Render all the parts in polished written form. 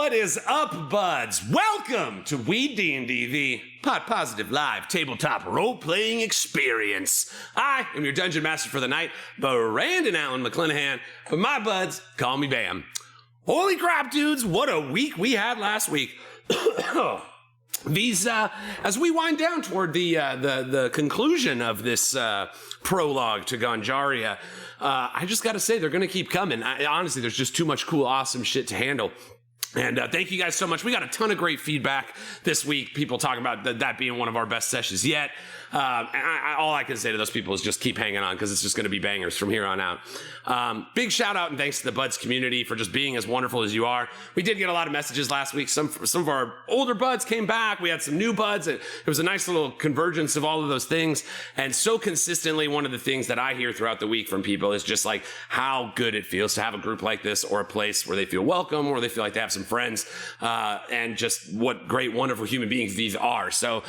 What is up, buds? Welcome to Weed&d, the pot positive live tabletop role-playing experience. I am your dungeon master for the night, Brandon Allen McClanahan, but my buds call me Bam. Holy crap, dudes, what a week we had last week. These, as we wind down toward the conclusion of this prologue to Ganjaria, I just got to say, they're going to keep coming. Honestly, there's just too much cool, awesome shit to handle. And thank you guys so much. We got a ton of great feedback this week. People talking about that being one of our best sessions yet. All I can say to those people is just keep hanging on, because it's just going to be bangers from here on out. Big shout out and thanks to the Buds community for just being as wonderful as you are. We did get a lot of messages last week. Some of our older buds came back. We had some new buds. It was a nice little convergence of all of those things. And so consistently, one of the things that I hear throughout the week from people is just like how good it feels to have a group like this, or a place where they feel welcome, or they feel like they have some friends, and just what great, wonderful human beings these are. So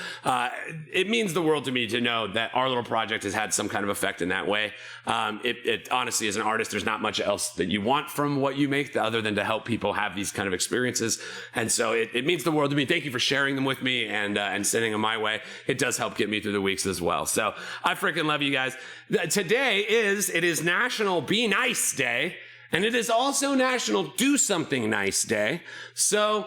it means the world to me to know that our little project has had some kind of effect in that way. It honestly, as an artist, there's not much else that you want from what you make other than to help people have these kind of experiences. And so it means the world to me. Thank you for sharing them with me and sending them my way. It does help get me through the weeks as well. So I freaking love you guys. Today is National Be Nice Day. And it is also National Do Something Nice Day. So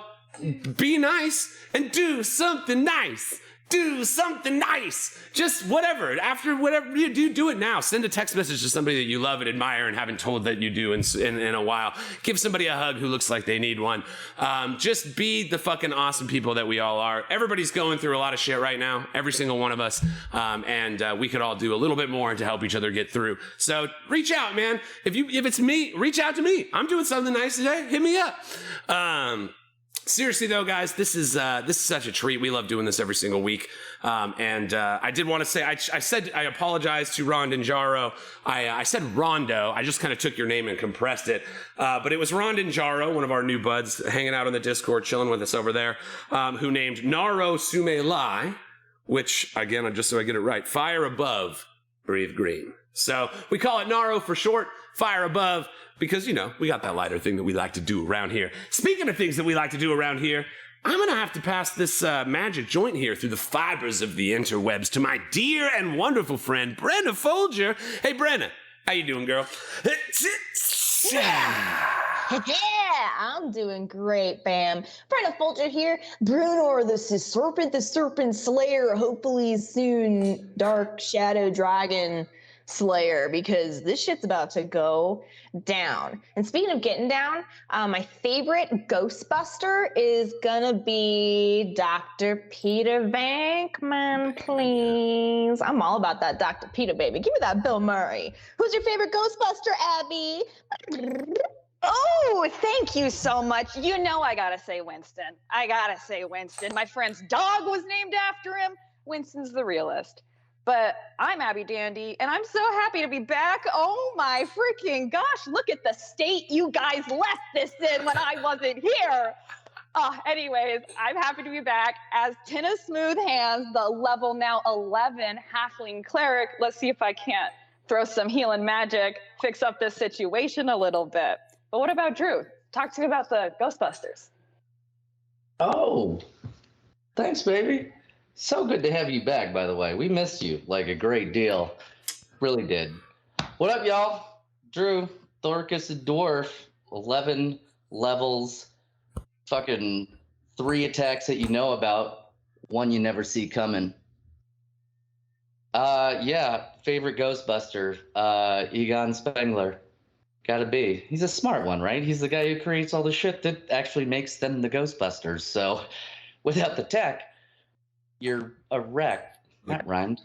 be nice and do something nice. Do something nice. Just whatever. After whatever you do it now. Send a text message to somebody that you love and admire and haven't told that you do in a while. Give somebody a hug who looks like they need one. Just be the fucking awesome people that we all are. Everybody's going through a lot of shit right now. Every single one of us. And we could all do a little bit more to help each other get through. So reach out, man. If it's me, reach out to me. I'm doing something nice today. Hit me up. Seriously though, guys, this is such a treat. We love doing this every single week. I did want to say, I apologize to Ron and Jaro. I said Rondo. I just kind of took your name and compressed it. But it was Ron and Jaro, one of our new buds, hanging out on the Discord, chilling with us over there, who named Naro Sume Lai, which, again, just so I get it right, fire above, breathe green. So we call it Naro for short, fire above, because, we got that lighter thing that we like to do around here. Speaking of things that we like to do around here, I'm going to have to pass this magic joint here through the fibers of the interwebs to my dear and wonderful friend, Brenna Folger. Hey, Brenna, how you doing, girl? Yeah, I'm doing great, Bam. Brenna Folger here. Bruno, the serpent slayer, hopefully soon dark shadow dragon slayer, because this shit's about to go down. And speaking of getting down, my favorite Ghostbuster is gonna be Dr. Peter Venkman, please. I'm all about that Dr. Peter, baby. Give me that Bill Murray. Who's your favorite Ghostbuster, Abby? Oh, thank you so much. I gotta say Winston. My friend's dog was named after him. Winston's the realist. But I'm Abby Dandy, and I'm so happy to be back. Oh my freaking gosh, look at the state you guys left this in when I wasn't here. Anyways, I'm happy to be back as Tynna Smoothhands, the level now 11 halfling cleric. Let's see if I can't throw some healing magic, fix up this situation a little bit. But what about Drew? Talk to me about the Ghostbusters. Oh, thanks, baby. So good to have you back, by the way. We missed you like a great deal. Really did. What up, y'all? Drew, Thoricus, a dwarf, 11 levels, fucking 3 attacks that you know about, 1 you never see coming. Yeah, favorite Ghostbuster, Egon Spengler. Gotta be. He's a smart one, right? He's the guy who creates all the shit that actually makes them the Ghostbusters. So without the tech, you're a wreck. That rhymed.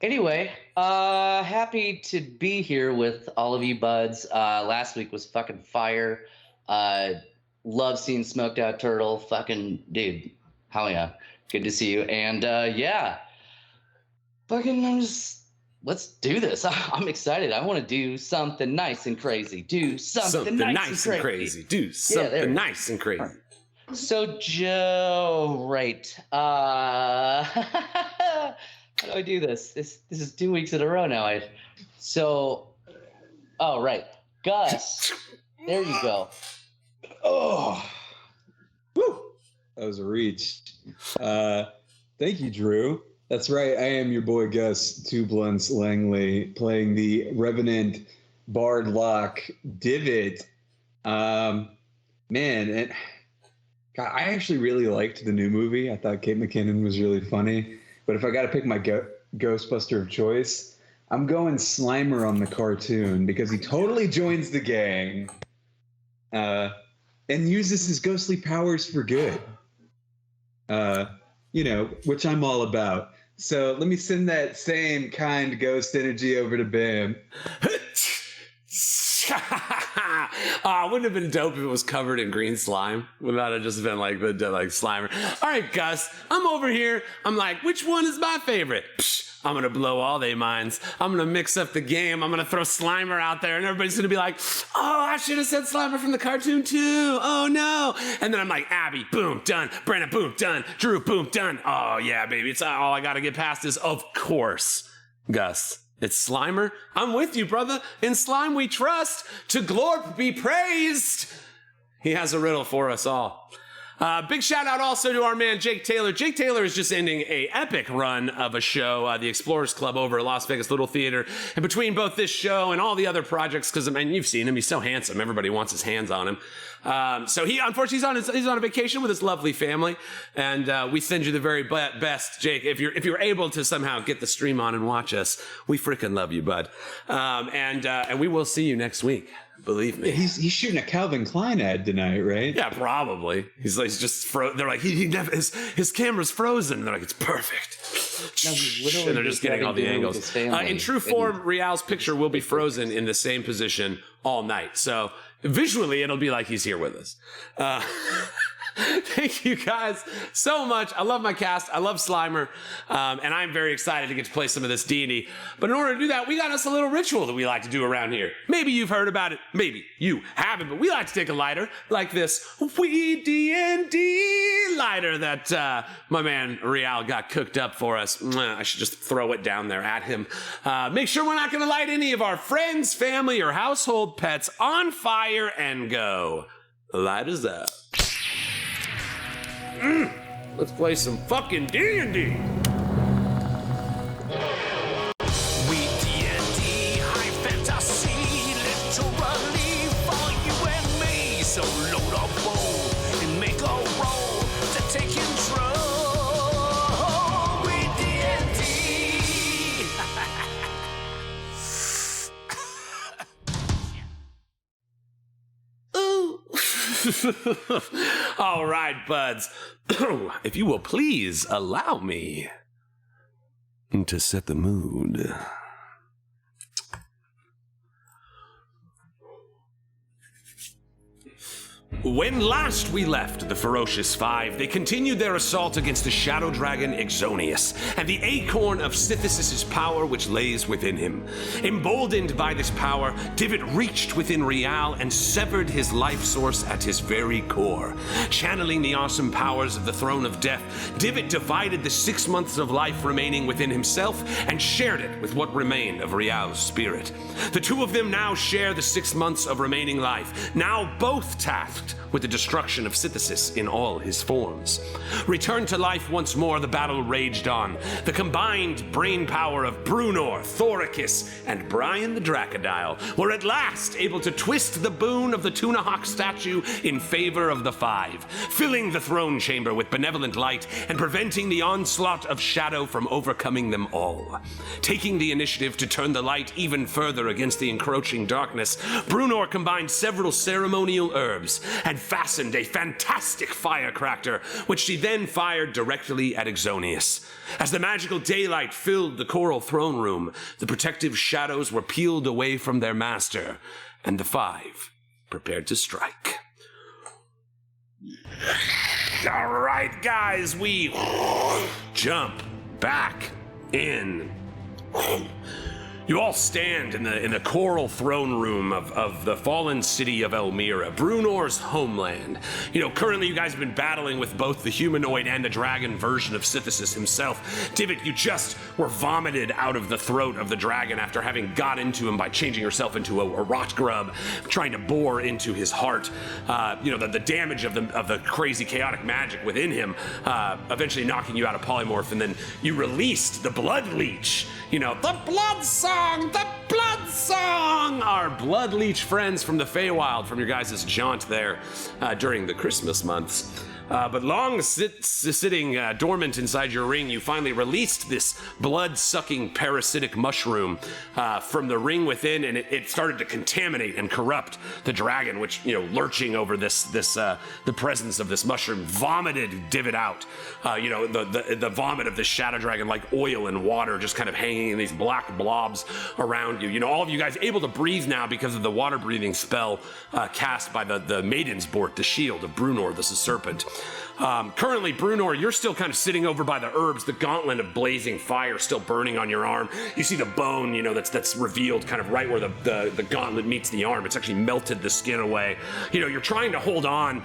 Anyway, happy to be here with all of you buds. Last week was fucking fire. Love seeing Smoked Out Turtle. Fucking dude. Hell yeah. Good to see you. And yeah. Fucking let's do this. I'm excited. I want to do something nice and crazy. Do something nice and crazy. Do something nice and crazy. So Joe, right. How do I do this? This is 2 weeks in a row now. Oh, right. Gus, there you go. Oh, That was a reach. Thank you, Drew. That's right. I am your boy Gus Two Blunts Langley, playing the Revenant Bard Lock Divot. Man, God, I actually really liked the new movie. I thought Kate McKinnon was really funny. But if I got to pick my Ghostbuster of choice, I'm going Slimer on the cartoon because he totally joins the gang and uses his ghostly powers for good. Which I'm all about. So let me send that same kind ghost energy over to Bam. Wouldn't have been dope if it was covered in green slime. Without it just been like the Slimer. All right, Gus, I'm over here. I'm like, which one is my favorite? I'm going to blow all their minds. I'm going to mix up the game. I'm going to throw Slimer out there, and everybody's going to be like, oh, I should have said Slimer from the cartoon too. Oh, no. And then I'm like, Abby, boom, done. Brandon, boom, done. Drew, boom, done. Oh, yeah, baby. It's all I got to get past is, of course, Gus. It's Slimer. I'm with you, brother. In slime we trust. To Glorp be praised. He has a riddle for us all. Big shout out also to our man Jake Taylor. Jake Taylor is just ending a epic run of a show, the Explorers Club over at Las Vegas Little Theater. And between both this show and all the other projects, because you've seen him, he's so handsome. Everybody wants his hands on him. So he, unfortunately, he's on a vacation with his lovely family, and we send you the very best, Jake. If you're able to somehow get the stream on and watch us, we freaking love you, bud. And we will see you next week. Believe me. He's shooting a Calvin Klein ad tonight, right? Yeah, probably. He's just they're like he never his camera's frozen. They're like, it's perfect. No, and they're just getting all the angles. In true form, Real's picture will be frozen in the same position all night. So visually, it'll be like he's here with us. Thank you guys so much. I love my cast. I love Slimer. And I'm very excited to get to play some of this D&D. But in order to do that, we got us a little ritual that we like to do around here. Maybe you've heard about it. Maybe you haven't. But we like to take a lighter like this WeeDnD lighter that my man Real got cooked up for us. I should just throw it down there at him. Make sure we're not going to light any of our friends, family, or household pets on fire and go. Lighters up. Let's play some fucking D&D. WeeDnD, high fantasy, literally for you and me. So load up bowl and make a roll to take control. WeeDnD. All right, buds. If you will please allow me to set the mood. When last we left the Ferocious Five, they continued their assault against the shadow dragon Exxonious and the acorn of Sithis' power which lays within him. Emboldened by this power, Divot reached within Real and severed his life source at his very core. Channeling the awesome powers of the Throne of Death, Divot divided the 6 months of life remaining within himself and shared it with what remained of Real's spirit. The two of them now share the 6 months of remaining life, now both tasked with the destruction of Sithis in all his forms. Returned to life once more, the battle raged on. The combined brain power of Brunor, Thoricus, and Brian the Dracodile were at last able to twist the boon of the Tuna Hawk statue in favor of the Five, filling the throne chamber with benevolent light and preventing the onslaught of shadow from overcoming them all. Taking the initiative to turn the light even further against the encroaching darkness, Brunor combined several ceremonial herbs and fastened a fantastic firecracker, which she then fired directly at Exxonious. As the magical daylight filled the coral throne room, the protective shadows were peeled away from their master, and the Five prepared to strike. All right, guys, we jump back in. You all stand in the coral throne room of the fallen city of Elmyyra, Brunor's homeland. Currently you guys have been battling with both the humanoid and the dragon version of Sithis himself. Divot, you just were vomited out of the throat of the dragon after having got into him by changing yourself into a rot grub, trying to bore into his heart. The damage of the crazy chaotic magic within him, eventually knocking you out of polymorph, and then you released the blood leech. The blood song, the blood song! Our blood leech friends from the Feywild, from your guys' jaunt there during the Christmas months. But long sitting dormant inside your ring, you finally released this blood-sucking parasitic mushroom from the ring within, and it started to contaminate and corrupt the dragon, which, lurching over the presence of this mushroom, vomited Divot out. The vomit of the shadow dragon, like oil and water, just kind of hanging in these black blobs around you. All of you guys able to breathe now because of the water-breathing spell cast by the Maiden's Bort, the shield of Brunor, the serpent. Currently, Brunor, you're still kind of sitting over by the herbs, the gauntlet of blazing fire still burning on your arm. You see the bone, that's revealed kind of right where the gauntlet meets the arm. It's actually melted the skin away. You're trying to hold on.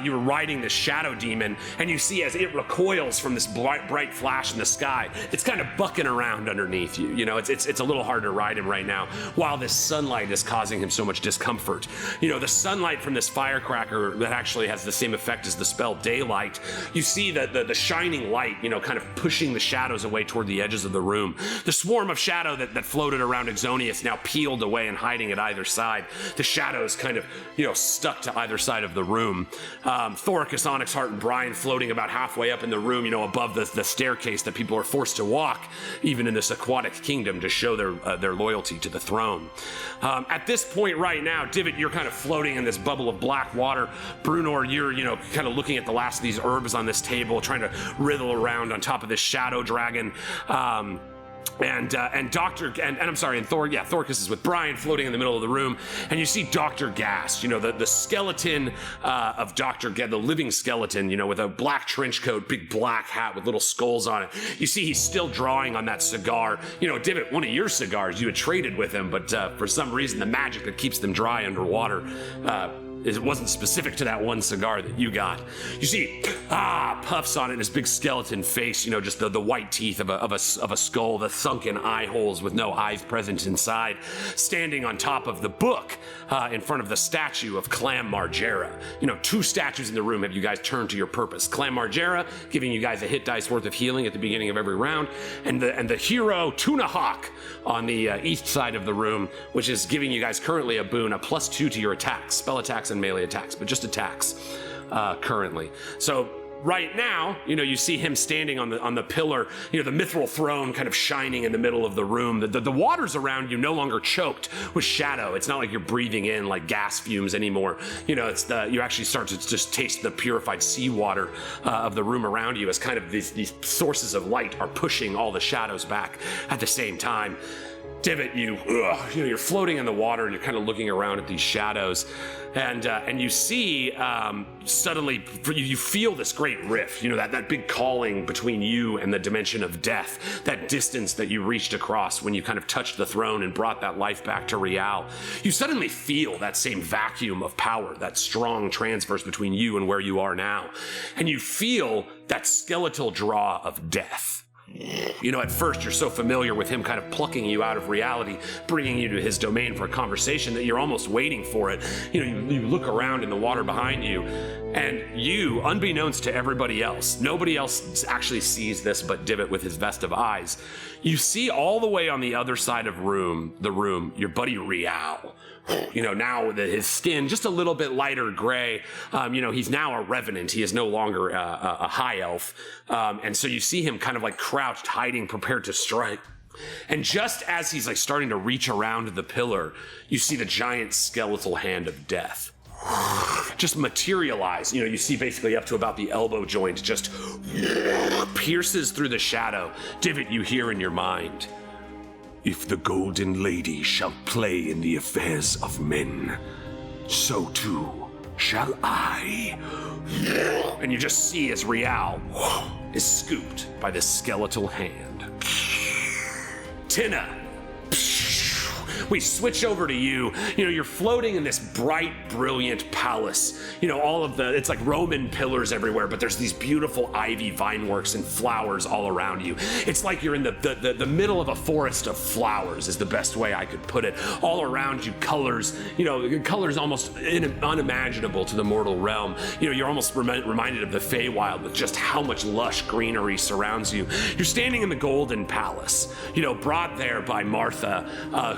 You were riding this shadow demon, and you see as it recoils from this bright flash in the sky, it's kind of bucking around underneath you. It's a little hard to ride him right now, while this sunlight is causing him so much discomfort. The sunlight from this firecracker that actually has the same effect as the spell Daylight. You see the shining light, kind of pushing the shadows away toward the edges of the room. The swarm of shadow that floated around Exxonious now peeled away and hiding at either side. The shadows kind of, stuck to either side of the room. Thoricus, Onyxheart, and Brian floating about halfway up in the room, above the staircase that people are forced to walk, even in this aquatic kingdom, to show their loyalty to the throne. At this point right now, Divot, you're kind of floating in this bubble of black water. Brunor, you're, kind of looking at the last of these herbs on this table, trying to wriggle around on top of this shadow dragon. And Thoricus is with Brian floating in the middle of the room, and you see Dr. Gas, the skeleton of Dr. Gas, the living skeleton, with a black trench coat, big black hat with little skulls on it. You see he's still drawing on that cigar. Divot, one of your cigars, you had traded with him, but for some reason the magic that keeps them dry underwater it wasn't specific to that one cigar that you got. You see, puffs on it in his big skeleton face, just the white teeth of a skull, the sunken eye holes with no eyes present inside, standing on top of the book in front of the statue of Clam Margera. Two statues in the room have you guys turned to your purpose. Clam Margera, giving you guys a hit dice worth of healing at the beginning of every round, and the hero Tuna Hawk on the east side of the room, which is giving you guys currently a boon, a +2 to your attacks, spell attacks and melee attacks, but just attacks currently. So right now, you see him standing on the pillar, the mithril throne kind of shining in the middle of the room. The waters around you no longer choked with shadow. It's not like you're breathing in like gas fumes anymore. You actually start to just taste the purified seawater of the room around you as kind of these sources of light are pushing all the shadows back at the same time. Divot, you're floating in the water and you're kind of looking around at these shadows, and you see suddenly you feel this great rift, that big calling between you and the dimension of death, that distance that you reached across when you kind of touched the throne and brought that life back to Real. You suddenly feel that same vacuum of power, that strong transverse between you and where you are now, and you feel that skeletal draw of death. At first you're so familiar with him kind of plucking you out of reality, bringing you to his domain for a conversation that you're almost waiting for it. You look around in the water behind you, and you, unbeknownst to everybody else, nobody else actually sees this but Divot with his vest of eyes. You see all the way on the other side of the room, your buddy Real. Now with his skin just a little bit lighter gray, he's now a revenant. He is no longer a high elf. And so you see him kind of like crouched, hiding, prepared to strike. And just as he's like starting to reach around the pillar, you see the giant skeletal hand of death just materialize. You see basically up to about the elbow joint, just pierces through the shadow. Divot, you hear in your mind, "If the Golden Lady shall play in the affairs of men, so too shall I." And you just see as Real is scooped by this skeletal hand. Tynna We switch over to you. You're floating in this bright, brilliant palace. All of it's like Roman pillars everywhere, but there's these beautiful ivy vineworks and flowers all around you. It's like you're in the middle of a forest of flowers is the best way I could put it. All around you, colors, colors almost unimaginable to the mortal realm. You're almost reminded of the Feywild with just how much lush greenery surrounds you. You're standing in the Golden Palace, brought there by Martha,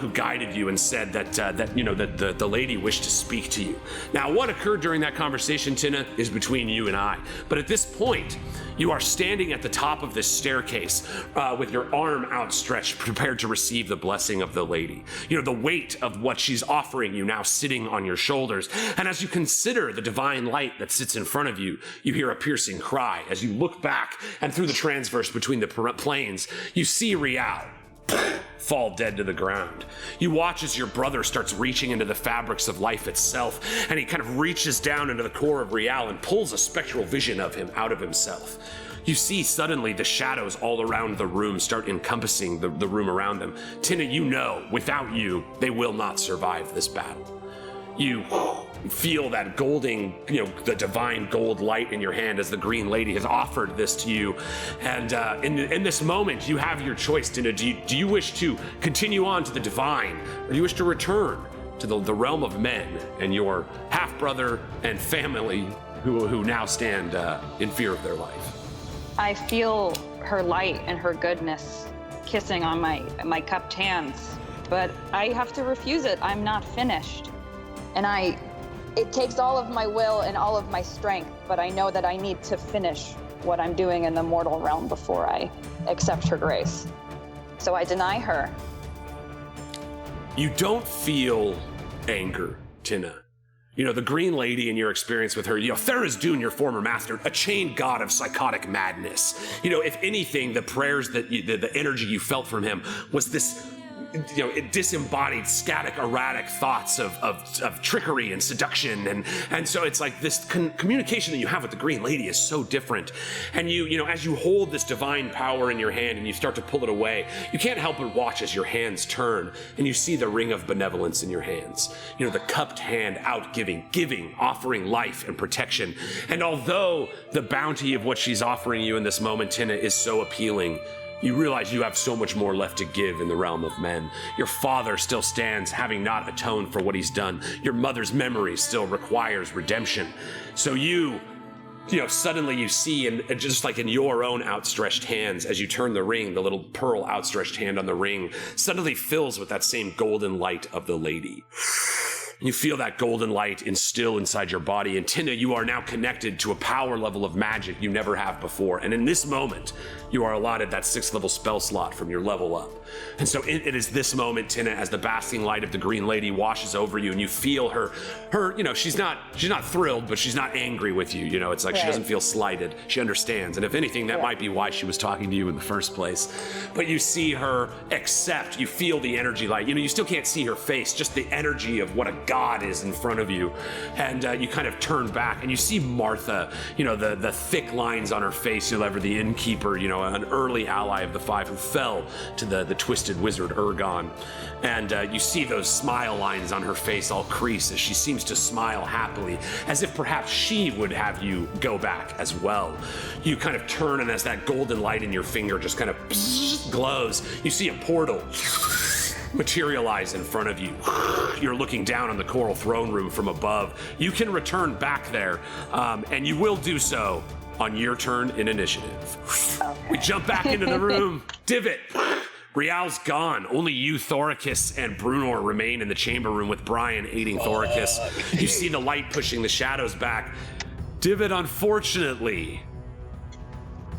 who guided you and said that the lady wished to speak to you. Now, what occurred during that conversation, Tynna, is between you and I. But at this point, you are standing at the top of this staircase with your arm outstretched, prepared to receive the blessing of the lady. The weight of what she's offering you now sitting on your shoulders. And as you consider the divine light that sits in front of you, you hear a piercing cry. As you look back and through the transverse between the planes, you see Rial fall dead to the ground. You watch as your brother starts reaching into the fabrics of life itself, and he kind of reaches down into the core of Rial and pulls a spectral vision of him out of himself. You see suddenly the shadows all around the room start encompassing the room around them. Tynna, without you, they will not survive this battle. You feel that golding, the divine gold light in your hand as the Green Lady has offered this to you. And in this moment, you have your choice, Tynna. Do you wish to continue on to the divine, or do you wish to return to the realm of men and your half-brother and family who now stand in fear of their life? I feel her light and her goodness kissing on my cupped hands, but I have to refuse it. I'm not finished. And it takes all of my will and all of my strength, but I know that I need to finish what I'm doing in the mortal realm before I accept her grace. So I deny her. You don't feel anger, Tynna. The Green Lady, in your experience with her, Tharizdun, your former master, a chained god of psychotic madness. If anything, the prayers the energy you felt from him was this disembodied, static, erratic thoughts of trickery and seduction, and so it's like this communication that you have with the Green Lady is so different. And as you hold this divine power in your hand and you start to pull it away, you can't help but watch as your hands turn and you see the ring of benevolence in your hands. The cupped hand out giving, offering life and protection. And although the bounty of what she's offering you in this moment, Tynna, is so appealing, you realize you have so much more left to give in the realm of men. Your father still stands, having not atoned for what he's done. Your mother's memory still requires redemption. So suddenly you see, and just like in your own outstretched hands, as you turn the ring, the little pearl outstretched hand on the ring suddenly fills with that same golden light of the lady. You feel that golden light instill inside your body, and Tynna, you are now connected to a power level of magic you never have before. And in this moment, you are allotted that 6th level spell slot from your level up. And so it is this moment, Tynna, as the basking light of the Green Lady washes over you, and you feel her, she's not thrilled, but she's not angry with you. It's like She doesn't feel slighted. She understands. And if anything, that might be why she was talking to you in the first place. But you see her accept, you feel the energy light. You still can't see her face, just the energy of what a god is in front of you. And you kind of turn back and you see Martha, the thick lines on her face, the innkeeper, an early ally of the Five who fell to the twisted wizard Ergon. And you see those smile lines on her face all crease as she seems to smile happily, as if perhaps she would have you go back as well. You kind of turn, and as that golden light in your finger just kind of glows, you see a portal materialize in front of you. You're looking down on the coral throne room from above. You can return back there, and you will do so on your turn in initiative. Okay. We jump back into the room. Divot. Rial's gone. Only you, Thoricus, and Brunor remain in the chamber room with Brian aiding Thoricus. You see the light pushing the shadows back. Divot, unfortunately,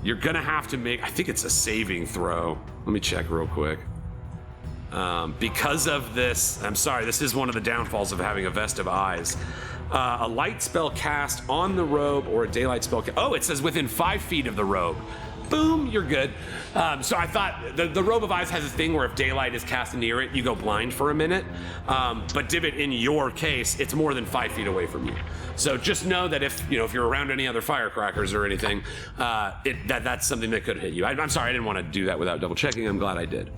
you're gonna have to make, I think it's a saving throw. Let me check real quick. Because of this, I'm sorry, this is one of the downfalls of having a vest of eyes. A light spell cast on the robe or a daylight spell it says within 5 feet of the robe. Boom, you're good. So I thought the robe of eyes has a thing where if daylight is cast near it, you go blind for a minute. But Divot, in your case, it's more than 5 feet away from you. So just know that if you're around any other firecrackers or anything, that's something that could hit you. I'm sorry, I didn't want to do that without double checking. I'm glad I did.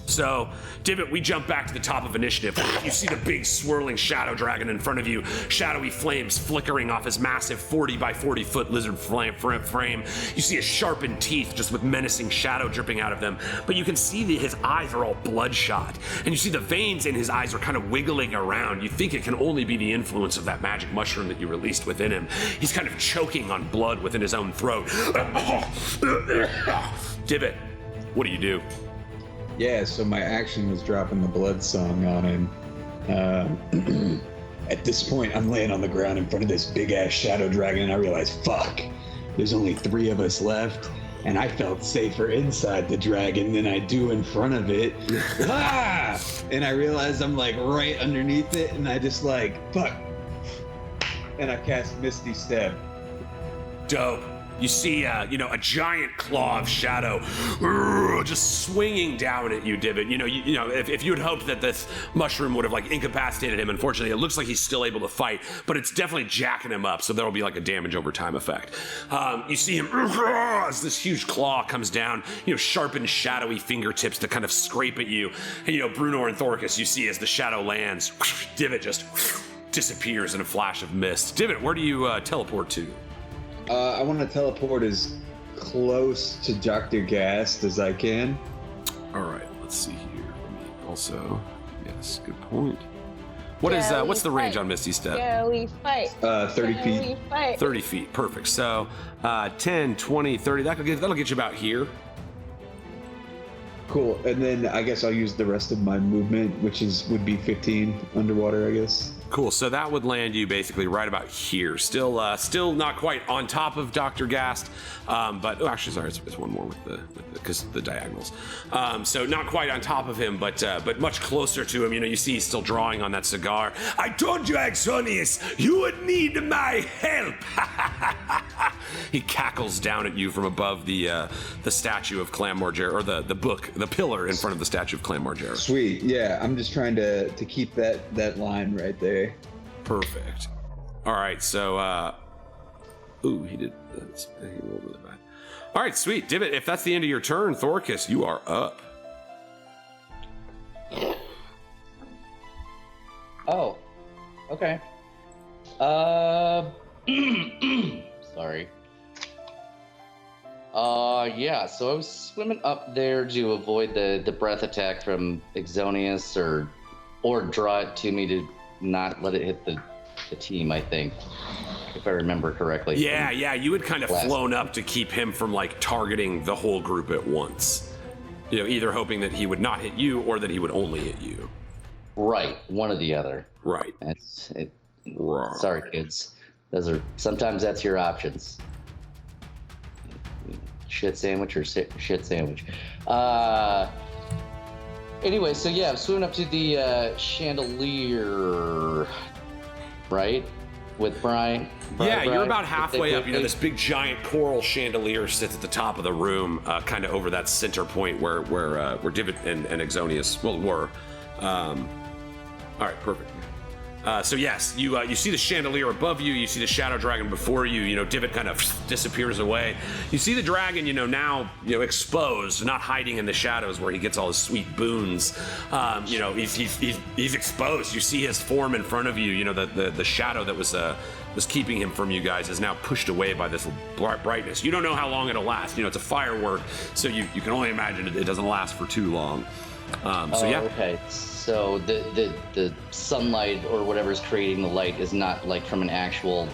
So, Divot, we jump back to the top of initiative. You see the big swirling shadow dragon in front of you, shadowy flames flickering off his massive 40 by 40 foot lizard frame. You see his sharpened teeth just with menacing shadow dripping out of them, but you can see that his eyes are all bloodshot, and you see the veins in his eyes are kind of wiggling around. You think it can only be the influence of that magic mushroom that you released within him. He's kind of choking on blood within his own throat. Divot, what do you do? Yeah, so my action was dropping the blood song on him. At this point, I'm laying on the ground in front of this big-ass shadow dragon, and I realize, fuck, there's only 3 of us left, and I felt safer inside the dragon than I do in front of it. Ah! And I realize I'm, like, right underneath it, and I just, like, fuck. And I cast Misty Step. Dope. You see, a giant claw of shadow just swinging down at you, Divot. If you had hoped that this mushroom would have like incapacitated him, unfortunately, it looks like he's still able to fight, but it's definitely jacking him up, so there'll be like a damage over time effect. You see him as this huge claw comes down, sharpened, shadowy fingertips to kind of scrape at you. And, Bruno and Thoricus, you see as the shadow lands, Divot just disappears in a flash of mist. Divot, where do you teleport to? I want to teleport as close to Dr. Gast as I can. All right, let's see here. Also, yes, good point. What's the range on Misty Step? Yeah, we fight. 30 feet. We fight. 30 feet, perfect. So 10, 20, 30, that'll get you about here. Cool, and then I guess I'll use the rest of my movement, which would be 15 underwater, I guess. Cool, so that would land you basically right about here. Still not quite on top of Dr. Gast, but actually, sorry, it's one more because the diagonals. So not quite on top of him, but much closer to him. You see he's still drawing on that cigar. I told you, Exxonious, you would need my help. He cackles down at you from above the statue of Clan Margera, or the pillar in front of the statue of Clan Margera. Sweet, yeah, I'm just trying to keep that line right there. Perfect. All right, so he did. He rolled really bad. All right, sweet, Divot. If that's the end of your turn, Thoricus, you are up. Oh, okay. Sorry. Yeah, so I was swimming up there to avoid the breath attack from Exxonious, or draw it to me to not let it hit the team, I think, if I remember correctly. Yeah, you had kind of flown up to keep him from like targeting the whole group at once. Either hoping that he would not hit you or that he would only hit you. Right, one or the other. Right. That's it. Sorry, kids. Sometimes that's your options. Shit sandwich or shit sandwich. Anyway, so yeah, I'm swimming up to the chandelier, right? With Brian. Yeah, you're about halfway up. This big giant coral chandelier sits at the top of the room, kind of over that center point where Divot and Exxonious were. All right, perfect. So yes, you see the chandelier above you. You see the shadow dragon before you. Divot kind of disappears away. You see the dragon, now exposed, not hiding in the shadows where he gets all his sweet boons. He's exposed. You see his form in front of you. The shadow that was keeping him from you guys is now pushed away by this brightness. You don't know how long it'll last. It's a firework, so you can only imagine it doesn't last for too long. Yeah. Okay. So the sunlight or whatever's creating the light is not like from an actual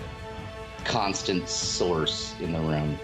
constant source in the room.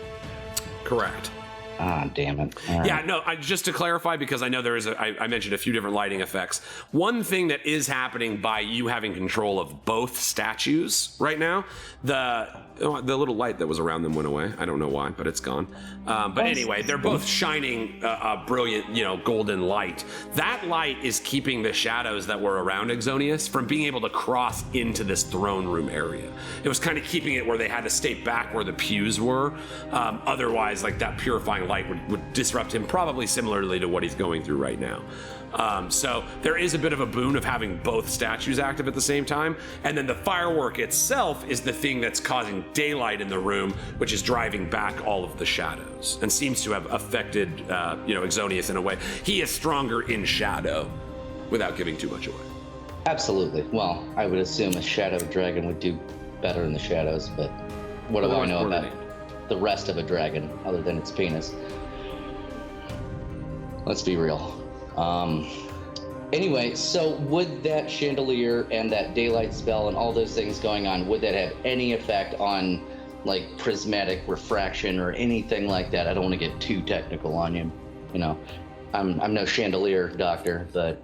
Correct. Ah, damn it. All Yeah, right. no, just to clarify, because I know there is I mentioned a few different lighting effects. One thing that is happening by you having control of both statues right now, the little light that was around them went away. I don't know why, but it's gone. But anyway, they're both shining a brilliant, golden light. That light is keeping the shadows that were around Exxonious from being able to cross into this throne room area. It was kind of keeping it where they had to stay back where the pews were. Otherwise, like that purifying light would disrupt him probably similarly to what he's going through right now. So there is a bit of a boon of having both statues active at the same time, and then the firework itself is the thing that's causing daylight in the room, which is driving back all of the shadows and seems to have affected Exxonious in a way. He is stronger in shadow without giving too much away. Absolutely. Well, I would assume a shadow dragon would do better in the shadows, but what do I know about the rest of a dragon other than its penis? Let's be real. Anyway, so would that chandelier and that daylight spell and all those things going on, would that have any effect on like prismatic refraction or anything like that? I don't want to get too technical on you. I'm no chandelier doctor, but.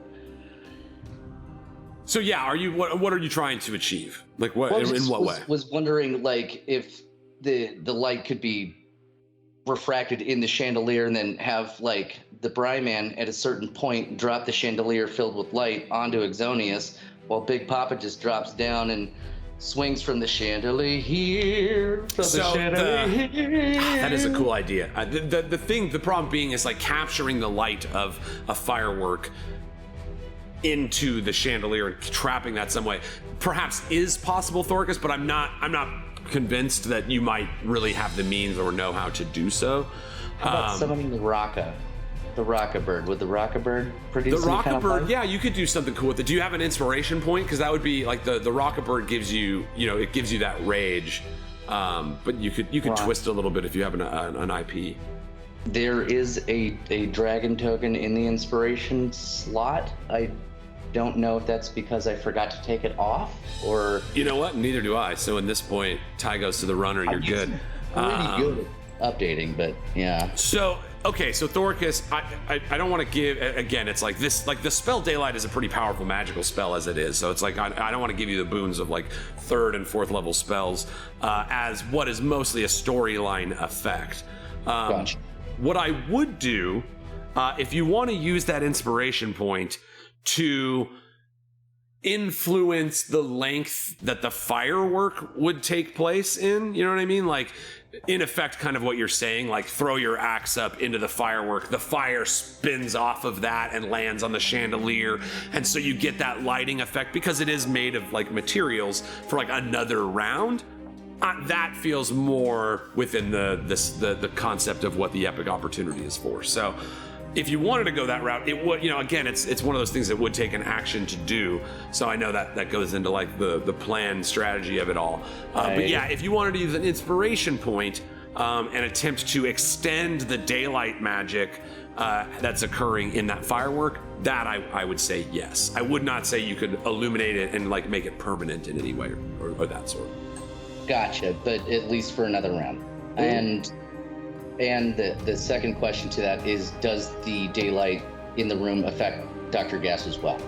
So yeah, what are you trying to achieve? Like what, in what way? Was wondering like if the light could be refracted in the chandelier and then have like the Bryman at a certain point drop the chandelier filled with light onto Exxonious while Big Papa just drops down and swings from the chandelier. That is a cool idea. The problem being is like capturing the light of a firework into the chandelier and trapping that some way perhaps is possible, Thoricus, but I'm not convinced that you might really have the means or know how to do so. How about summoning the Rocka bird? Would the Rocka bird produce the Rocka bird? Fun? Yeah, you could do something cool with it. Do you have an inspiration point? Because that would be like the Rocka bird gives you, it gives you that rage, but you could twist it a little bit if you have an IP. There is a dragon token in the inspiration slot. I don't know if that's because I forgot to take it off or. You know what? Neither do I. So in this point, tie goes to the runner. You're good. Pretty good at updating, but yeah. So okay, so Thoricus, I don't want to give again. It's like this, like the spell Daylight is a pretty powerful magical spell as it is. So it's like I don't want to give you the boons of like 3rd and 4th level spells as what is mostly a storyline effect. Gotcha. What I would do if you want to use that inspiration point to influence the length that the firework would take place in, you know what I mean? Like, in effect, kind of what you're saying, like throw your axe up into the firework, the fire spins off of that and lands on the chandelier, and so you get that lighting effect because it is made of like materials for like another round. That feels more within the concept of what the epic opportunity is for. So if you wanted to go that route, it would, again, it's one of those things that would take an action to do. So I know that goes into like the plan strategy of it all. But yeah, if you wanted to use an inspiration point and attempt to extend the daylight magic that's occurring in that firework, that I would say yes. I would not say you could illuminate it and like make it permanent in any way or that sort. Gotcha, but at least for another round. And the second question to that is, does the daylight in the room affect Dr. Gas as well?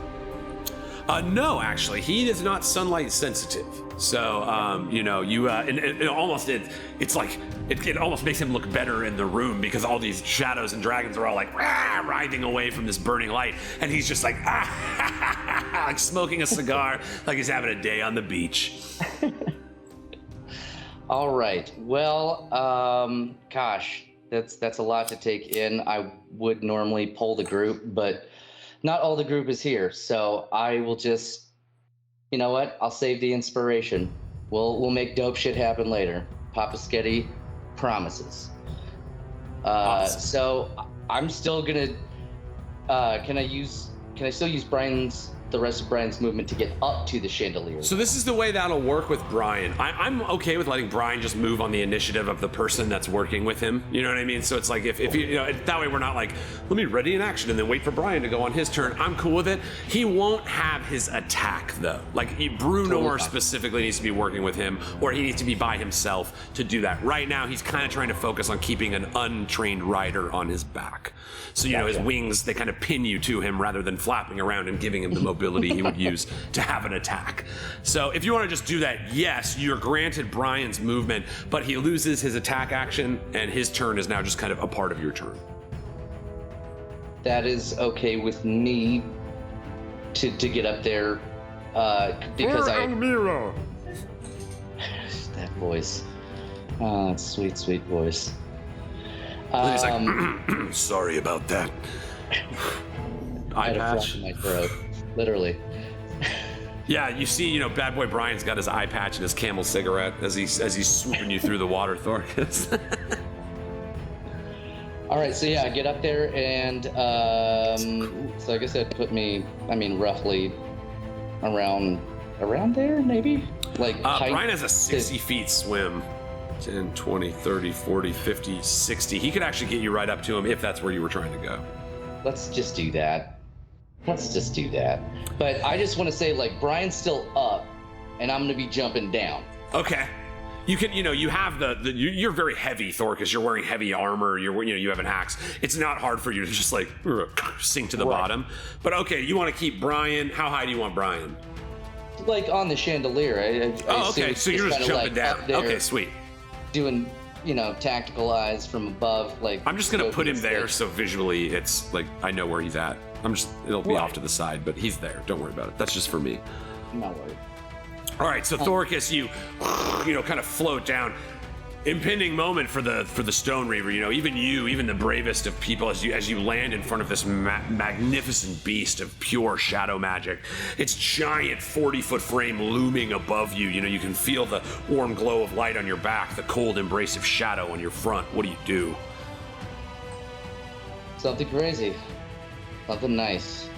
No, actually, he is not sunlight sensitive. So, it almost makes him look better in the room because all these shadows and dragons are all like writhing away from this burning light, and he's just like like smoking a cigar, like he's having a day on the beach. All right. Well, gosh, that's a lot to take in. I would normally poll the group, but not all the group is here. So I will just, you know what? I'll save the inspiration. We'll make dope shit happen later. Papa Sketty promises. Awesome. So I'm still gonna. Can I still use the rest of Brian's movement to get up to the chandelier? So this is the way that'll work with Brian. I'm okay with letting Brian just move on the initiative of the person that's working with him. You know what I mean? So it's like if that way we're not like, let me ready an action and then wait for Brian to go on his turn. I'm cool with it. He won't have his attack though. Like Brunor specifically needs to be working with him, or he needs to be by himself to do that. Right now he's kind of trying to focus on keeping an untrained rider on his back. So his wings, they kind of pin you to him rather than flapping around and giving him the mobility he would use to have an attack. So if you want to just do that, yes, you're granted Brian's movement, but he loses his attack action and his turn is now just kind of a part of your turn. That is okay with me to get up there because Elmyyra. That voice. Oh, that sweet, sweet voice. And he's like, sorry about that. I Eye had a patch. flash in my throat, literally. Yeah, you see, Bad Boy Brian's got his eye patch and his Camel cigarette as he's swooping you through the water, Thoricus. All right, so yeah, I get up there and so I guess that put me, roughly around there, maybe? Like Brian has a 60 feet swim. 10, 20, 30, 40, 50, 60. He could actually get you right up to him if that's where you were trying to go. Let's just do that. But I just want to say, like, Brian's still up, and I'm going to be jumping down. Okay. You can, you have you're very heavy, Thoricus. You're wearing heavy armor. You have an axe. It's not hard for you to just like sink to the bottom. But okay, you want to keep Brian. How high do you want Brian? Like on the chandelier. I okay. So you're just jumping down. Okay, sweet. Doing, tactical eyes from above. Like I'm just gonna put him there, so visually it's like I know where he's at. It'll be off to the side, but he's there. Don't worry about it. That's just for me. I'm not worried. All right, so Thoricus, you kind of float down. Impending moment for the Stone Reaver. Even the bravest of people, as you land in front of this magnificent beast of pure shadow magic. Its giant 40-foot frame looming above you. You can feel the warm glow of light on your back, the cold embrace of shadow on your front. What do? Something crazy. Something nice.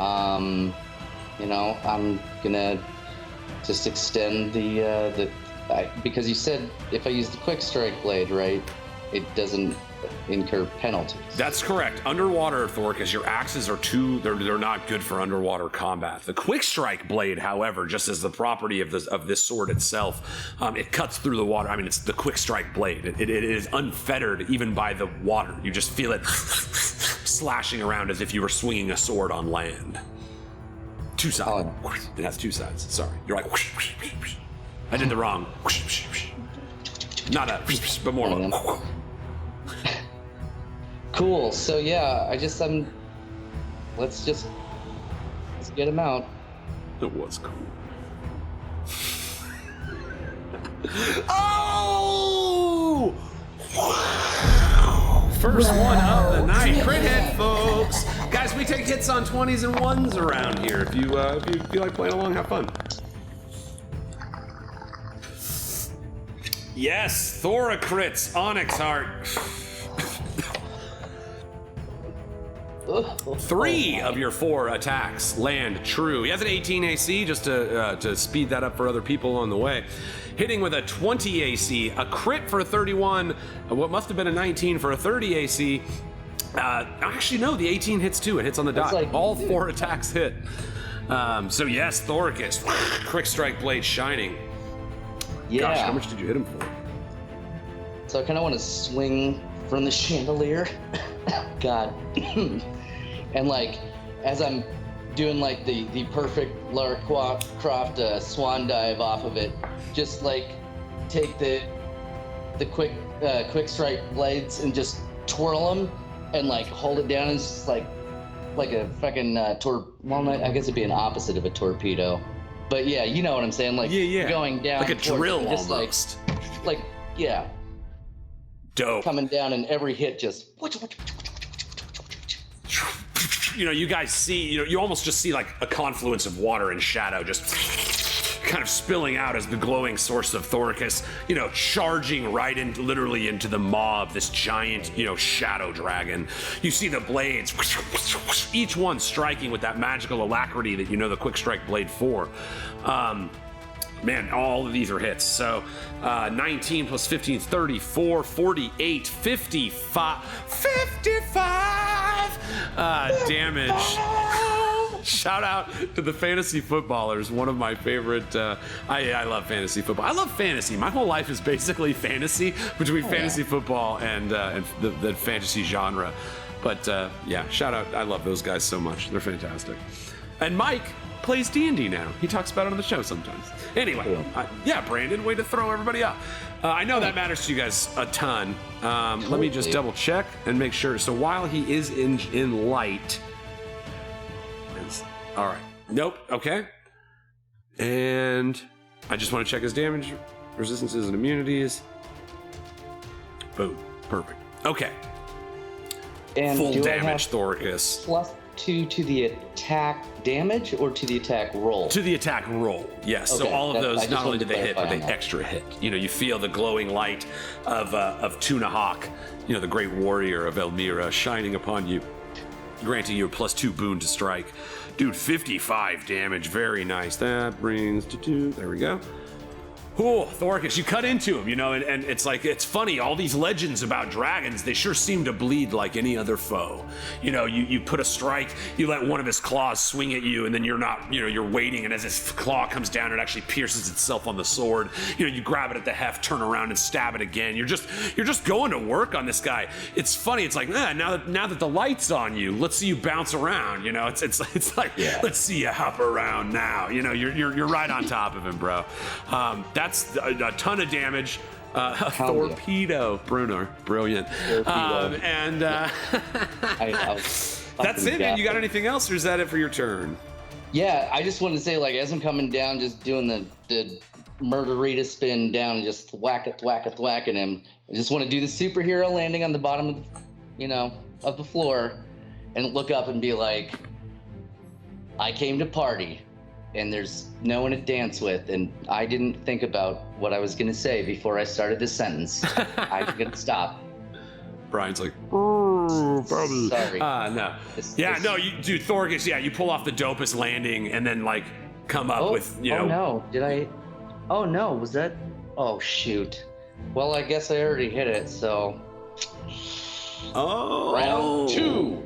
I'm gonna just extend because you said if I use the quick strike blade, right, it doesn't incur penalties. That's correct. Underwater, Thoricus, your axes are they're not good for underwater combat. The quick strike blade, however, just as the property of this sword itself, it cuts through the water. It's the quick strike blade. It is unfettered even by the water. You just feel it slashing around as if you were swinging a sword on land. Two sides. Oh. It has two sides. Sorry. You're like, I did the wrong. Not a, but more of a. Cool. So yeah, let's get him out. It was cool. Oh! First one of the night. Crit hit, folks. Guys, we take hits on 20s and 1s around here. If you feel like playing along, have fun. Yes, Thoricus, Onyxheart. 3 of your 4 attacks land true. He has an 18 AC, just to speed that up for other people on the way. Hitting with a 20 AC, a crit for a 31, what must have been a 19 for a 30 AC. Actually, no, the 18 hits too. It hits on the dot. All 4 attacks hit. So yes, Thoricus, quick strike blade shining. Yeah. Gosh, how much did you hit him for? So I kind of want to swing from the chandelier. God. And like, as I'm doing like the perfect Lara Croft swan dive off of it, just like take the quick strike blades and just twirl them and like hold it down and just like a fucking well, I guess it'd be an opposite of a torpedo. But yeah, you know what I'm saying? Like going down like a drill just almost. Like yeah. Dope. Coming down and every hit just you guys see, you almost just see like a confluence of water and shadow just kind of spilling out as the glowing source of Thoricus, charging right literally into the maw of this giant, shadow dragon. You see the blades, each one striking with that magical alacrity that the quick strike blade for. Man, all of these are hits. So 19 plus 15, 34, 48, 55 damage. Shout out to the fantasy footballers, one of my favorite. I love fantasy football. I love fantasy. My whole life is basically fantasy between fantasy football and the fantasy genre. But yeah, shout out. I love those guys so much. They're fantastic. And Mike plays D&D now. He talks about it on the show sometimes. Anyway, yeah, Brandon, way to throw everybody up. I know that matters to you guys a ton. Let me just double check and make sure. So while he is in light, all right. Nope. Okay. And I just want to check his damage, resistances, and immunities. Boom. Perfect. Okay. And Full do I damage, have Thoricus. +2 to the attack damage or to the attack roll? To the attack roll, yes. So Okay, all of I those, just not only wanted do to they hit, but clarify they on that. extra hit. You know, you feel the glowing light of Tynna Hawk, you know, the great warrior of Elmyyra, shining upon you, granting you a +2 boon to strike. Dude, 55 damage, very nice. That brings to 2, there we go. Oh, Thoricus, you cut into him, you know, and it's like, it's funny, all these legends about dragons, they sure seem to bleed like any other foe. You know, you put a strike, you let one of his claws swing at you, and then you're not, you know, you're waiting, and as his claw comes down, it actually pierces itself on the sword. You know, you grab it at the heft, turn around and stab it again. You're just going to work on this guy. It's funny, it's like, now that the light's on you, let's see you bounce around, you know, it's like, Yeah. let's see you hop around now. You know, you're right on top of him, bro. That's a ton of damage. A torpedo, Bruno, brilliant. And I was that's fucking it, man. You got gasping. anything else, or is that it for your turn? Yeah, I just wanted to say, like, as I'm coming down, just doing the murderita spin down, and just thwacking him. I just want to do the superhero landing on the bottom of, of the floor, and look up and be like, I came to party, and there's no one to dance with, and I didn't think about what I was gonna say before I started this sentence. I'm gonna stop. Brian's like, oh, probably. Sorry. No. Dude, Thoricus, you pull off the dopest landing and then, like, come up with, you know. Oh, no. Did I? Oh, no. Was that? Oh, shoot. Well, I guess I already hit it, so. Oh. Round 2.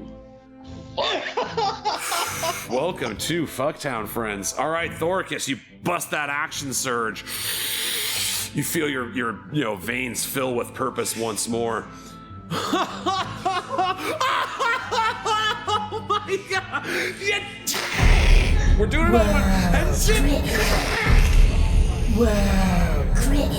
Welcome to Fucktown, friends. All right, Thoricus, you bust that action surge. You feel your veins fill with purpose once more. Oh my god! We're doing another one. And Whoa, crit.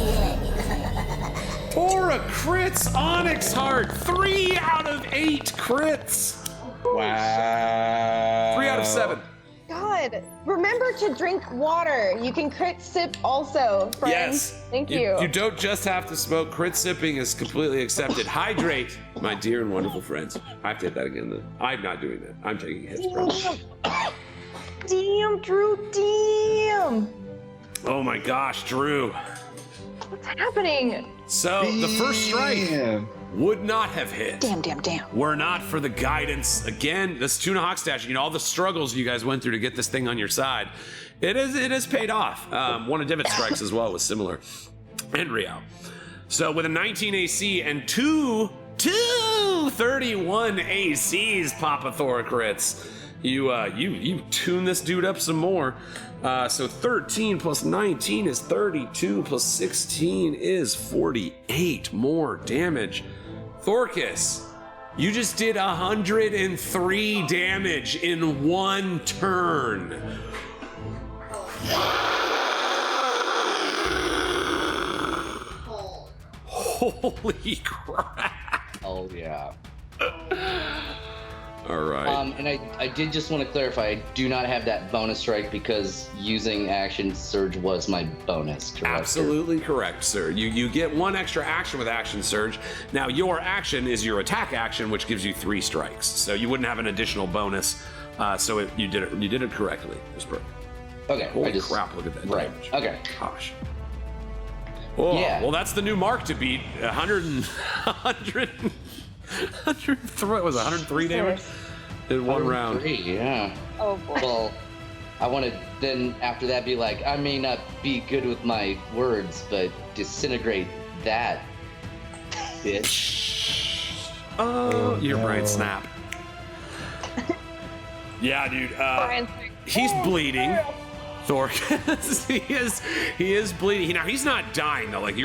Tora crits Onyxheart. 3 out of 8 crits. Wow. 3 out of 7. God, remember to drink water. You can crit sip also, friends. Yes. Thank you. You don't just have to smoke. Crit sipping is completely accepted. Hydrate, my dear and wonderful friends. I have to hit that again, though. I'm not doing that. I'm taking hits, bro. Damn, Drew, damn. Oh my gosh, Drew. What's happening? So the first strike Damn. would not have hit. Damn. Were not for the guidance. Again, this Tynna Hawk statue, all the struggles you guys went through to get this thing on your side, it has paid off. One of Divot strikes as well was similar. And Rio. So with a 19 AC and two 31 ACs, Papa Thoricus, you tune this dude up some more. So 13 plus 19 is 32 plus 16 is 48 more damage. Thoricus, you just did 103 damage in one turn. Holy crap. Oh, yeah. All right. And I did just want to clarify, I do not have that bonus strike because using action surge was my bonus, correct? Absolutely correct, sir. You get 1 extra action with action surge. Now your action is your attack action, which gives you 3 strikes. So you wouldn't have an additional bonus. You did it correctly. It was perfect. Okay. Holy crap! Look at that Right. damage. Okay. Gosh. Oh, Yeah. Well, that's the new mark to beat. 103. What was it, 103 damage in one round? 103, yeah. Oh boy. Well, I want to then after that be like, I may not be good with my words, but disintegrate that, bitch. Oh, your no. brain snap. Yeah, dude. Brian's He's bleeding. Thoricus, he is bleeding. Now he's not dying though. Like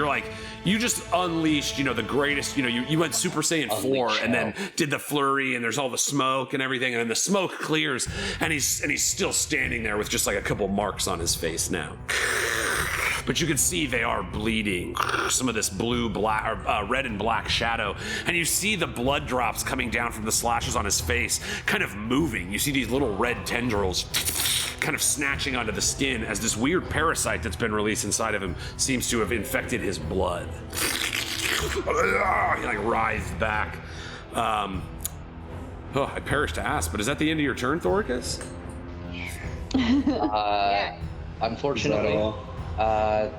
you just unleashed, the greatest. You went Super Saiyan 4 and then did the flurry, and there's all the smoke and everything, and then the smoke clears, and he's still standing there with just like a couple marks on his face now. But you can see they are bleeding. Some of this red and black shadow, and you see the blood drops coming down from the slashes on his face, kind of moving. You see these little red tendrils kind of snatching onto the skin as this weird parasite that's been released inside of him seems to have infected his blood. He like writhes back. I perished to ask, but is that the end of your turn, Thoricus? Unfortunately, Is that all?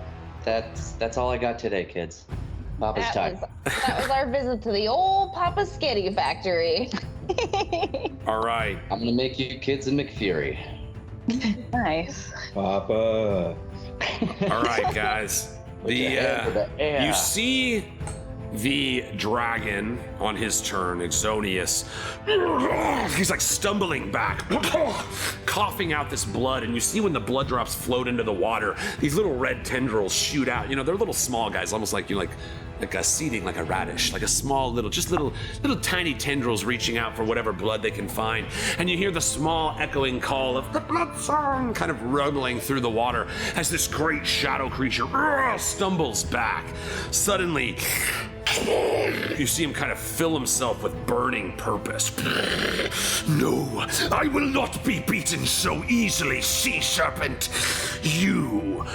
That's all I got today, kids. Papa's time. That was our visit to the old Papa Skitty factory. All right. I'm gonna make you kids a McFury. Nice. Papa. All right, guys. You see the dragon on his turn, Exxonious. He's like stumbling back, coughing out this blood, and you see when the blood drops float into the water, these little red tendrils shoot out. You know, they're little small guys, almost like like a seeding, like a radish, like a small little tiny tendrils reaching out for whatever blood they can find. And you hear the small echoing call of the blood song kind of rumbling through the water as this great shadow creature stumbles back. Suddenly, you see him kind of fill himself with burning purpose. No, I will not be beaten so easily, sea serpent. You.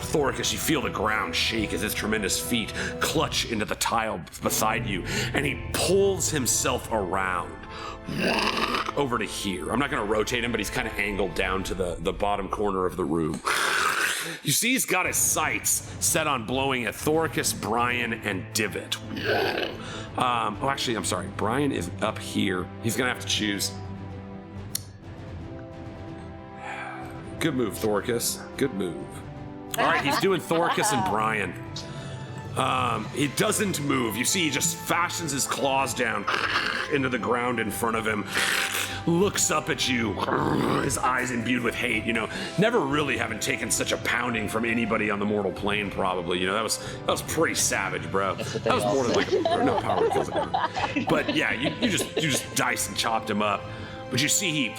Thoricus, you feel the ground shake as his tremendous feet clutch into the tile beside you, and he pulls himself around over to here. I'm not going to rotate him, but he's kind of angled down to the bottom corner of the room. You see he's got his sights set on blowing at Thoricus, Brian, and Divot. Actually, I'm sorry. Brian is up here. He's going to have to choose. Good move, Thoricus. Good move. All right, he's doing Thoricus and Brian. He doesn't move. You see, he just fashions his claws down into the ground in front of him, looks up at you, his eyes imbued with hate. You know, never really having taken such a pounding from anybody on the mortal plane. Probably, you know, that was pretty savage, bro. That was more than like no power kills it. But yeah, you just diced and chopped him up. But you see,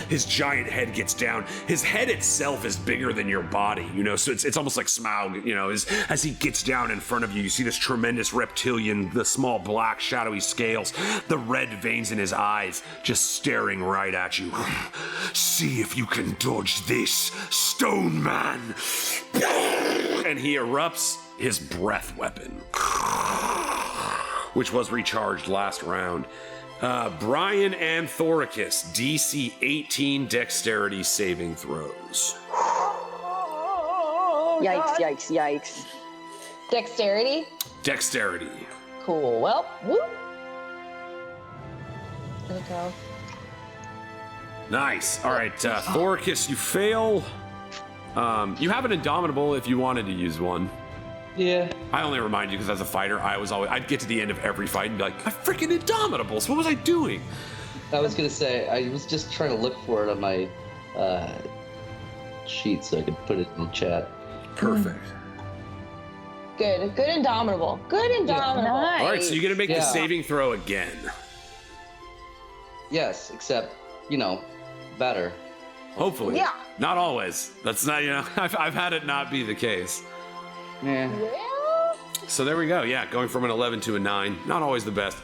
his giant head gets down. His head itself is bigger than your body, you know, so it's almost like Smaug, you know, as he gets down in front of you, you see this tremendous reptilian, the small black shadowy scales, the red veins in his eyes, just staring right at you. See if you can dodge this, stone man. And he erupts his breath weapon, which was recharged last round. Brian and Thoricus, DC 18 dexterity saving throws. Yikes. Dexterity? Dexterity. Cool. Well, whoop. There we go. Nice. All right, Thoricus, you fail. You have an Indomitable if you wanted to use one. Yeah. I only remind you because as a fighter, I'd get to the end of every fight and be like, I freaking Indomitables. What was I doing? I was gonna say, I was just trying to look for it on my sheet so I could put it in the chat. Perfect. Good Indomitable. Good Indomitable. Nice. All right, so you're going to make the Yeah. saving throw again. Yes, except, you know, better. Hopefully. Yeah. Not always. That's not, you know, I've had it not be the case. Yeah. Well, So there we go. Yeah, going from an 11 to a 9. Not always the best.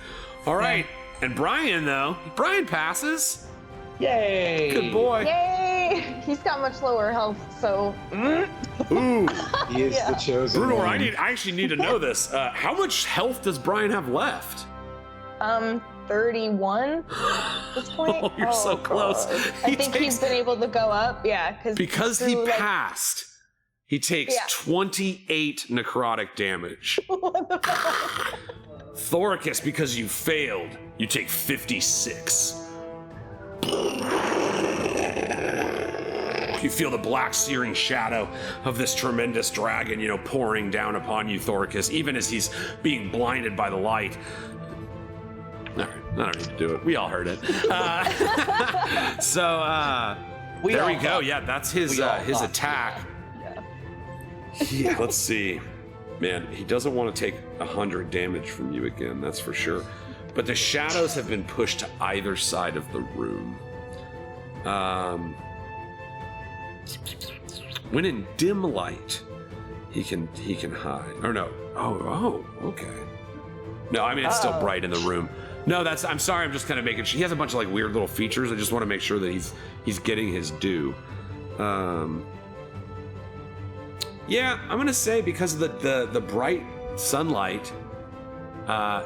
All right. And Brian, though, Brian passes. Yay! Good boy. yay! He's got much lower health, so. Ooh. He is the chosen Bruno, one. I actually need to know this. How much health does Brian have left? 31 at this point. Oh, you're so close. God. He I think takes- he's been able to go up, yeah. Because he through, like, passed, he takes Yeah. 28 necrotic damage. Thoricus, because you failed, you take 56. You feel the black searing shadow of this tremendous dragon, you know, pouring down upon you, Thoricus, even as he's being blinded by the light. All right, I don't need to do it. We all heard it. There we go. Yeah, that's his attack. Yeah, let's see. Man, he doesn't want to take 100 damage from you again, that's for sure. But the shadows have been pushed to either side of the room. When in dim light, he can hide. Or no. Oh, okay. No, I mean it's still bright in the room. No, I'm sorry, I'm just kind of making sure. He has a bunch of like weird little features. I just want to make sure that he's getting his due. Yeah, I'm gonna say because of the bright sunlight,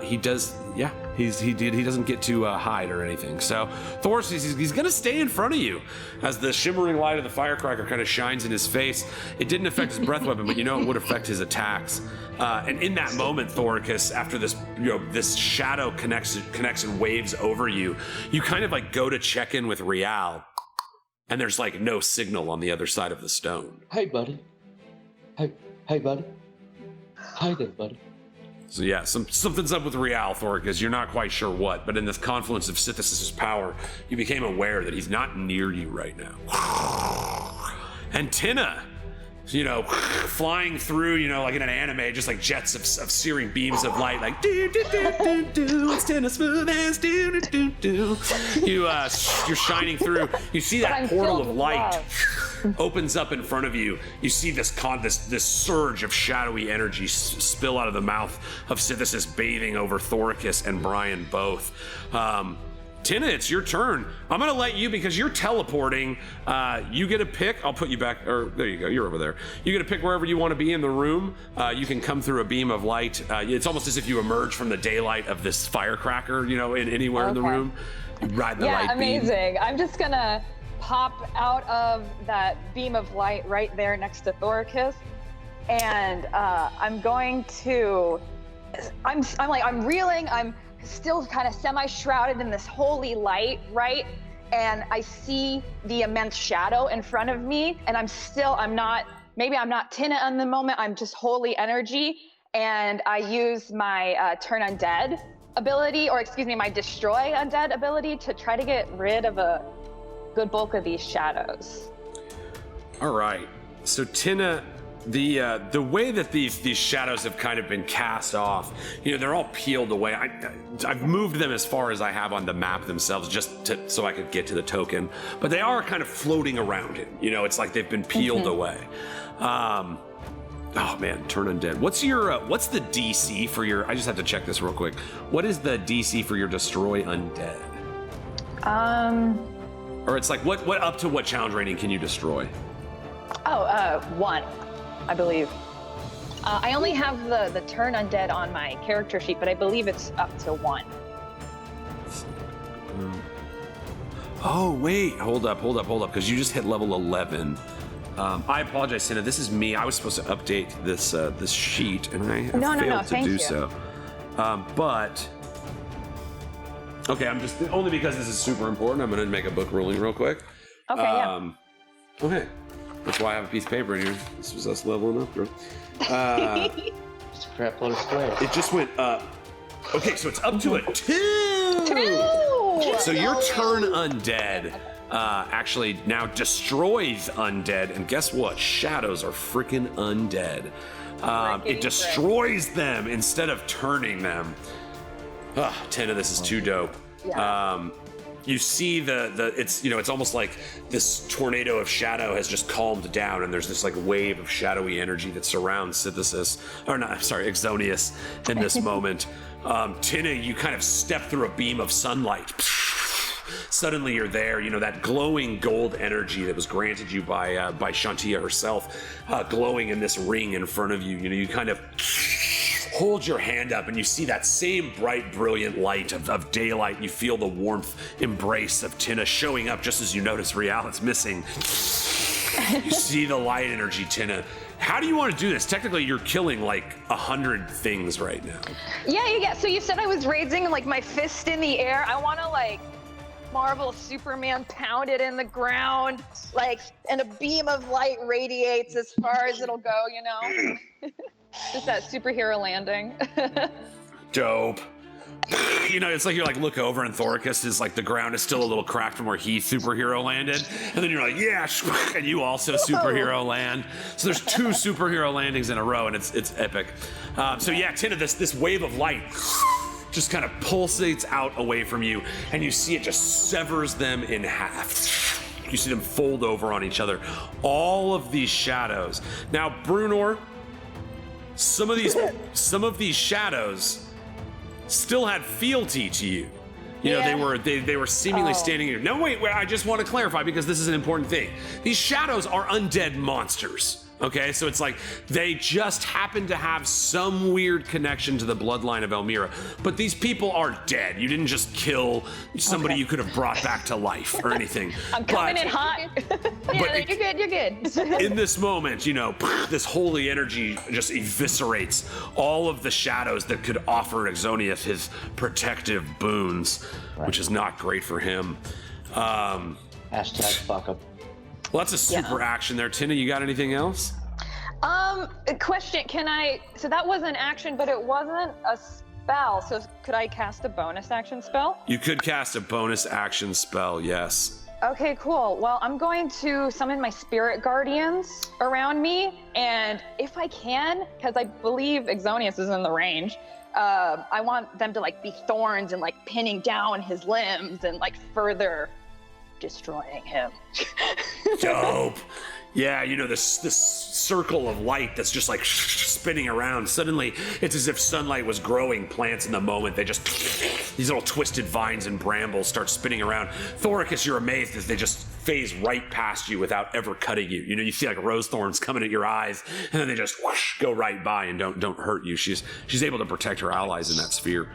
he does. Yeah, he doesn't get to hide or anything. So Thoricus, he's gonna stay in front of you as the shimmering light of the firecracker kind of shines in his face. It didn't affect his breath weapon, but it would affect his attacks. And in that moment, Thoricus, after this, this shadow connects and waves over you, you kind of like go to check in with Rial, and there's like no signal on the other side of the stone. Hey, buddy. Hey, buddy. Hi there, buddy. So yeah, something's up with Rial, Thoricus. You're not quite sure what, but in this confluence of Sithis' power, you became aware that he's not near you right now. And Tynna, flying through, like in an anime, just like jets of searing beams of light, like do do do do do. It's Tynna Smoothhands, do do do do. You're shining through. You see that portal of light opens up in front of you. You see this surge of shadowy energy spill out of the mouth of Sithis, bathing over Thoricus and Brian both. Tynna, it's your turn. I'm gonna let you, because you're teleporting, you get a pick. I'll put you back, or there you go, you're over there. You get a pick wherever you want to be in the room. You can come through a beam of light. It's almost as if you emerge from the daylight of this firecracker, anywhere in the room. You ride the light beam. Yeah, amazing. I'm just gonna pop out of that beam of light right there next to Thoricus. And I'm going to, I'm reeling, I'm still kind of semi-shrouded in this holy light, right? And I see the immense shadow in front of me, and I'm not Tynna in the moment, I'm just holy energy, and I use my turn undead ability, my destroy undead ability to try to get rid of a good bulk of these shadows. All right, so Tynna, the way that these shadows have kind of been cast off, they're all peeled away. I've moved them as far as I have on the map themselves, so I could get to the token, but they are kind of floating around it. It's like they've been peeled away. Oh man, turn undead. What's the DC for your? I just have to check this real quick. What is the DC for your destroy undead? Or it's like what up to what challenge rating can you destroy? 1. I believe. I only have the turn undead on my character sheet, but I believe it's up to 1. Oh, wait. Hold up, because you just hit level 11. I apologize, Tynna. This is me. I was supposed to update this sheet, and I have failed to do so. But... Okay, I'm just... Only because this is super important, I'm going to make a book ruling real quick. Okay, yeah. Okay. That's why I have a piece of paper in here. This was us leveling up, bro. Just a crap load of squares. It just went up. Okay, so it's up to a 2! So your turn undead actually now destroys undead, and guess what? Shadows are freaking undead. It destroys them instead of turning them. Tynna, this is too dope. Yeah. You see it's almost like this tornado of shadow has just calmed down, and there's this like wave of shadowy energy that surrounds Exxonious in this moment. Tynna, you kind of step through a beam of sunlight. Suddenly you're there, that glowing gold energy that was granted you by Shantia herself, glowing in this ring in front of you. You kind of hold your hand up and you see that same bright, brilliant light of daylight. You feel the warmth embrace of Tynna showing up just as you notice Rial is missing. You see the light energy, Tynna. How do you want to do this? Technically, you're killing like 100 things right now. Yeah. So you said I was raising like my fist in the air. I want to like Marvel Superman pound it in the ground, like, and a beam of light radiates as far as it'll go, Just that superhero landing. Dope. It's like you're like look over and Thoricus is like the ground is still a little cracked from where he superhero landed, and then you're like, yeah, and you also superhero land. So there's 2 superhero landings in a row, and it's epic. So yeah, Tynna, this wave of light just kind of pulsates out away from you, and you see it just severs them in half. You see them fold over on each other. All of these shadows. Now, Brunor, some of these shadows still had fealty to you. They were seemingly standing here. No, wait, I just want to clarify because this is an important thing. These shadows are undead monsters. Okay, so it's like they just happen to have some weird connection to the bloodline of Elmyyra, but these people are dead. You didn't just kill somebody you could have brought back to life or anything. I'm coming in hot. Yeah, you're good. You're good. In this moment, you know, this holy energy just eviscerates all of the shadows that could offer Exxonious his protective boons, which is not great for him. Hashtag fuck up. Well, that's a super action there. Tynna, you got anything else? Question, so that was an action, but it wasn't a spell, so could I cast a bonus action spell? You could cast a bonus action spell, yes. Okay, cool. Well, I'm going to summon my spirit guardians around me, and if I can, because I believe Exxonious is in the range, I want them to like be thorns and like pinning down his limbs and like further destroying him. Dope. Yeah, you know, this circle of light that's just like spinning around. Suddenly, it's as if sunlight was growing plants in the moment. They just, these little twisted vines and brambles start spinning around. Thoricus, you're amazed as they just phase right past you without ever cutting you. You know, you see like rose thorns coming at your eyes, and then they just whoosh, go right by and don't hurt you. She's able to protect her allies in that sphere.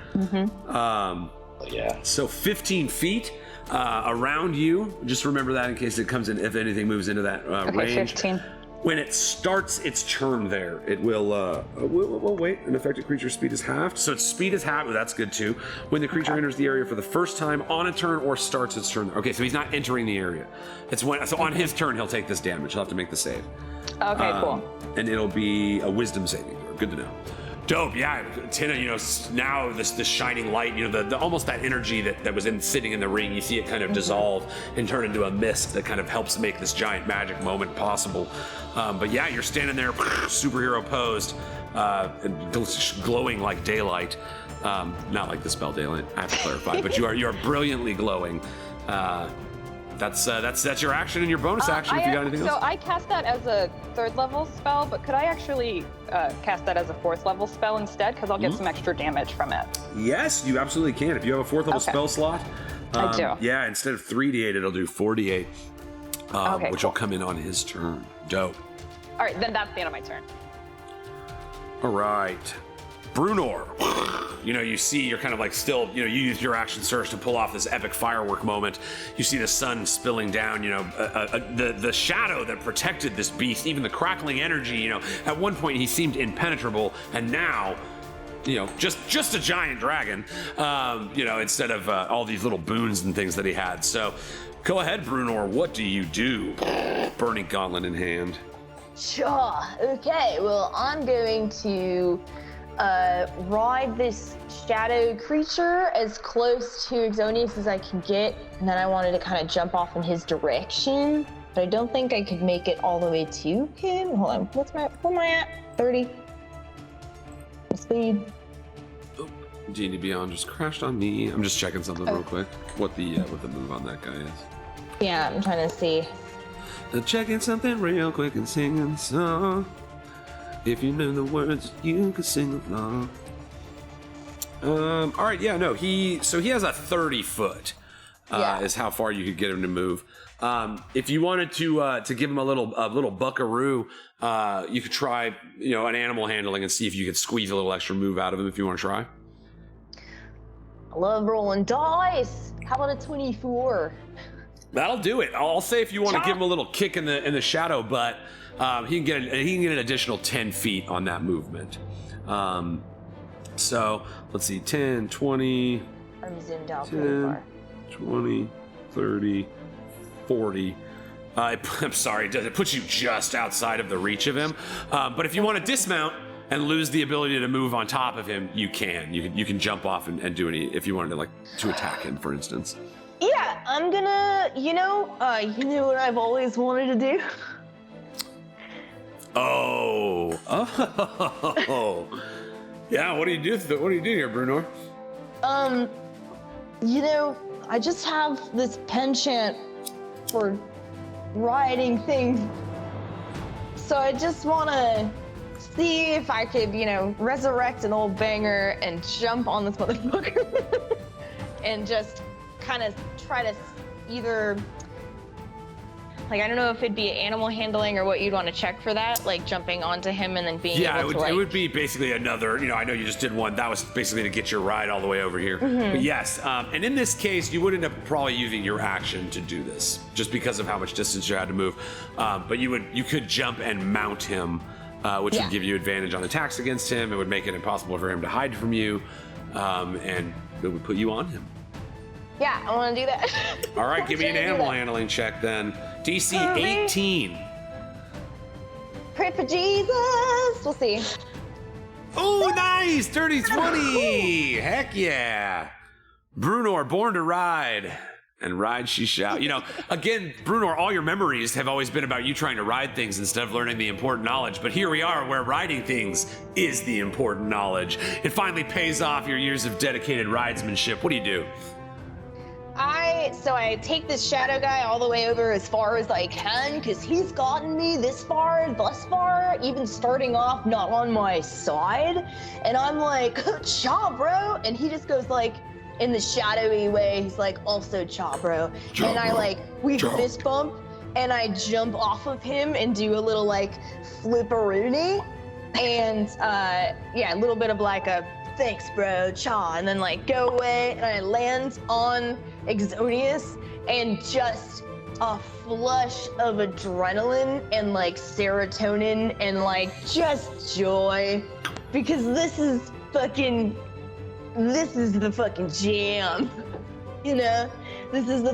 Yeah. So 15 feet. Around you, just remember that in case it comes in, if anything moves into that range. 15. When it starts its turn there, it will wait, an affected creature's speed is halved. So its speed is halved, that's good too. When the creature enters the area for the first time on a turn or starts its turn. Okay, so he's not entering the area. So on his turn, he'll take this damage. He'll have to make the save. Okay, cool. And it'll be a wisdom saving throw. Good to know. Dope, yeah, Tynna, you know, now this shining light, you know, the almost that energy that was sitting in the ring, you see it kind of dissolve and turn into a mist that kind of helps make this giant magic moment possible. But yeah, you're standing there, superhero posed, and glowing like daylight. Not like the spell daylight, I have to clarify, but you are brilliantly glowing. That's your action and your bonus action if you got anything else. So I cast that as a 3rd level spell, but could I actually cast that as a 4th level spell instead? Because I'll get some extra damage from it. Yes, you absolutely can. If you have a 4th level spell slot, I do. Yeah, instead of 3d8, it'll do 4d8, which will come in on his turn. Dope. All right, then that's the end of my turn. All right. Brunor, you know, you see, you're kind of like still, you know, you use your action surge to pull off this epic firework moment. You see the sun spilling down, you know, the shadow that protected this beast, even the crackling energy, you know, at one point he seemed impenetrable, and now, you know, just a giant dragon, you know, instead of all these little boons and things that he had. So go ahead, Brunor, what do you do? Burning gauntlet in hand. Sure. Okay. Well, I'm going to ride this shadow creature as close to Exxonious as I can get, and then I wanted to kind of jump off in his direction, but I don't think I could make it all the way to him. Hold on, where am I at? 30. Speed. D&D Beyond just crashed on me. I'm just checking something real quick. What the move on that guy is. Yeah, I'm trying to see. Checking something real quick and singing a song. If you know the words, you can sing along. All right, yeah, no, he has a 30 foot. Is how far you could get him to move. If you wanted to give him a little buckaroo, you could try, you know, an animal handling and see if you could squeeze a little extra move out of him if you want to try. I love rolling dice. How about a 24? That'll do it. I'll say if you want to give him a little kick in the shadow butt, he can get an additional 10 feet on that movement. So let's see, 10, 20. I'm zoomed out 10, pretty far. 20, 30, 40. I'm sorry, it puts you just outside of the reach of him. But if you want to dismount and lose the ability to move on top of him, you can. You can jump off and do any, if you wanted to attack him, for instance. Yeah, I'm gonna, you know what I've always wanted to do? Oh. Yeah, what do you do here, Brunor? You know, I just have this penchant for riding things. So I just want to see if I could, you know, resurrect an old banger and jump on this motherfucker and just kind of try to either Like, I don't know if it'd be animal handling or what you'd want to check for that, like jumping onto him and then being Yeah, able to, like... it would be basically another, I know you just did one. That was basically to get your ride all the way over here. But yes, and in this case, you would end up probably using your action to do this, just because of how much distance you had to move. But you could jump and mount him, which would give you advantage on attacks against him. It would make it impossible for him to hide from you, and it would put you on him. Yeah, I want to do that. All right, give me an animal handling check then. DC 18. Pray for Jesus. We'll see. Oh, nice! Dirty 20! Heck yeah! Brunor, born to ride. And ride she shall. Again, Brunor, all your memories have always been about you trying to ride things instead of learning the important knowledge. But here we are, where riding things is the important knowledge. It finally pays off your years of dedicated ridesmanship. What do? So I take this shadow guy all the way over as far as I can, because he's gotten me thus far, even starting off not on my side. And I'm like, cha, bro. And he just goes like, in the shadowy way, he's like, also cha, bro. And I we fist bump, and I jump off of him and do a little flipperoonie. And a little bit of a thanks, bro, cha, and then go away, and I land on Exxonious, and just a flush of adrenaline and serotonin and just joy, because this is the fucking jam, this is the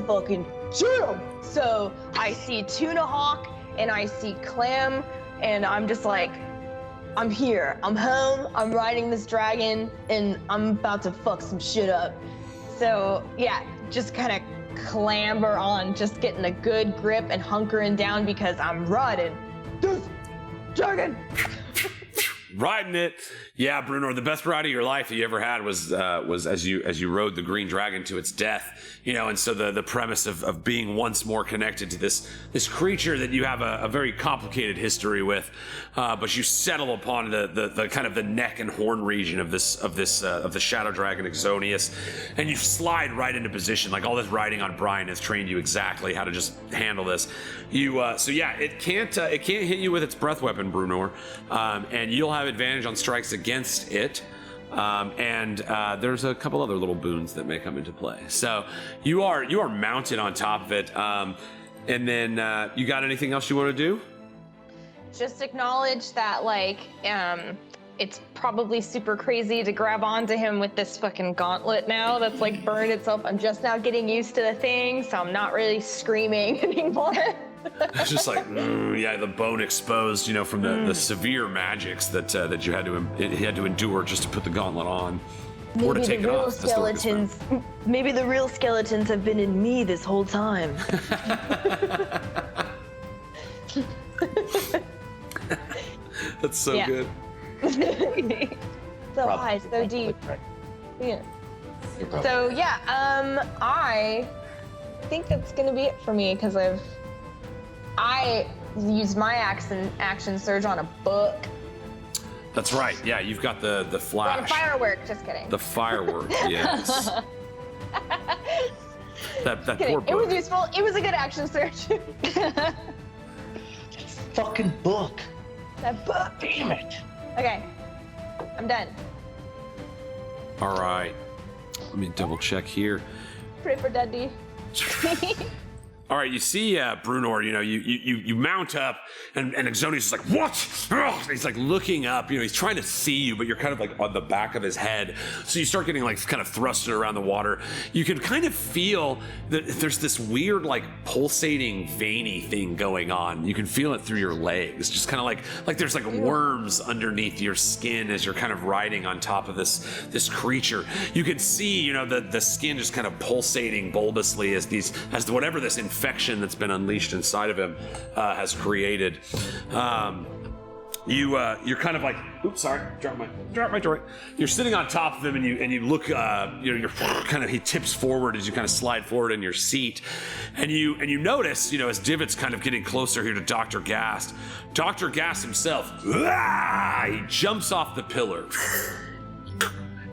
fucking jam. So I see Tuna Hawk and I see Clam, and I'm just I'm here, I'm home, I'm riding this dragon, and I'm about to fuck some shit up. So yeah, just kind of clamber on, just getting a good grip and hunkering down, because I'm riding this dragon. Riding it. Yeah, Brunor, the best ride of your life that you ever had was as you rode the green dragon to its death, and so the premise of being once more connected to this creature that you have a very complicated history with, but you settle upon the kind of the neck and horn region of the shadow dragon Exxonious, and you slide right into position. All this riding on Brian has trained you exactly how to just handle this. It can't hit you with its breath weapon, Brunor, and you'll have advantage on strikes against it, and there's a couple other little boons that may come into play. So you are mounted on top of it, and then you got anything else you want to do? Just acknowledge that it's probably super crazy to grab onto him with this fucking gauntlet now that's burned itself. I'm just now getting used to the thing, so I'm not really screaming anymore. It's just the bone exposed, from the severe magics that you had to endure just to put the gauntlet on. Maybe or to take the it real off. skeletons. Maybe the real skeletons have been in me this whole time. That's so good. So high, so deep. Yeah. So I think that's gonna be it for me, because I used my action surge on a book. That's right. Yeah, you've got the flash. And firework. Just kidding. The firework. Yes. that poor book. It was useful. It was a good action surge. Fucking book. That book. Damn it. Okay. I'm done. All right. Let me double check here. Pray for Dundee. All right, you see Brunor, you mount up, and Exxonious is like, what? Ugh! He's looking up, he's trying to see you, but you're kind of on the back of his head. So you start getting kind of thrusted around the water. You can kind of feel that there's this weird pulsating veiny thing going on. You can feel it through your legs, just kind of like there's worms underneath your skin as you're kind of riding on top of this creature. You can see, the skin just kind of pulsating bulbously as whatever this infection that's been unleashed inside of him has created. You're kind of oops, sorry, drop my droid. You're sitting on top of him, and you look. You're kind of, he tips forward as you kind of slide forward in your seat, and you notice, as Divot's kind of getting closer here to Dr. Gast. Dr. Gast himself, he jumps off the pillar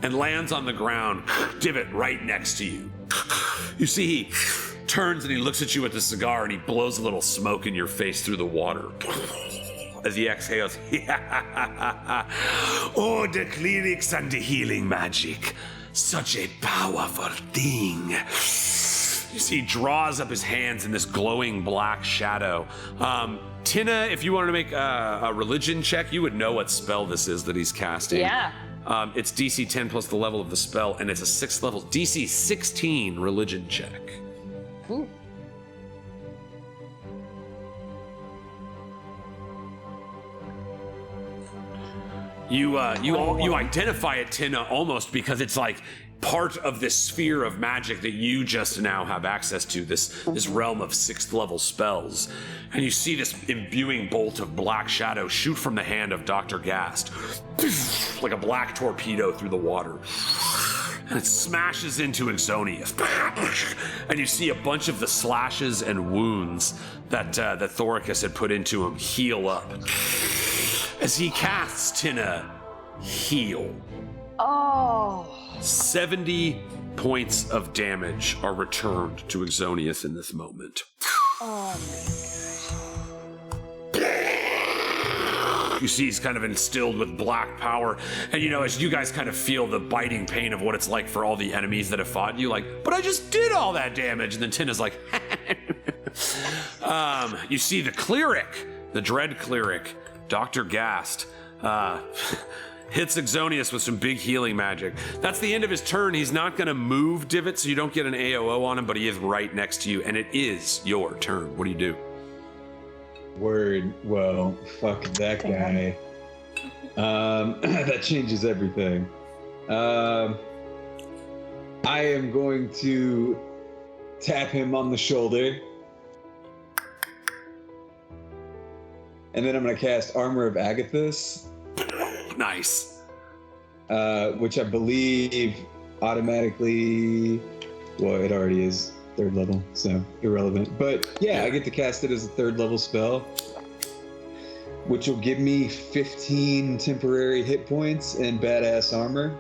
and lands on the ground, Divot right next to you. You see, he turns and he looks at you with the cigar and he blows a little smoke in your face through the water. As he exhales. Oh, the clerics and the healing magic. Such a powerful thing. You see, he draws up his hands in this glowing black shadow. Tynna, if you wanted to make a religion check, you would know what spell this is that he's casting. Yeah. It's DC 10 plus the level of the spell, and it's a 6th level DC 16 religion check. Ooh. You identify it, Tynna, almost because it's like part of this sphere of magic that you just now have access to, this realm of 6th level spells. And you see this imbuing bolt of black shadow shoot from the hand of Dr. Gast, like a black torpedo through the water. And it smashes into Exxonious. And you see a bunch of the slashes and wounds that Thoricus had put into him heal up. As he casts Tynna, heal. Oh. 70 points of damage are returned to Exxonious in this moment. Oh. You see he's kind of instilled with black power. And as you guys kind of feel the biting pain of what it's like for all the enemies that have fought you, like, but I just did all that damage. And then Tynna's like, you see the cleric, the dread cleric, Dr. Gast, hits Exxonious with some big healing magic. That's the end of his turn. He's not going to move Divot, so you don't get an AOO on him, but he is right next to you, and it is your turn. What do you do? Word. Well, fuck that guy. That changes everything. I am going to tap him on the shoulder. And then I'm going to cast Armor of Agathis. Nice. Which I believe automatically... Well, it already is 3rd level, so irrelevant. But yeah, I get to cast it as a 3rd level spell, which will give me 15 temporary hit points and badass armor.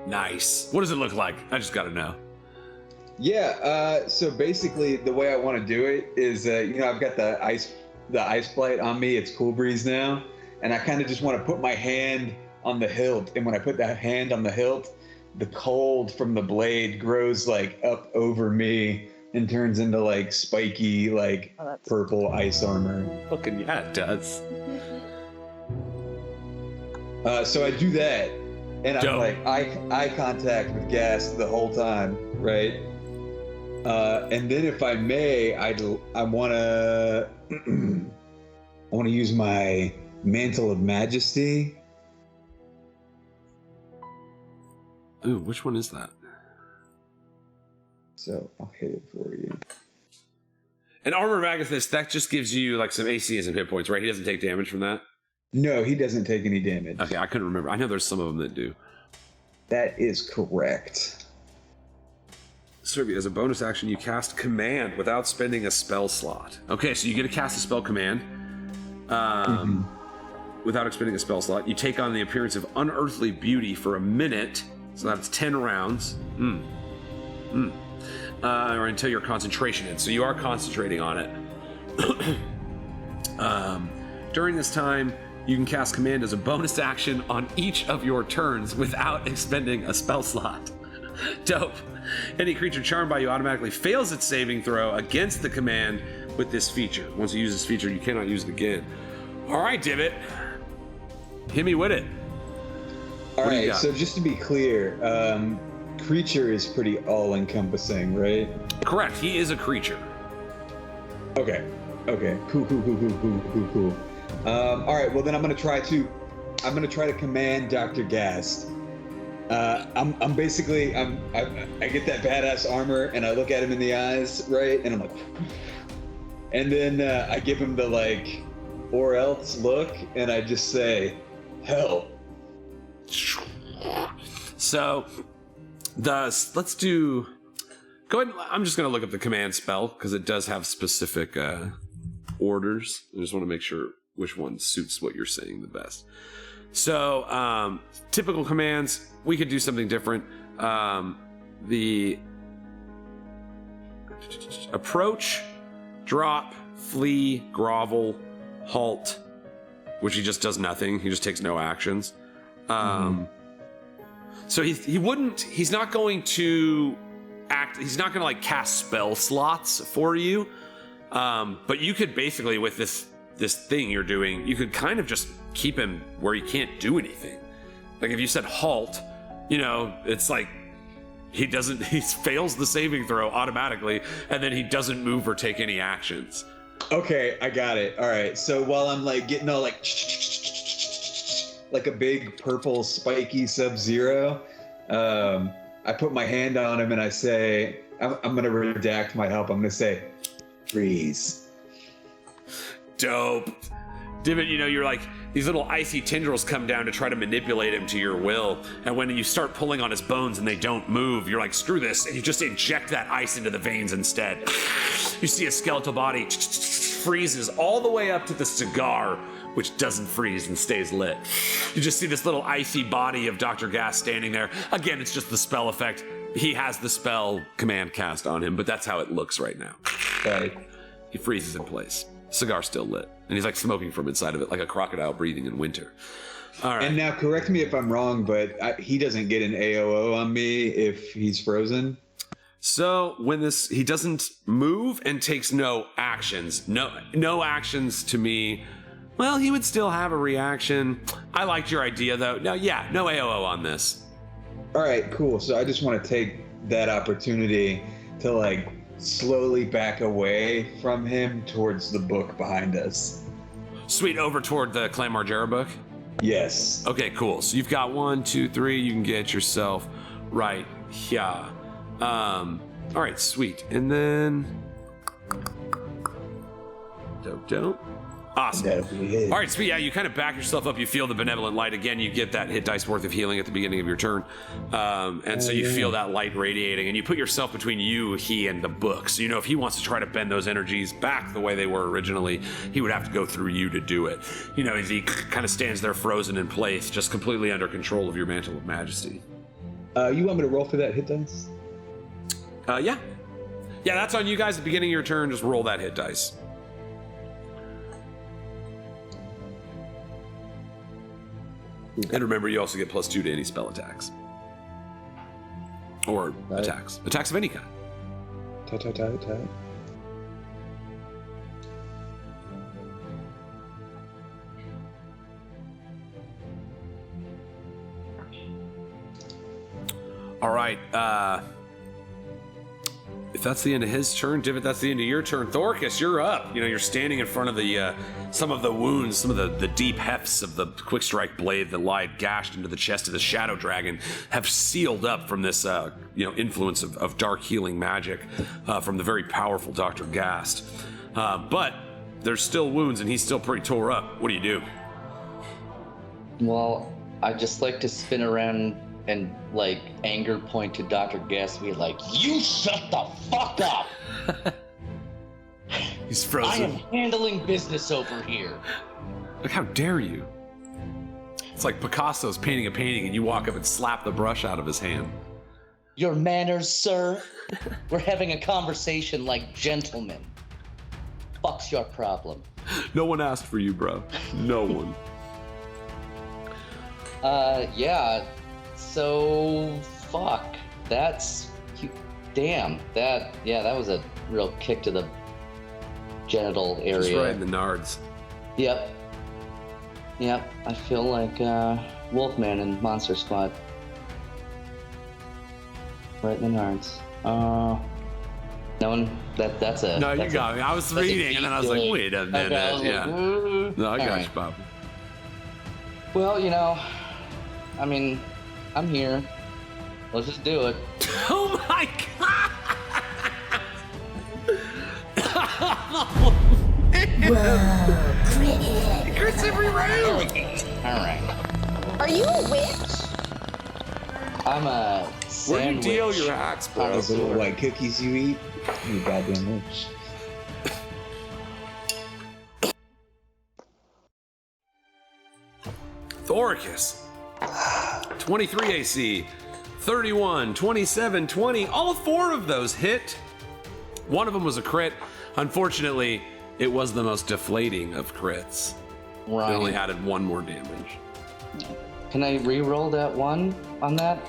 Nice. What does it look like? I just got to know. Yeah, so basically the way I want to do it is, I've got the ice blight on me. It's Cool Breeze now. And I kind of just want to put my hand on the hilt. And when I put that hand on the hilt, the cold from the blade grows like up over me and turns into like spiky, like purple ice armor. Fucking yeah, it does. So I do that, and Dope. I'm like eye contact with Gast the whole time, right? And then if I may, I want to use my Mantle of Majesty. Ooh, which one is that? So I'll hit it for you. And Armor of Agathis, that just gives you like some AC and some hit points, right? He doesn't take damage from that? No, he doesn't take any damage. Okay, I couldn't remember. I know there's some of them that do. That is correct. Serve as a bonus action, you cast Command without spending a spell slot. Okay, so you get to cast a spell Command without expending a spell slot. You take on the appearance of unearthly beauty for a minute, so that's 10 rounds. Or until your concentration ends. So you are concentrating on it. During this time, you can cast Command as a bonus action on each of your turns without expending a spell slot. Dope. Any creature charmed by you automatically fails its saving throw against the command with this feature. Once you use this feature, you cannot use it again. All right, Divot. Hit me with it. All right, so just to be clear, creature is pretty all-encompassing, right? Correct. He is a creature. Okay. Cool. All right. Well, then I'm gonna try to command Dr. Gast. I get that badass armor and I look at him in the eyes, right? And I'm like, and then I give him the like, or else look, and I just say, help. So, let's do. Go ahead. I'm just going to look up the command spell because it does have specific orders. I just want to make sure which one suits what you're saying the best. So, typical commands, we could do something different. approach, drop, flee, grovel, halt, which he just does nothing. He just takes no actions. So he's not going to act, he's not going to like cast spell slots for you. But you could basically, with this thing you're doing, you could kind of just keep him where he can't do anything. Like if you said halt, you know, it's like he fails the saving throw automatically, and then he doesn't move or take any actions. Okay, I got it. All right. So while I'm like getting all like a big purple spiky Sub-Zero, I put my hand on him and I say, I'm gonna redact my help. I'm gonna say, freeze. Dope. Divot, you know, you're like, these little icy tendrils come down to try to manipulate him to your will. And when you start pulling on his bones and they don't move, you're like, screw this. And you just inject that ice into the veins instead. You see a skeletal body freezes all the way up to the cigar, which doesn't freeze and stays lit. You just see this little icy body of Dr. Gas standing there. Again, it's just the spell effect. He has the spell command cast on him, but that's how it looks right now. Right. He freezes in place. Cigar still lit. And he's like smoking from inside of it like a crocodile breathing in winter. All right. And now correct me if I'm wrong, but he doesn't get an AOO on me if he's frozen. So when he doesn't move and takes no actions. No actions to me. Well, he would still have a reaction. I liked your idea though. No AOO on this. All right, cool. So I just want to take that opportunity to like slowly back away from him towards the book behind us. Sweet, over toward the Clan Margera book? Yes. Okay, cool. So you've got 1, 2, 3. You can get yourself right here. All right, sweet. And then... Dope. Awesome. All right, sweet. Yeah, you kind of back yourself up. You feel the benevolent light again. You get that hit dice worth of healing at the beginning of your turn. And so you feel that light radiating, and you put yourself between you, he, and the book. So you know if he wants to try to bend those energies back the way they were originally, he would have to go through you to do it. You know, as he kind of stands there frozen in place, just completely under control of your Mantle of Majesty. You want me to roll for that hit dice? Yeah. Yeah, that's on you guys at the beginning of your turn. Just roll that hit dice. And remember, you also get +2 to any spell attacks. Or attacks. Attacks of any kind. Tight. All right. If that's the end of his turn, Divot, that's the end of your turn. Thoricus, you're up. You know, you're standing in front of the some of the wounds, some of the deep hefts of the quick strike blade that lie gashed into the chest of the shadow dragon have sealed up from this influence of dark healing magic from the very powerful Dr. Gast. But there's still wounds and he's still pretty tore up. What do you do? Well, I'd just like to spin around and like anger point to Dr. Gast and be like, you shut the fuck up! He's frozen. I am handling business over here. Like, how dare you? It's like Picasso's painting a painting and you walk up and slap the brush out of his hand. Your manners, sir? We're having a conversation like gentlemen. Fuck's your problem? No one asked for you, bro. No one. Yeah. So, fuck. That's... Damn. That was a real kick to the genital area. Just right in the nards. Yep. I feel like Wolfman in Monster Squad. Right in the nards. No one. That's a. No, you got me. I was reading and then I was like, wait a minute. Okay, Yeah. No, I got you, Bob. Well, I mean, I'm here. Let's just do it. Oh my god! Whoa, crit hit. Crits every round! Alright. Are you a witch? I'm a Where do you sandwich. deal your axe, bro? Those little white cookies you eat? You goddamn witch. Thoricus. 23 AC, 31, 27, 20. All 4 of those hit. One of them was a crit. Unfortunately, it was the most deflating of crits. Right. It only added 1 more damage. Can I re-roll that 1 on that?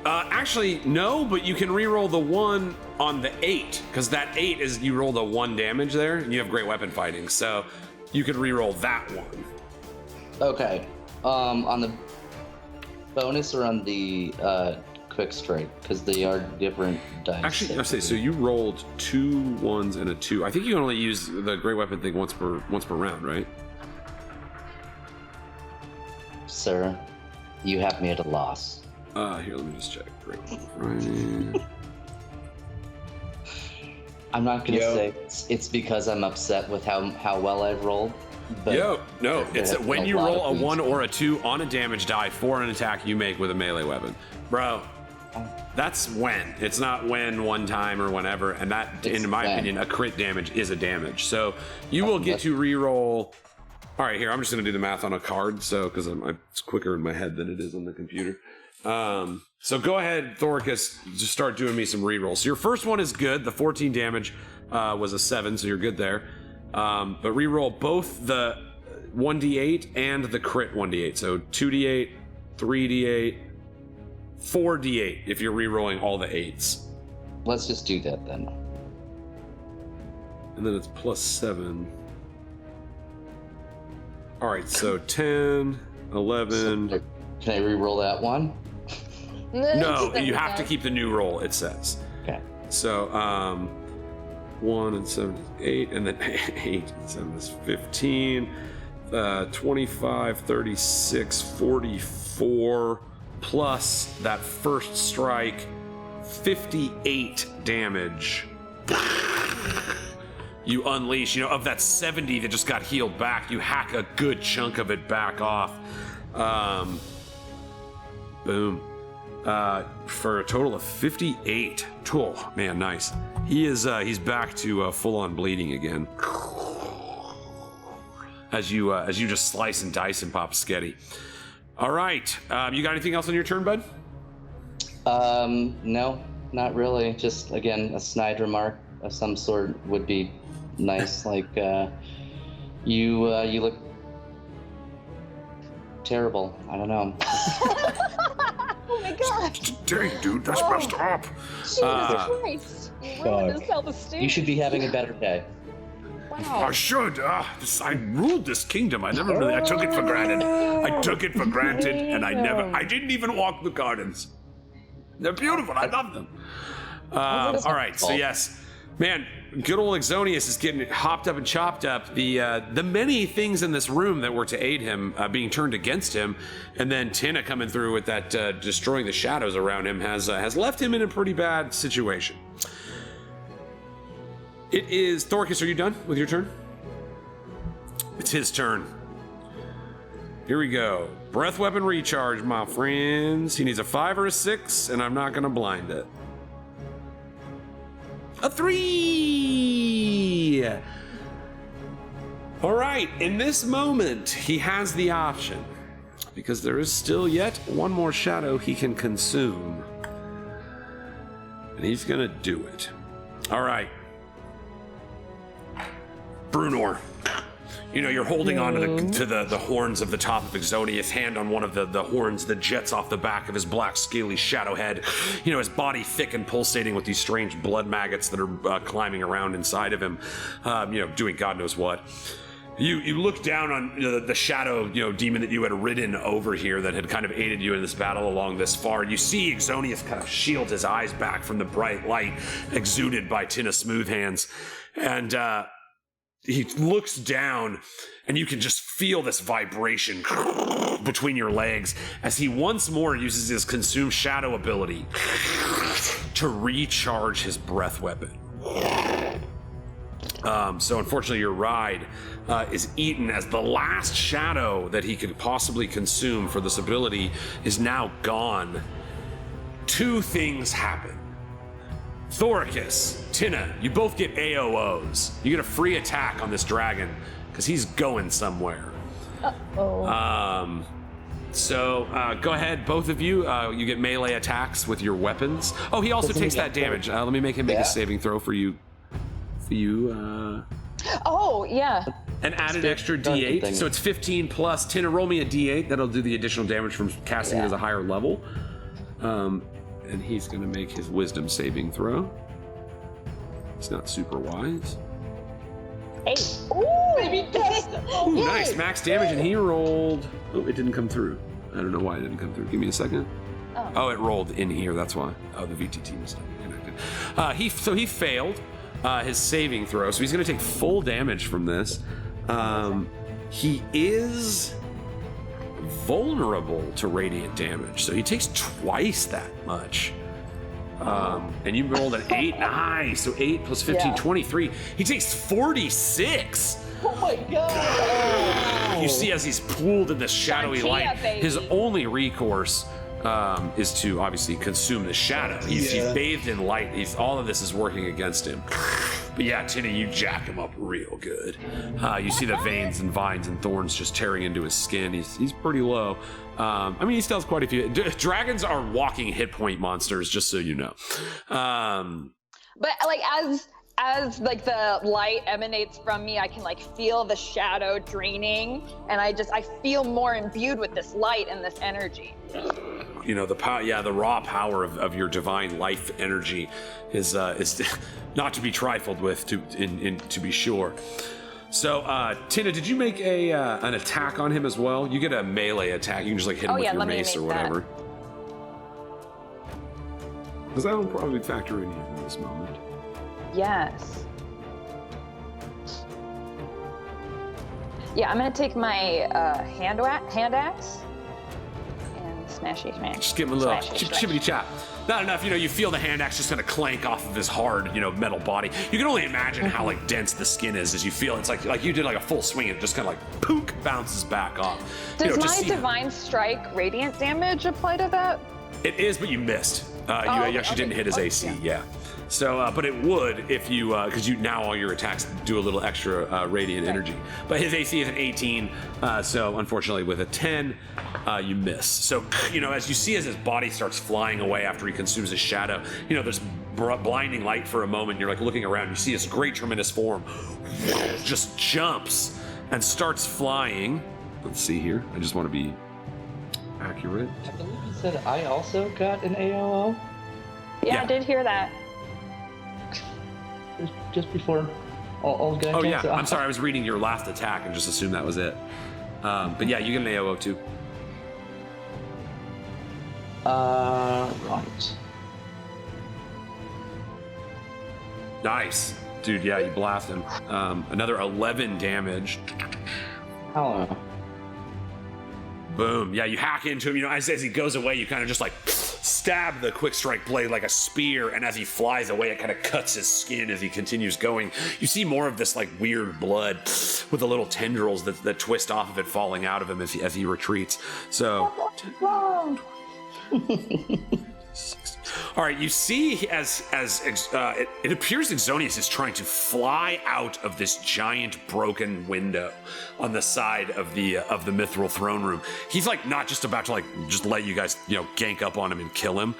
Actually, no, but you can re-roll the 1 on the 8, because that 8 is you rolled a 1 damage there, and you have great weapon fighting, so you can re-roll that 1. Okay. On the bonus or on the quick strike, because they are different dice. Actually, I say so. You rolled 2 1s and a 2. I think you can only use the great weapon thing once per round, right? Sir, you have me at a loss. Here, let me just check. Great weapon. I'm not gonna say it's because I'm upset with how well I've rolled. But no. It's that when you roll a 1 or a 2 on a damage die for an attack you make with a melee weapon, bro. That's when. It's not when one time or whenever, and that, in my opinion, a crit damage is a damage. So you will get to re-roll. All right, here, I'm just going to do the math on a card, so because it's quicker in my head than it is on the computer. So go ahead, Thoricus, just start doing me some re-rolls. So your first one is good. The 14 damage was a 7, so you're good there. But re-roll both the 1d8 and the crit 1d8. So 2d8, 3d8, 4d8 if you're re-rolling all the 8s. Let's just do that then. And then it's plus 7. All right, so 10, 11. So, can I re-roll that 1? No, you have to keep the new roll, it says. Okay. So, 1 and 7 is 8, and then 8 and 7 is 15, 25, 36, 44, plus that first strike, 58 damage. You unleash, of that 70 that just got healed back, you hack a good chunk of it back off. Boom. For a total of 58. Oh, man, nice. He's back to full-on bleeding again. As you just slice and dice and pop sketty. All right, you got anything else on your turn, bud? No, not really. Just again, a snide remark of some sort would be nice. Like, you look terrible. I don't know. Oh my god! Dang, dude, that's messed up. Jesus Christ! You ruined his self-esteem. You should be having a better day. Wow. I should. I ruled this kingdom. I took it for granted. And I didn't even walk the gardens. They're beautiful. I love them. All right, so yes. Man, good old Exxonious is getting hopped up and chopped up. The many things in this room that were to aid him being turned against him, and then Tynna coming through with that destroying the shadows around him has left him in a pretty bad situation. It is Thoricus. Are you done with your turn? It's his turn. Here we go. Breath weapon recharge, my friends. He needs a 5 or a 6, and I'm not gonna blind it. A 3! All right, in this moment, he has the option, because there is still yet one more shadow he can consume. And he's gonna do it. All right. Brunor, you're holding on to the horns of the top of Exxonious, hand on one of the horns that jets off the back of his black, scaly shadow head. His body thick and pulsating with these strange blood maggots that are climbing around inside of him, doing God knows what. You look down on the shadow, demon that you had ridden over here that had kind of aided you in this battle along this far. You see Exxonious kind of shield his eyes back from the bright light exuded by Tynna Smoothhands, and he looks down, and you can just feel this vibration between your legs as he once more uses his consume shadow ability to recharge his breath weapon. So unfortunately your ride is eaten as the last shadow that he could possibly consume for this ability is now gone. 2 things happen. Thoricus, Tynna, you both get AOOs. You get a free attack on this dragon because he's going somewhere. Uh-oh. So go ahead, both of you. You get melee attacks with your weapons. Oh, he also takes that damage. Let me make him make a saving throw for you. Oh, yeah. And add an extra D8, so it's 15 plus. Tynna, roll me a D8. That'll do the additional damage from casting it as a higher level. And he's going to make his wisdom saving throw. He's not super wise. Hey. Ooh, baby. Ooh, nice. Max damage, and he rolled... Oh, it didn't come through. I don't know why it didn't come through. Give me a second. Oh, it rolled in here. That's why. Oh, the VTT was connected. So he failed his saving throw, so he's going to take full damage from this. He is vulnerable to radiant damage, so he takes twice that much. And you rolled an 8. Nice. So 8 plus 15, 23. He takes 46. Oh my god! You see, as he's pooled in this shadowy light, his only recourse is to obviously consume the shadow. He's bathed in light. All of this is working against him. But yeah, Tynna, you jack him up real good. You see the veins and vines and thorns just tearing into his skin. He's pretty low. I mean, he still has quite a few. Dragons are walking hit point monsters, just so you know. But like as like the light emanates from me, I can like feel the shadow draining, and I feel more imbued with this light and this energy. You know, the power, the raw power of your divine life energy is not to be trifled with, to be sure. So, Tynna, did you make an attack on him as well? You get a melee attack. You can just like hit him with your mace or whatever. Because that will probably factor in here in this moment. Yes. Yeah, I'm gonna take my hand axe and smashy smash. Just give him a little chippity chop. Not enough, you feel the hand axe just gonna clank off of his hard, metal body. You can only imagine how like dense the skin is as you feel. It's like you did like a full swing and it just kind of like pook bounces back off. Does my divine strike radiant damage apply to that? It is, but you missed. You actually didn't hit his AC. Yeah. So, but it would if you, because now all your attacks do a little extra radiant energy. But his AC is an 18, so unfortunately with a 10, you miss. So, as you see as his body starts flying away after he consumes his shadow, there's blinding light for a moment. You're like looking around, you see this great, tremendous form just jumps and starts flying. Let's see here. I just want to be accurate. I believe you said I also got an AOO? Yeah, I did hear that. Just before all guys. Oh yeah, I'm sorry. I was reading your last attack and just assumed that was it. But yeah, you get an AOO too. Right. Nice, dude. Yeah, you blast him. Another 11 damage. Oh. Boom. Yeah, you hack into him. As he goes away, you kind of just like stab the quick strike blade like a spear, and as he flies away, it kind of cuts his skin as he continues going. You see more of this like weird blood with the little tendrils that twist off of it falling out of him as he retreats. So. All right, you see as it appears Exxonious is trying to fly out of this giant broken window on the side of the mithril throne room. He's like not just about to like just let you guys gank up on him and kill him.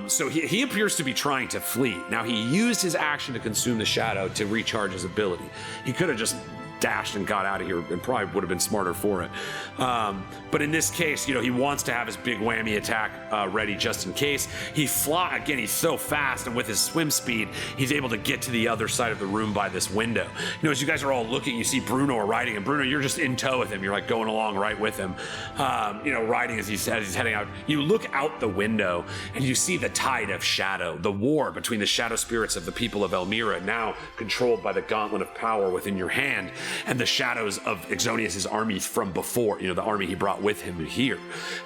So he appears to be trying to flee. Now he used his action to consume the shadow to recharge his ability. He could have just dashed and got out of here and probably would have been smarter for it. But in this case, he wants to have his big whammy attack ready just in case. He's so fast, and with his swim speed, he's able to get to the other side of the room by this window. As you guys are all looking, you see Bruno riding, and Bruno, you're just in tow with him. You're like going along right with him, riding as he's heading out. You look out the window and you see the tide of shadow, the war between the shadow spirits of the people of Elmyyra, now controlled by the gauntlet of power within your hand, and the shadows of Exxonious' armies from before, the army he brought with him here.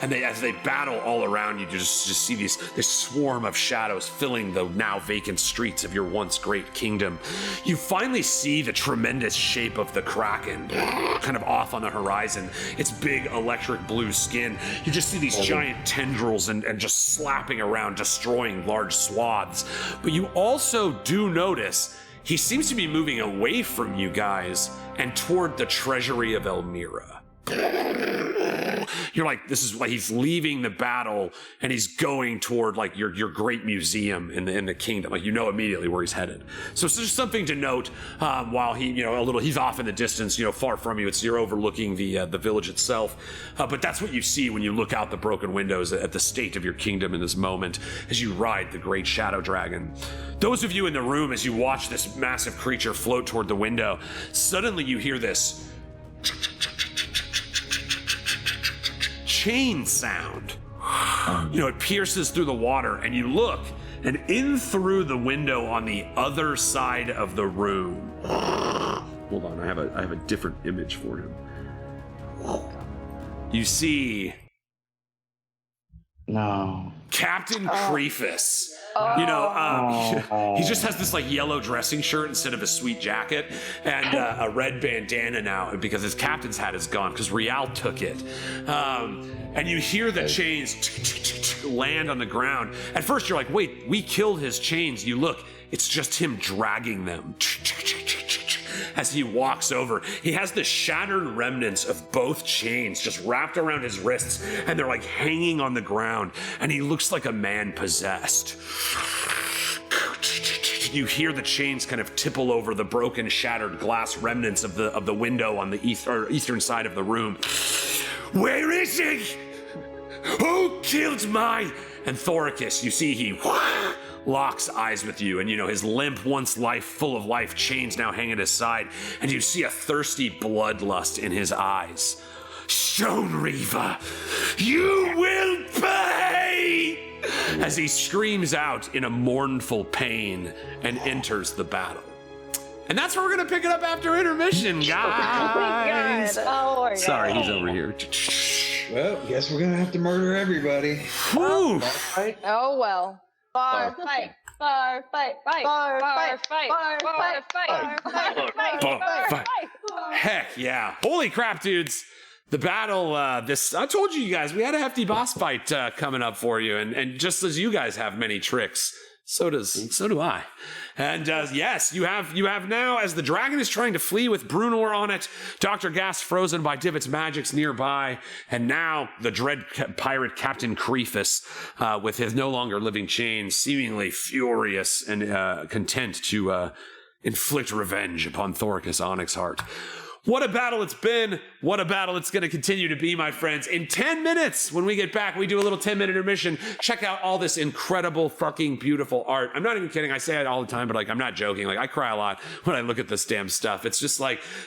And as they battle all around you, just see this swarm of shadows filling the now vacant streets of your once great kingdom. You finally see the tremendous shape of the Kraken kind of off on the horizon, its big electric blue skin. You just see these giant tendrils and just slapping around, destroying large swaths. But you also do notice he seems to be moving away from you guys and toward the treasury of Elmyyra. You're like, this is like he's leaving the battle and he's going toward like your great museum in the kingdom. Like, you know immediately where he's headed. So it's just something to note while he, he's off in the distance, far from you. You're overlooking the village itself. But that's what you see when you look out the broken windows at the state of your kingdom in this moment as you ride the great shadow dragon. Those of you in the room, as you watch this massive creature float toward the window, suddenly you hear this chain sound. It pierces through the water, and you look, and in through the window on the other side of the room. Hold on, I have a different image for him. You see Captain Creefus. He just has this like yellow dressing shirt instead of a sweet jacket, and a red bandana now because his captain's hat is gone because Rial took it. And you hear the chains land on the ground. At first you're like, wait, we killed his chains. You look, it's just him dragging them. As he walks over, he has the shattered remnants of both chains just wrapped around his wrists, and they're like hanging on the ground, and he looks like a man possessed. You hear the chains kind of tipple over the broken, shattered glass remnants of the window on the eastern side of the room. Where is he? Who killed my? And Thoricus, you see he locks eyes with you, and his limp, once full of life chains now hang at his side, and you see a thirsty bloodlust in his eyes. Stone Reaver, you will pay! As he screams out in a mournful pain and enters the battle. And that's where we're gonna pick it up after intermission, guys. Oh my God. Sorry, he's over here. Well, guess we're gonna have to murder everybody. Whew. Oh well. Bar fight. Bar fight. Bar fight. Bar fight. Heck yeah. Holy crap, dudes. The battle, I told you guys, we had a hefty boss fight coming up for you. And just as you guys have many tricks, so do I. And yes, you have now, as the dragon is trying to flee with Brunor on it, Dr. Gas frozen by Divot's magics nearby, and now the dread pirate Captain Creefus, with his no longer living chains, seemingly furious and content to inflict revenge upon Thoricus Onyxheart. What a battle it's been. What a battle it's going to continue to be, my friends. In 10 minutes, when we get back, we do a little 10-minute intermission. Check out all this incredible, fucking beautiful art. I'm not even kidding. I say it all the time, but I'm not joking. I cry a lot when I look at this damn stuff. It's just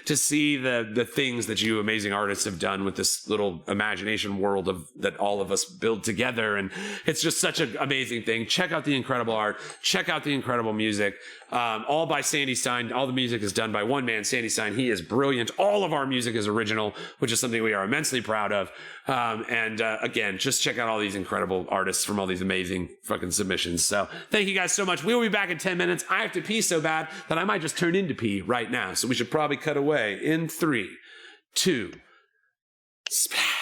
to see the things that you amazing artists have done with this little imagination world that all of us build together. And it's just such an amazing thing. Check out the incredible art. Check out the incredible music. All by Sandy Stein. All the music is done by one man, Sandy Stein. He is brilliant. All of our music is original, which is something we are immensely proud of. Again, just check out all these incredible artists from all these amazing fucking submissions. So thank you guys so much. We will be back in 10 minutes. I have to pee so bad that I might just turn into pee right now. So we should probably cut away in 3, 2, splash.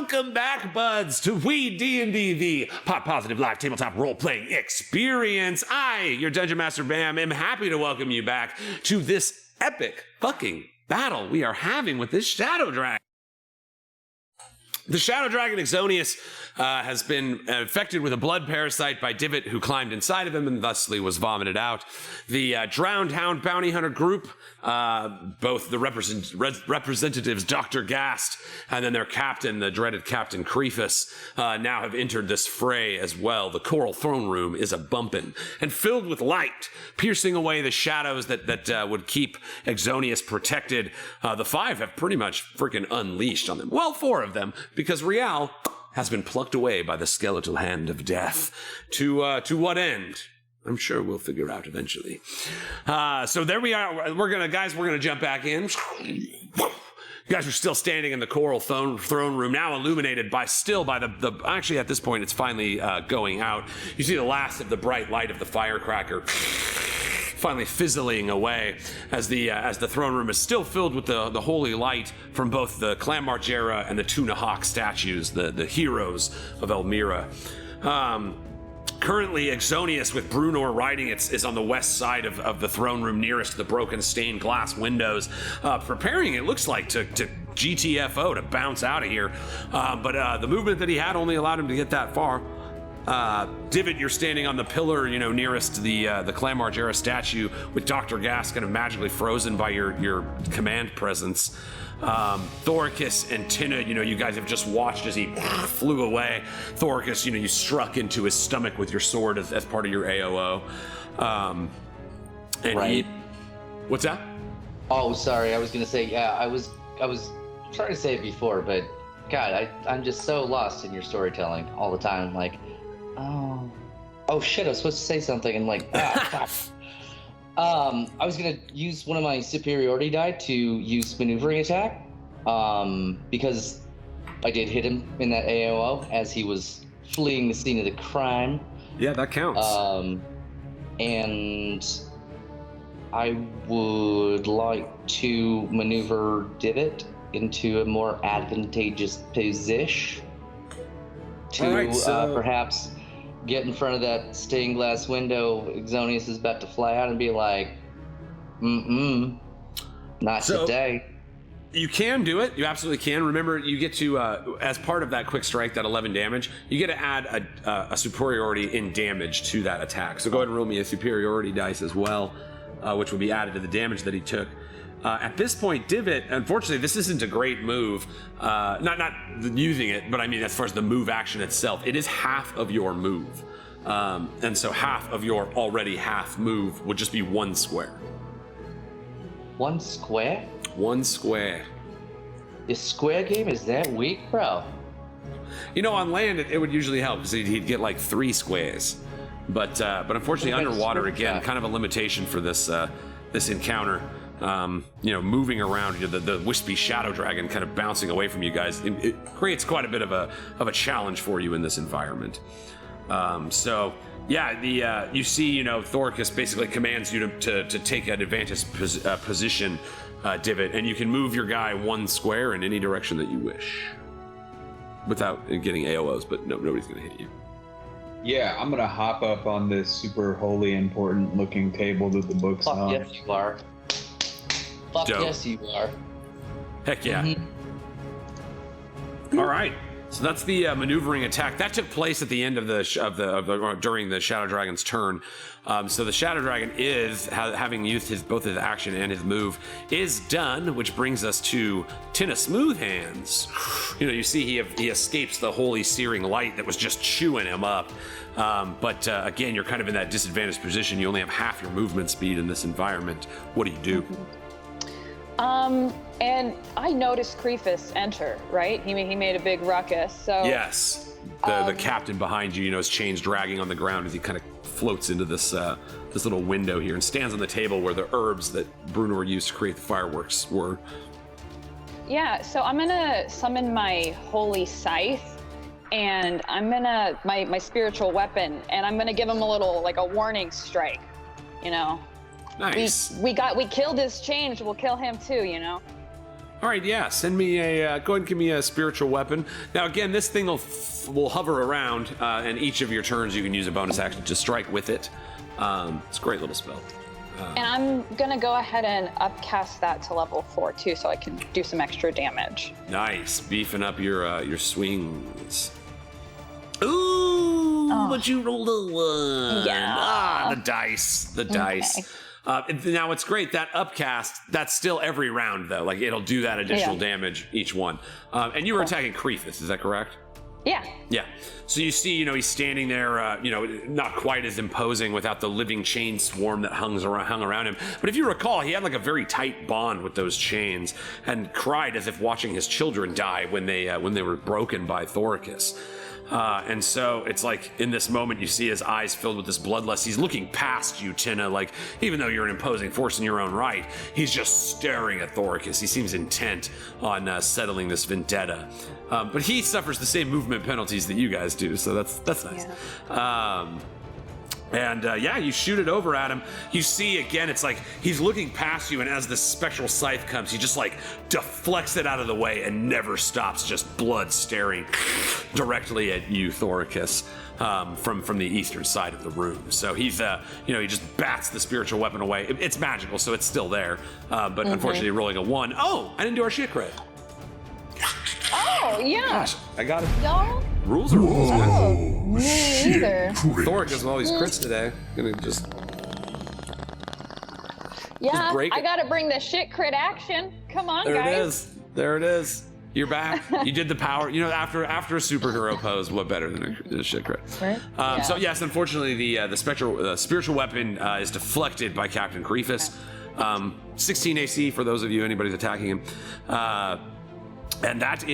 Welcome back, buds, to WeeDnD, the pot positive live tabletop role-playing experience. I, your Dungeon Master Bam, am happy to welcome you back to this epic fucking battle we are having with this Shadow Dragon. The Shadow Dragon Exxonious has been infected with a blood parasite by Divot, who climbed inside of him and thusly was vomited out. The Drowned Hound Bounty Hunter group, both the representatives, Dr. Gast, and then their captain, the dreaded Captain Creefus, now have entered this fray as well. The Coral Throne Room is a-bumpin' and filled with light, piercing away the shadows that would keep Exxonious protected. The five have pretty much freaking unleashed on them. Well, four of them, because Rial has been plucked away by the skeletal hand of death. To what end? I'm sure we'll figure out eventually. So there we are. We're gonna jump back in. You guys are still standing in the Coral Throne Room, now illuminated by the actually at this point it's finally going out. You see the last of the bright light of the firecracker finally fizzling away as the throne room is still filled with the holy light from both the Ganjaria and the Tuna Hawk statues, the heroes of Elmyyra. Currently, Exxonious, with Brunor riding it, is on the west side of the throne room nearest to the broken stained glass windows, preparing, it looks like, to GTFO, to bounce out of here. But the movement that he had only allowed him to get that far. Divot, you're standing on the pillar, nearest to the Ganjaria statue, with Dr. Gas kind of magically frozen by your command presence. Thoricus and Tynna, you guys have just watched as he flew away. Thoricus, you struck into his stomach with your sword as part of your AOO. Right. What's that? Oh, sorry. I was gonna say, yeah. I was trying to say it before, but God, I'm just so lost in your storytelling all the time. Like, oh shit, I was supposed to say something, and like, fuck. I was gonna use one of my superiority die to use maneuvering attack, because I did hit him in that AOO as he was fleeing the scene of the crime. Yeah, that counts. And I would like to maneuver Divot into a more advantageous position to perhaps get in front of that stained glass window. Exxonious is about to fly out and be like, not today. You can do it. You absolutely can. Remember, you get to, as part of that quick strike, that 11 damage, you get to add a superiority in damage to that attack. So go ahead and roll me a superiority dice as well, which will be added to the damage that he took. At this point, Divot, unfortunately, this isn't a great move. Not using it, but I mean, as far as the move action itself, it is half of your move. And so half of your already half move would just be one square. One square? One square. This square game is that weak, bro? On land, it would usually help, because he'd get like 3 squares. But unfortunately, underwater, again, kind of a limitation for this encounter. Moving around, the wispy shadow dragon kind of bouncing away from you guys, it creates quite a bit of a challenge for you in this environment. You see, Thoricus basically commands you to take an advantage position, Divot, and you can move your guy 1 square in any direction that you wish, without getting AOs. But nobody's gonna hit you. Yeah, I'm gonna hop up on this super holy important looking table that the book's on. Yes, you are. Fuck Dope. yes, you are. Heck yeah. All right. So that's the maneuvering attack that took place at the end of during the Shadow Dragon's turn. So the Shadow Dragon is having used both his action and his move is done, which brings us to Tynna Smoothhands. You see he escapes the holy searing light that was just chewing him up. But again, you're kind of in that disadvantaged position. You only have half your movement speed in this environment. What do you do? And I noticed Creefus enter, right? He made a big ruckus, so... Yes. The captain behind you, his chains dragging on the ground as he kind of floats into this little window here and stands on the table where the herbs that Brunor used to create the fireworks were. Yeah, so I'm gonna summon my holy scythe, and I'm gonna, my spiritual weapon, and I'm gonna give him a warning strike, Nice. We killed his change, we'll kill him too, All right, yeah. Send me a. Go ahead and give me a spiritual weapon. Now, again, this thing will hover around, and each of your turns you can use a bonus action to strike with it. It's a great little spell. And I'm gonna go ahead and upcast that to level 4 too, so I can do some extra damage. Nice, beefing up your swings. Ooh, but you rolled a 1. Yeah. The dice. Now it's great that upcast. That's still every round though. Like it'll do that additional damage each one. And you were attacking Creefus, is that correct? Yeah. Yeah. So you see, he's standing there, not quite as imposing without the living chain swarm that hung around him. But if you recall, he had like a very tight bond with those chains and cried as if watching his children die when they were broken by Thoricus. And so it's like in this moment you see his eyes filled with this bloodlust. He's looking past you, Tynna, like even though you're an imposing force in your own right, he's just staring at Thoricus. He seems intent on settling this vendetta. But he suffers the same movement penalties that you guys do, so that's nice. Yeah. You shoot it over at him. You see, again, it's like he's looking past you, and as the spectral scythe comes, he just like deflects it out of the way and never stops, just blood staring directly at you, Thoricus, from the eastern side of the room. So he's, he just bats the spiritual weapon away. It's magical, so it's still there, but unfortunately rolling a 1. Oh, I didn't do our shit crit. Oh, yeah. Gosh, I got it. Y'all? Rules are rules, man. Oh, me neither. Thoricus with all these crits today. Gonna just break it. I gotta bring the shit crit action. Come on, there guys. There it is. You're back. You did the power. After a superhero pose, what better than a shit crit? Right. So yes, unfortunately, the spiritual weapon is deflected by Captain Creefus. 16 AC for those of you anybody's attacking him. And that's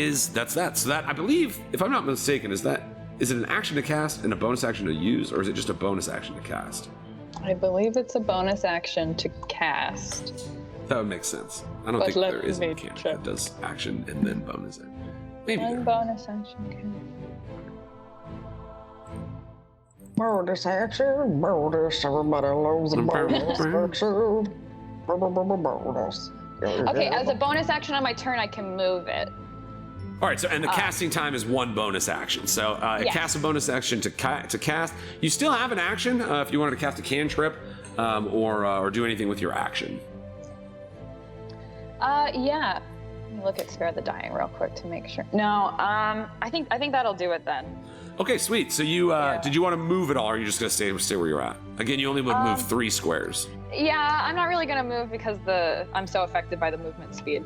that. So that, I believe, if I'm not mistaken, is it an action to cast and a bonus action to use, or is it just a bonus action to cast? I believe it's a bonus action to cast. That would make sense. I don't think there is a mechanic that does action and then bonus action. Maybe and bonus action. Bonus action, bonus, everybody loves a bonus action. Bonus. Okay, as a bonus action on my turn, I can move it. All right, so and the casting time is 1 bonus action. So it casts a bonus action to cast. You still have an action if you wanted to cast a cantrip or do anything with your action. Yeah. Let me look at Spare the Dying real quick to make sure. No, I think that'll do it then. Okay, sweet. So you did you want to move at all, or are you just gonna stay where you're at? Again, you only would move 3 squares. Yeah, I'm not really gonna move because I'm so affected by the movement speed.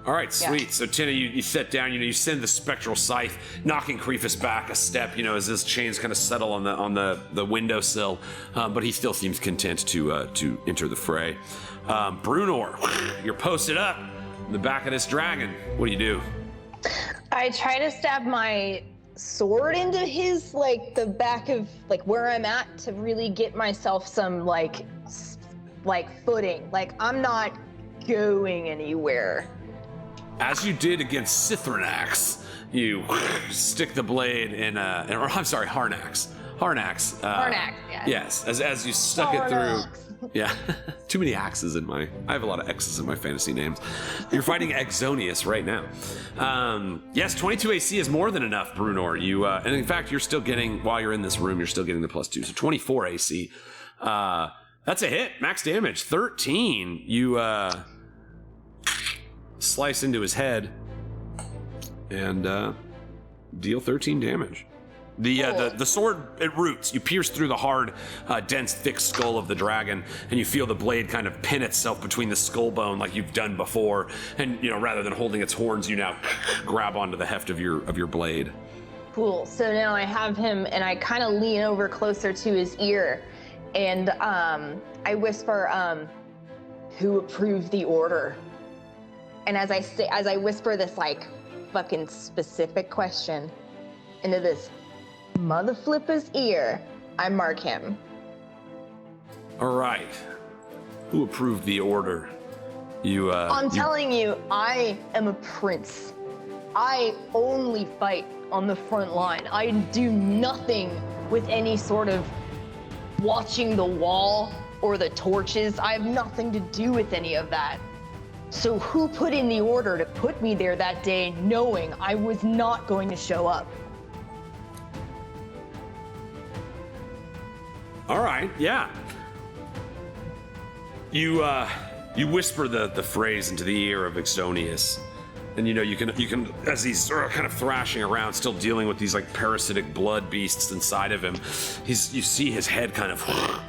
All right, sweet. So Tynna, you sit down. You send the spectral scythe, knocking Creefus back a step. As his chains kind of settle on the windowsill, but he still seems content to enter the fray. Brunor, you're posted up in the back of this dragon. What do you do? I try to stab my sword into his, the back of, where I'm at to really get myself some, footing. I'm not going anywhere. As you did against Sithronax, you stick the blade in Harnax. Harnax, yeah. Yes, as you stuck it through. Yeah, too many axes I have a lot of X's in my fantasy names. You're fighting Exxonious right now. Yes, 22 AC is more than enough, Brunor. And in fact, you're still getting, while you're in this room, you're still getting the +2, so 24 AC. That's a hit, max damage, 13. You slice into his head and deal 13 damage. The sword, it roots. You pierce through the hard, dense, thick skull of the dragon, and you feel the blade kind of pin itself between the skull bone like you've done before. And rather than holding its horns, you now grab onto the heft of your blade. Cool. So now I have him, and I kind of lean over closer to his ear, and I whisper, "Who approved the order?" And as I whisper this fucking specific question into this mother flipper's ear, I mark him. All right. Who approved the order? I'm telling you, I am a prince. I only fight on the front line. I do nothing with any sort of watching the wall or the torches. I have nothing to do with any of that. So who put in the order to put me there that day knowing I was not going to show up? All right, yeah. You whisper the phrase into the ear of Exxonious. And you can as he's sort of kind of thrashing around, still dealing with these like parasitic blood beasts inside of him, you see his head kind of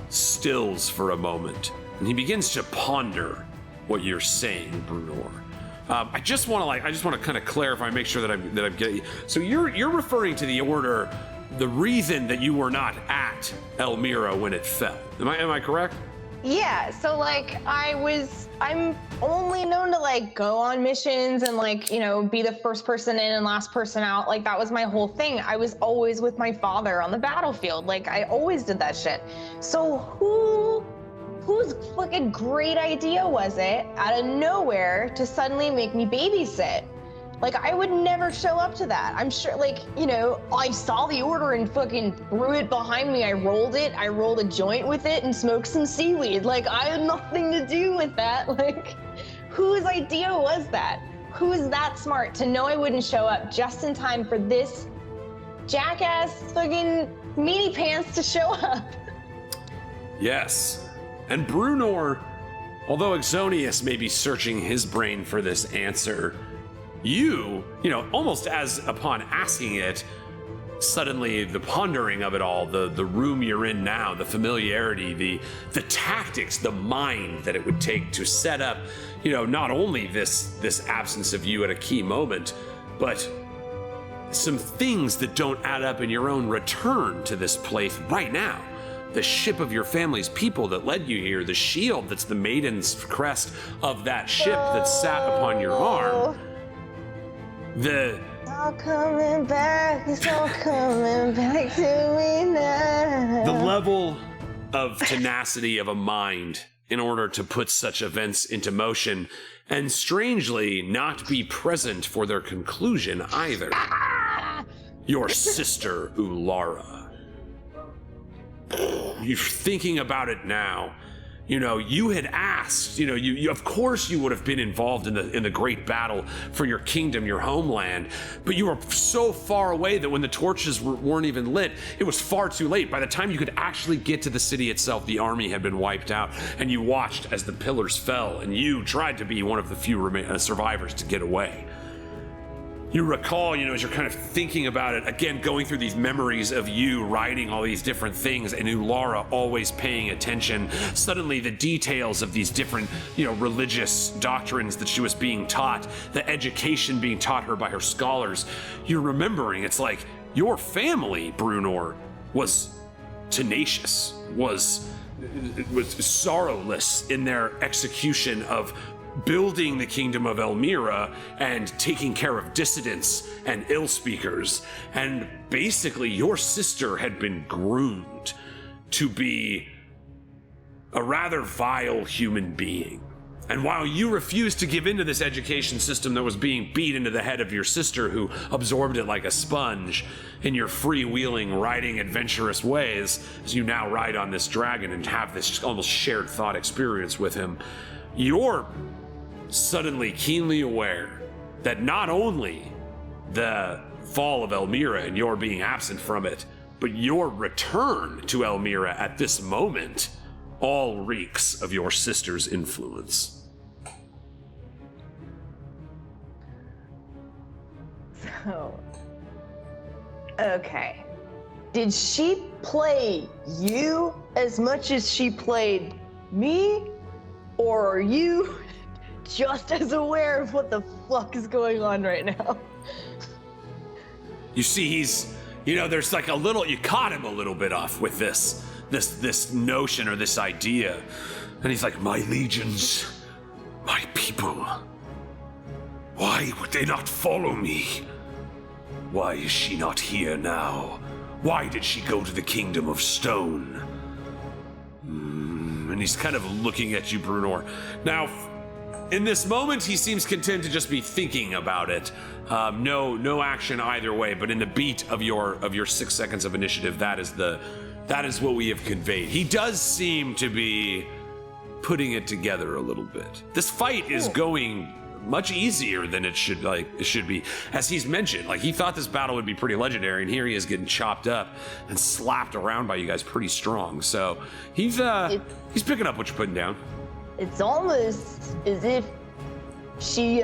stills for a moment, and he begins to ponder what you're saying, Brunor. I just want to kind of clarify, make sure that I'm getting you. So you're referring to the order, the reason that you were not at Elmyyra when it fell. Am I correct? Yeah, so like I'm only known to like go on missions and like, be the first person in and last person out. Like that was my whole thing. I was always with my father on the battlefield. Like I always did that shit. So whose fucking great idea was it out of nowhere to suddenly make me babysit? Like I would never show up to that. I'm sure I saw the order and fucking threw it behind me. I rolled a joint with it and smoked some seaweed. Like I had nothing to do with that. Like whose idea was that? Who's that smart to know I wouldn't show up just in time for this jackass fucking meaty pants to show up? Yes. And Brunor, although Exxonious may be searching his brain for this answer, you almost as upon asking it, suddenly the pondering of it all, the room you're in now, the familiarity, the tactics, the mind that it would take to set up, not only this absence of you at a key moment, but some things that don't add up in your own return to this place right now. The ship of your family's people that led you here, the shield that's the maiden's crest of that ship that sat upon your arm. It's all coming back to me now. The level of tenacity of a mind in order to put such events into motion, and strangely not be present for their conclusion either. Your sister, Ullara. You're thinking about it now. You had asked, you of course you would have been involved in the great battle for your kingdom, your homeland, but you were so far away that when the torches weren't even lit, it was far too late. By the time you could actually get to the city itself, the army had been wiped out, and you watched as the pillars fell, and you tried to be one of the few survivors to get away. You recall, as you're kind of thinking about it, again, going through these memories of you writing all these different things and Ullara always paying attention. Suddenly the details of these different, religious doctrines that she was being taught, the education being taught her by her scholars, you're remembering, it's like your family, Brunor, was tenacious, was sorrowless in their execution of building the kingdom of Elmyyra and taking care of dissidents and ill speakers. And basically your sister had been groomed to be a rather vile human being. And while you refused to give into this education system that was being beat into the head of your sister, who absorbed it like a sponge, in your freewheeling, riding, adventurous ways, as you now ride on this dragon and have this almost shared thought experience with him, you're suddenly keenly aware that not only the fall of Elmyyra and your being absent from it, but your return to Elmyyra at this moment all reeks of your sister's influence. So, okay. Did she play you as much as she played me? Or are you just as aware of what the fuck is going on right now? You see, he's, there's like a little, you caught him a little bit off with this notion or this idea. And he's like, my legions, my people, why would they not follow me? Why is she not here now? Why did she go to the kingdom of stone? And he's kind of looking at you, Brunor. Now, in this moment, he seems content to just be thinking about it. No action either way, but in the beat of your 6 seconds of initiative, that is what we have conveyed. He does seem to be putting it together a little bit. This fight is going much easier than it should be. As he's mentioned, like he thought this battle would be pretty legendary, and here he is getting chopped up and slapped around by you guys pretty strong. So he's picking up what you're putting down. It's almost as if she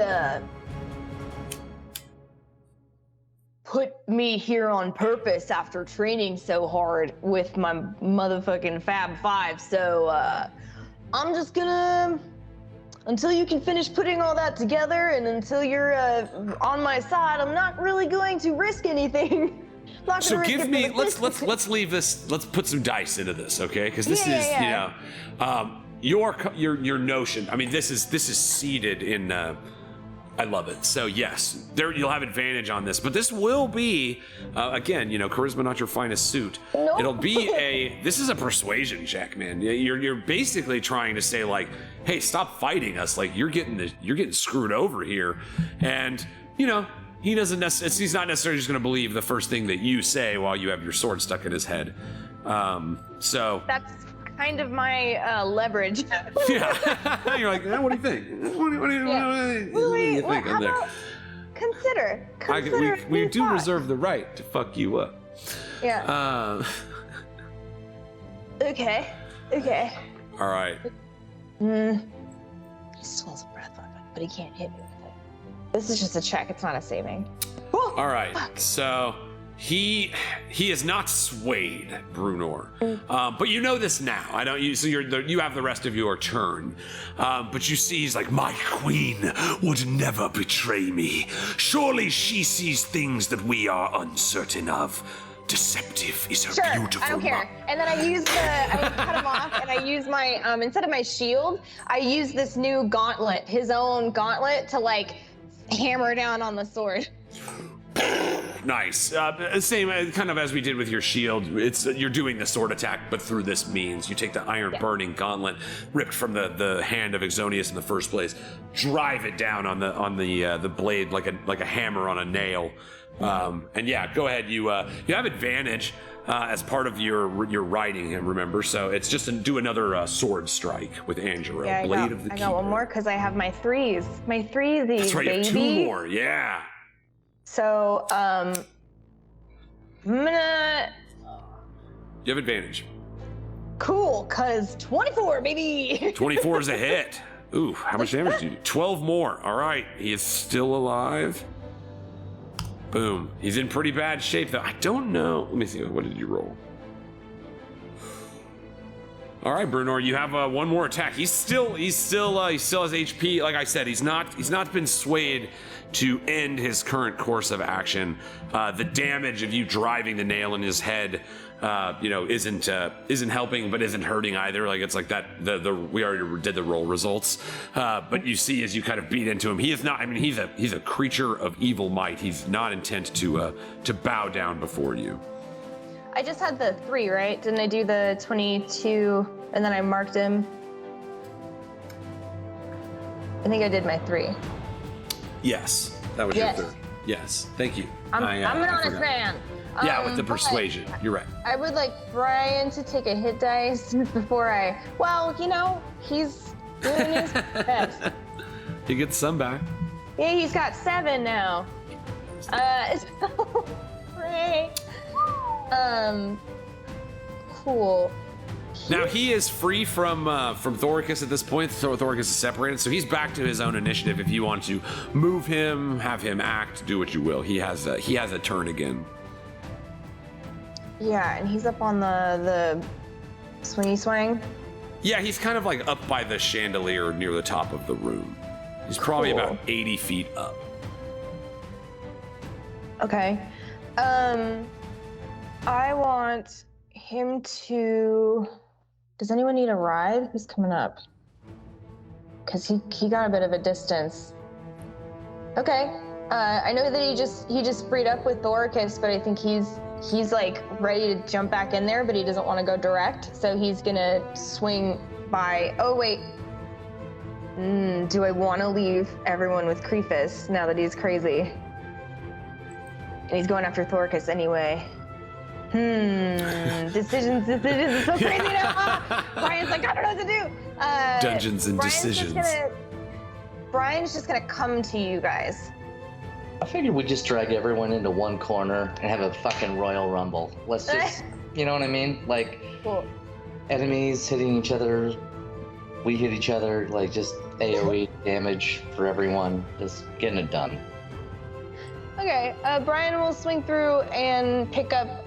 put me here on purpose after training so hard with my motherfucking Fab Five. So I'm just gonna, until you can finish putting all that together and until you're on my side, I'm not really going to risk anything. So give me, let's leave this, let's put some dice into this, okay? Because this is, you know, your notion, I mean, this is seated in, I love it. So yes, you'll have advantage on this, but this will be, again, you know, charisma not your finest suit. No. It'll be this is a persuasion check, man. You're basically trying to say like, hey, stop fighting us. Like you're getting screwed over here. And, you know, he's not necessarily just going to believe the first thing that you say while you have your sword stuck in his head. So that's kind of my leverage. Yeah. You're like, what do you think? What do you think? How about consider we do reserve the right to fuck you up. Yeah. Okay. All right. He smells of breath on it, but he can't hit me with it. This is just a check. It's not a saving. All right. So he is not swayed, Brunor. But you know this now. So you have the rest of your turn. But you see, he's like, my queen would never betray me. Surely she sees things that we are uncertain of. Deceptive is her beautiful. I don't care. And then I cut him off, and I use my instead of my shield, I use this new gauntlet, his own gauntlet, to like hammer down on the sword. Nice. Same kind of as we did with your shield. You're doing the sword attack, but through this means. You take the iron burning gauntlet ripped from the hand of Exxonious in the first place, drive it down on the blade like a hammer on a nail. And yeah, go ahead. You have advantage as part of your riding, remember? So it's just do another sword strike with Angela. Yeah, I got one more because I have my threes. My threes, That's right. baby. You have two more. Yeah. So I'm gonna. You have advantage. Cool, cause 24, baby. 24 is a hit. Ooh, how much damage do you do? 12 more. All right, he is still alive. Boom. He's in pretty bad shape, though. I don't know. Let me see. What did you roll? All right, Brunor, you have one more attack. He still has HP. Like I said, he's not been swayed to end his current course of action. The damage of you driving the nail in his head, isn't helping, but isn't hurting either. Like it's like that. We already did the roll results, but you see as you kind of beat into him, he is not. I mean, he's a creature of evil might. He's not intent to bow down before you. I just had the 3, right? Didn't I do the 22 and then I marked him? I think I did my 3. Yes, that was your 3rd. Yes, thank you. I'm an honest man. Yeah, with the persuasion. You're right. I would like Brian to take a hit dice before he's doing his best. He gets some back. Yeah, he's got 7 now. Great. Cool. Now he is free from Thoricus at this point. Thoricus is separated, so he's back to his own initiative. If you want to move him, have him act, do what you will. He has a turn again. Yeah, and he's up on the swingy swing. Yeah, he's kind of like up by the chandelier near the top of the room. He's probably about 80 feet up. Okay. I want him to. Does anyone need a ride? Who's coming up? Because he got a bit of a distance. Okay. I know that he just freed up with Thoricus, but I think he's like ready to jump back in there, but he doesn't want to go direct, so he's gonna swing by. Oh wait. Do I want to leave everyone with Creefus now that he's crazy? And he's going after Thoricus anyway. Decisions are so crazy now. Brian's like, I don't know what to do. Dungeons and Decisions. Brian's just gonna come to you guys. I figured we'd just drag everyone into one corner and have a fucking Royal Rumble. Let's just, you know what I mean? Like, Cool. enemies hitting each other, we hit each other, like just AoE damage for everyone, just getting it done. Okay, Brian will swing through and pick up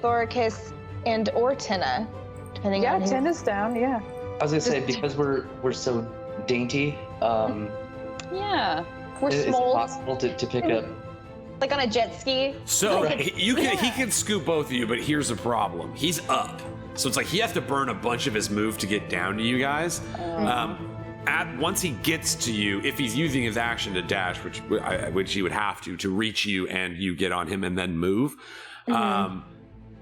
Thoricus and or Tynna, depending Yeah, on who. Tynna's down. Yeah. I was gonna say, because we're so dainty, Yeah. We're it's small, possible to pick up. like on a jet ski. So Right. he can scoop both of you, but here's a problem. He's up. So it's like he has to burn a bunch of his move to get down to you guys. Once he gets to you, if he's using his action to dash, which he would have to reach you and you get on him and then move,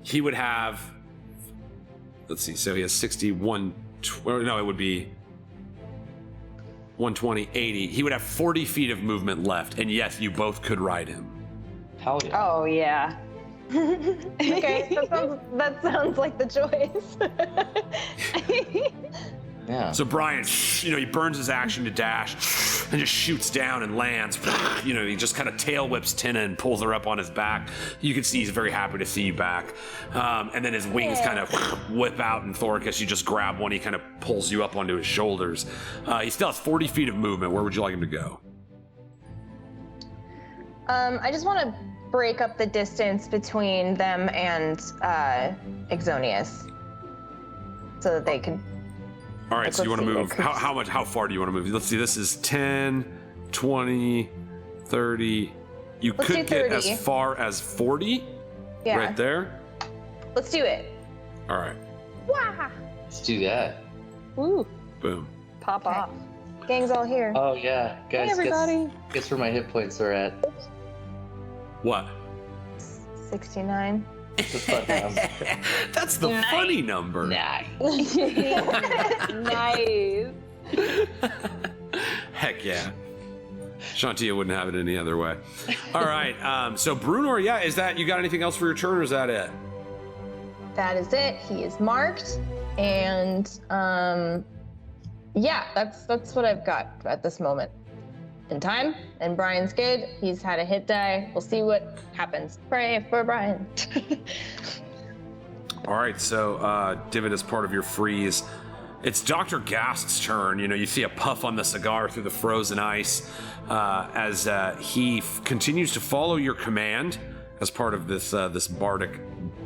he would have, let's see, so he has 61, no, it would be 120, 80. He would have 40 feet of movement left, and yes, you both could ride him. Hell yeah. Oh yeah. Okay, that sounds like the choice. Yeah. So Brian, he burns his action to dash and just shoots down and lands. He just kind of tail whips Tynna and pulls her up on his back. You can see he's very happy to see you back. And then his wings kind of whip out, and Thoricus, you just grab one. He kind of pulls you up onto his shoulders. He still has 40 feet of movement. Where would you like him to go? I just want to break up the distance between them and Exxonious, so that they could. All right, Like, so you want to let's see, move, how far do you want to move? Let's see, this is 10, 20, 30. You Let's do could get 30. as far as 40 Yeah. right there. Let's do it. All right, Wah! Let's do that. Ooh. boom. Pop Okay. off. Gang's all here. Oh yeah, guys. Hey everybody. Guess where my hit points are at. What? 69. That's the funny number. Nah. Nice. Heck yeah. Shantia wouldn't have it any other way. All right, so Brunor, yeah, is that, you got anything else for your turn, or is that it? That is it. He is marked, and yeah, that's what I've got at this moment in time. And Brian's good. He's had a hit die. We'll see what happens. Pray for Brian. All right, so Divot is part of your freeze. It's Dr. Gast's turn. You see a puff on the cigar through the frozen ice as he continues to follow your command as part of this bardic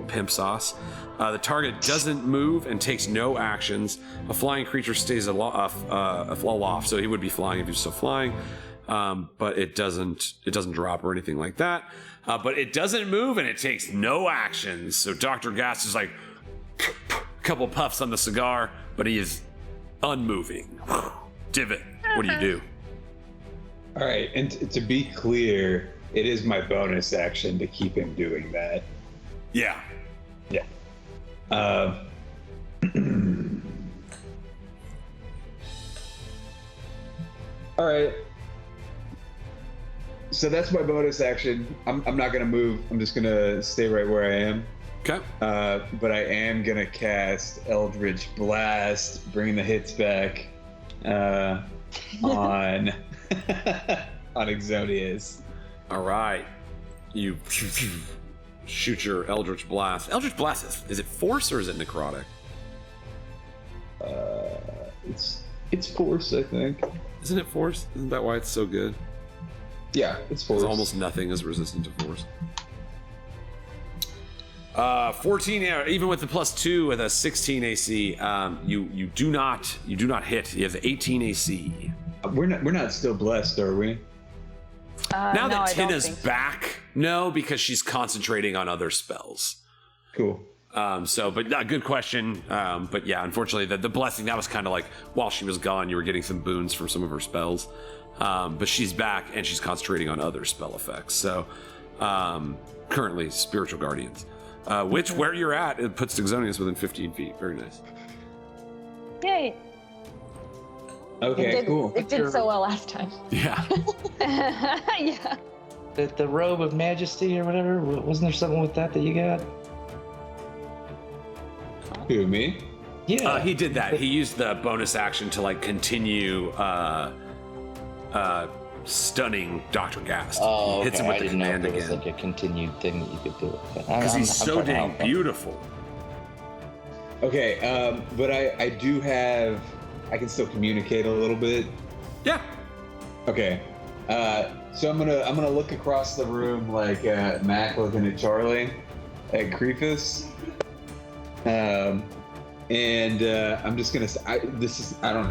pimp sauce. The target doesn't move and takes no actions. A flying creature stays aloft, so he would be flying if he was still flying. But it doesn't drop or anything like that. But it doesn't move and it takes no actions. So Dr. Gast is like a couple puffs on the cigar, but he is unmoving. Divot, what do you do? All right, and to be clear, it is my bonus action to keep him doing that. Yeah. Yeah. All right. So that's my bonus action. I'm not gonna move. I'm just gonna stay right where I am. Okay. But I am gonna cast Eldritch Blast, bringing the hits back on on Exxonious. All right. You shoot your Eldritch Blast. Eldritch Blast, is it force or is it necrotic? It's force, I think. Isn't it force? Isn't that why it's so good? Yeah, it's force. Because almost nothing is resistant to force. 14, yeah, even with the +2 with a 16 AC, you do not hit. You have 18 AC. We're not still blessed, are we? Now no, that I don't Tina's think so. back, no, because she's concentrating on other spells. Cool. But good question. But yeah, unfortunately, the blessing, that was kind of like while she was gone, you were getting some boons from some of her spells. But she's back and she's concentrating on other spell effects. So currently, Spiritual Guardians. Where you're at, it puts Exxonious within 15 feet. Very nice. Yay. Okay, cool. It did so well last time. Yeah. Yeah. The robe of majesty or whatever, wasn't there something with that you got? Who, me? Yeah. He did that. He used the bonus action to like continue stunning Dr. Gast. Oh, He hits him okay. with I the didn't know if command there was again. like a continued thing that you could do. Because he's so dang beautiful. Okay, but I do have. I can still communicate a little bit. Yeah. Okay. So I'm gonna look across the room like Mac looking at Charlie, at Creefus, and I'm just gonna. I don't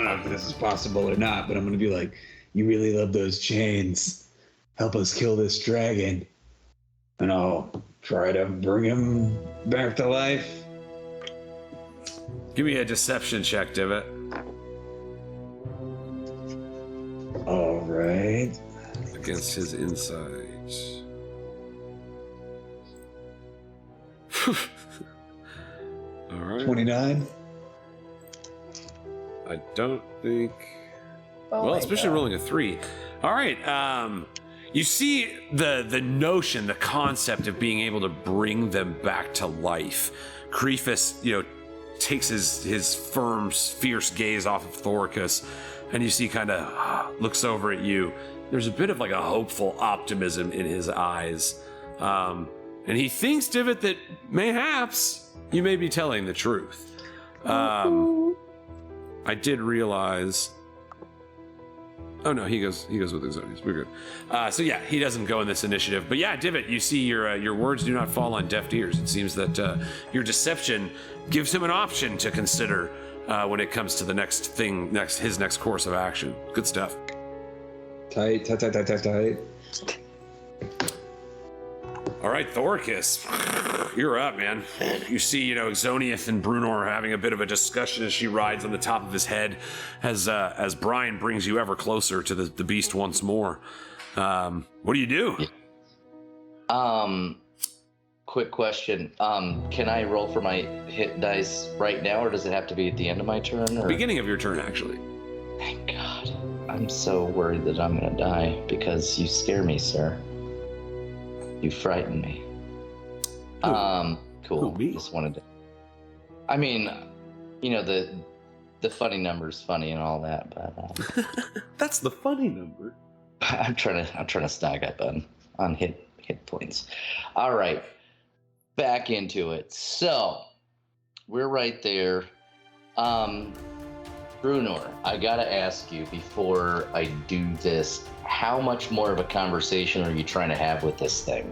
know if this is possible or not, but I'm gonna be like, you really love those chains. Help us kill this dragon, and I'll try to bring him back to life. Give me a deception check, Divot. All right. Against his insight. All right. 29. I don't think. Oh Well, my especially God. rolling a 3. All right. You see the notion, the concept of being able to bring them back to life. Creefus, takes his firm, fierce gaze off of Thoricus, and you see kind of looks over at you. There's a bit of like a hopeful optimism in his eyes. And he thinks, Divot, that mayhaps you may be telling the truth. I did realize. Oh no, he goes with Exxonious. We're good. So yeah, he doesn't go in this initiative. But yeah, Divot, you see your words do not fall on deaf ears. It seems that your deception gives him an option to consider when it comes to the his next course of action. Good stuff. Tight. All right, Thoricus, you're up, man. You see, Exxonious and Brunor are having a bit of a discussion as she rides on the top of his head, as Brian brings you ever closer to the beast once more. What do you do? Quick question. Can I roll for my hit dice right now, or does it have to be at the end of my turn? Or? Beginning of your turn, actually. Thank God. I'm so worried that I'm gonna die because you scare me, sir. You frighten me. Cool. Who, me? Just wanted to. I mean, the funny number's funny and all that, but That's the funny number. I'm trying to stack up on hit points. All right, back into it. So we're right there. Brunor, I gotta ask you before I do this, how much more of a conversation are you trying to have with this thing?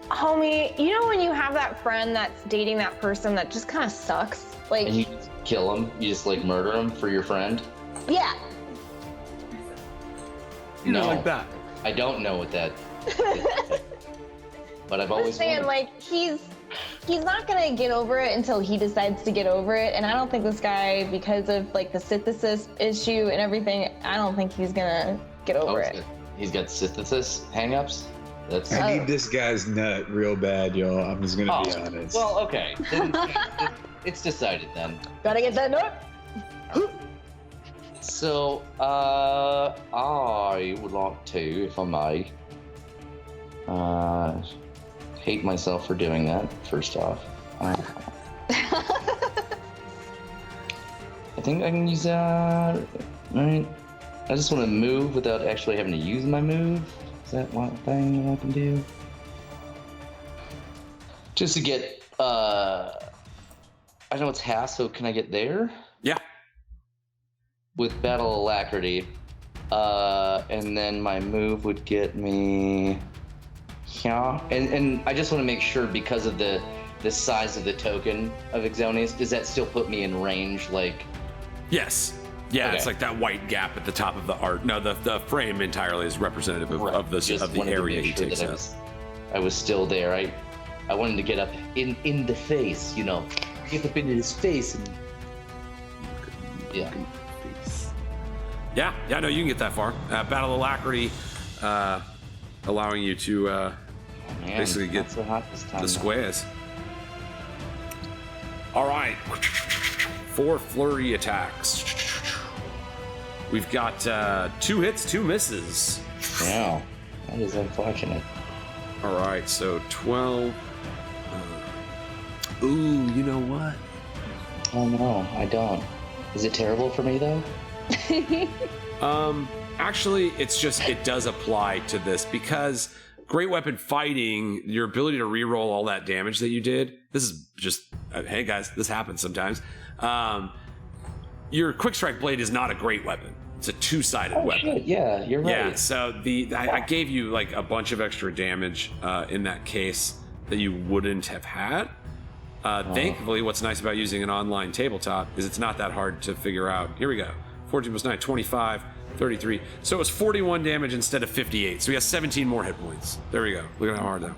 Homie, you know when you have that friend that's dating that person that just kind of sucks? Like, And you just kill him? You just like murder him for your friend? yeah. No, like that. I don't know what that is. But I've I'm always just saying, wondered. like, he's not gonna get over it until he decides to get over it. And I don't think this guy, because of like the synthesis issue and everything, I don't think he's gonna get over it. He's got synthesis hangups? That's I need this guy's nut real bad, y'all. I'm just gonna be honest. Well, okay. Then it's decided then. Gotta get that note. So, I would like to, if I may, hate myself for doing that, first off. I think I can use that. Right. I just want to move without actually having to use my move. Is that one thing that I can do? Just to get, I know it's half, so can I get there? Yeah. With Battle Alacrity. And then my move would get me... Yeah. And I just want to make sure, because of the size of the token of Exxonious, does that still put me in range, like... Yes. Yeah, Okay. It's like that white gap at the top of the art. No, the frame entirely is representative of Just the wanted to area make he sure takes that up. I was still there. I wanted to get up in the face, get up into his face and... Yeah. Yeah, no, you can get that far. Battle Alacrity, allowing you to Man, basically get not so hot this time, the though. squares. All right, 4 flurry attacks. We've got 2 hits, 2 misses. Yeah, that is unfortunate. All right, so 12, Ooh, you know what? Oh no, I don't. Is it terrible for me though? Actually, it does apply to this because great weapon fighting, your ability to reroll all that damage that you did. This is just, hey guys, this happens sometimes. Your quick strike blade is not a great weapon. It's a two-sided weapon. Shit, yeah, you're right. Yeah, so I gave you like a bunch of extra damage in that case that you wouldn't have had. Thankfully, what's nice about using an online tabletop is it's not that hard to figure out. Here we go. 14 plus 9, 25, 33. So it was 41 damage instead of 58. So he has 17 more hit points. There we go. Look at how hard that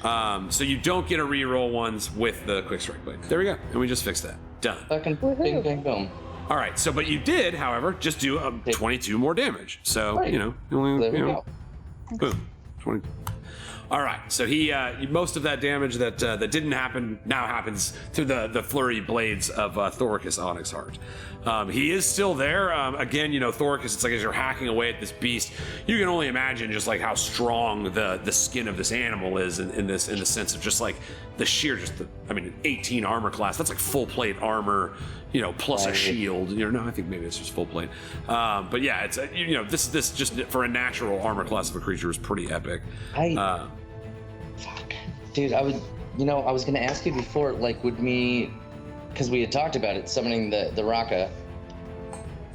was. So you don't get a reroll ones with the quick strike blade. There we go. And we just fixed that. Done. Fucking bing, bang, boom. All right. So, but you did, however, just do 22 more damage. So, Right. you only, There we go. boom, 20. All right, so he most of that damage that didn't happen now happens through the flurry blades of Thoricus Onyxheart. He is still there. Again, Thoricus, it's like as you're hacking away at this beast, you can only imagine just like how strong the skin of this animal is in the sense of just like the sheer 18 armor class. That's like full plate armor, plus a shield. No, I think maybe it's just full plate. But yeah, it's this just for a natural armor class of a creature is pretty epic. Fuck. Dude, I was gonna ask you before, like, because we had talked about it, summoning the Raka,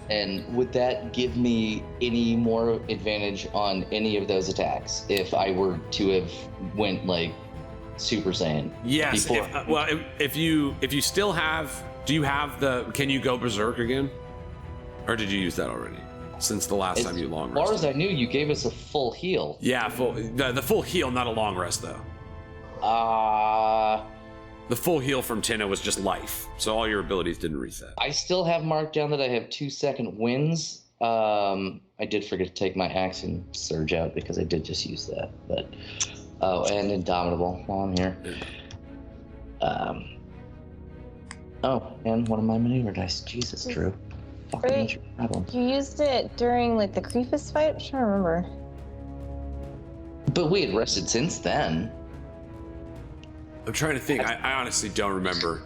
and would that give me any more advantage on any of those attacks if I were to have went like Super Saiyan? Yes. Before? If you still have, can you go Berserk again? Or did you use that already? Since the last time you long rested. As far as I knew, you gave us a full heal. Yeah, the full heal, not a long rest though. The full heal from Tynna was just life, so all your abilities didn't reset. I still have marked down that I have 2-second wins. I did forget to take my Action Surge out because I did just use that. But and Indomitable while I'm here. And one of my maneuver dice. Jesus, Drew. Wait, you used it during like the Creepus fight? I'm trying to remember. But we had rested since then. I'm trying to think. I honestly don't remember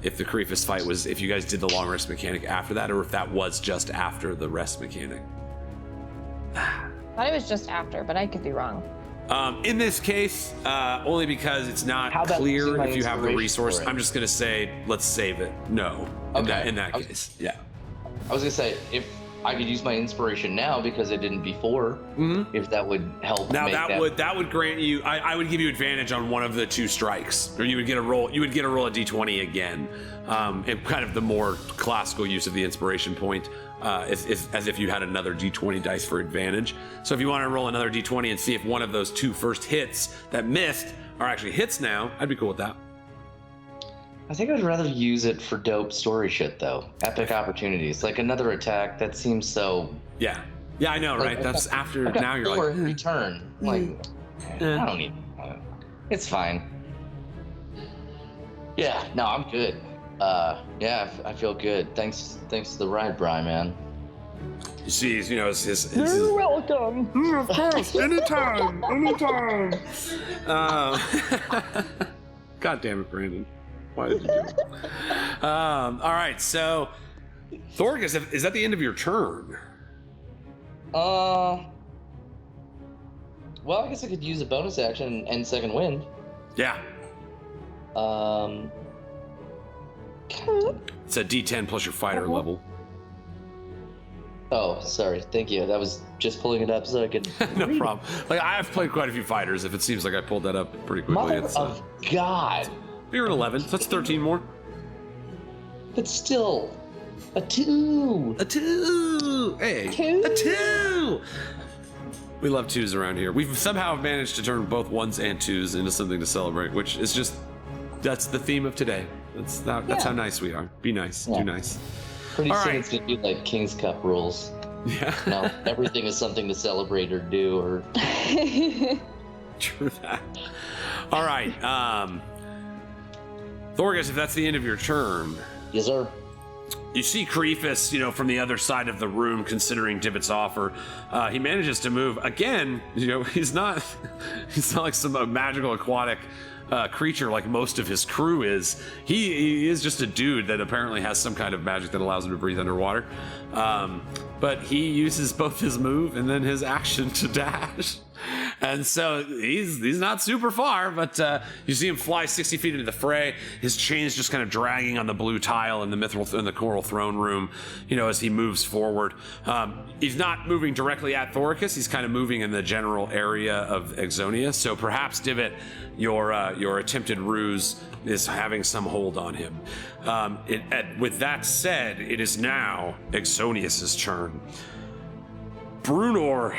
if the Creepus fight was, if you guys did the long rest mechanic after that, or if that was just after the rest mechanic. I thought it was just after, but I could be wrong. In this case, only because it's not clear if you have the resource, I'm just gonna say let's save it. No, in that case, yeah. I was gonna say if I could use my inspiration now because I didn't before, if that would help. Now that would grant you. I would give you advantage on one of the two strikes, or you would get a roll. You would get a roll a d20 again. And kind of the more classical use of the inspiration point is as if you had another d20 dice for advantage. So if you want to roll another d20 and see if one of those two first hits that missed are actually hits now, I'd be cool with that. I think I'd rather use it for dope story shit though. Epic opportunities, like another attack. That seems so. Yeah, I know, right? That's after now. You're like return. Like I don't need. It's fine. Yeah, no, I'm good. Yeah, I feel good. Thanks to the ride, Brian, man. You see, his You're welcome. Of course, anytime. God damn it, Brandon. Why did you do it? All right, so Thoricus, is that the end of your turn? Well, I guess I could use a bonus action and second wind. Yeah. It's a D10 plus your fighter level. Oh, sorry. Thank you. That was just pulling it up so I could. No problem. Like I've played quite a few fighters. If it seems like I pulled that up pretty quickly, Mother it's of God. You're at 11, so that's 13 more. But still, a 2. A 2. Hey, a 2. We love 2s around here. We've somehow managed to turn both 1s and 2s into something to celebrate, which is that's the theme of today. That's how nice we are. Be nice. Yeah. Do nice. Pretty soon it's gonna be like King's Cup rules. Yeah. No, everything is something to celebrate or do or. True that. All right. Thoricus, if that's the end of your turn. Yes, sir. You see Creepus, from the other side of the room, considering Divot's offer. He manages to move again. He's not like some magical aquatic creature like most of his crew is. He is just a dude that apparently has some kind of magic that allows him to breathe underwater. But he uses both his move and then his action to dash. And so he's not super far, but you see him fly 60 feet into the fray. His chain's just kind of dragging on the blue tile in the coral throne room, as he moves forward. He's not moving directly at Thoricus. He's kind of moving in the general area of Exxonious. So perhaps, Divot, your attempted ruse is having some hold on him. With that said, it is now Exxonious' turn. Brunor.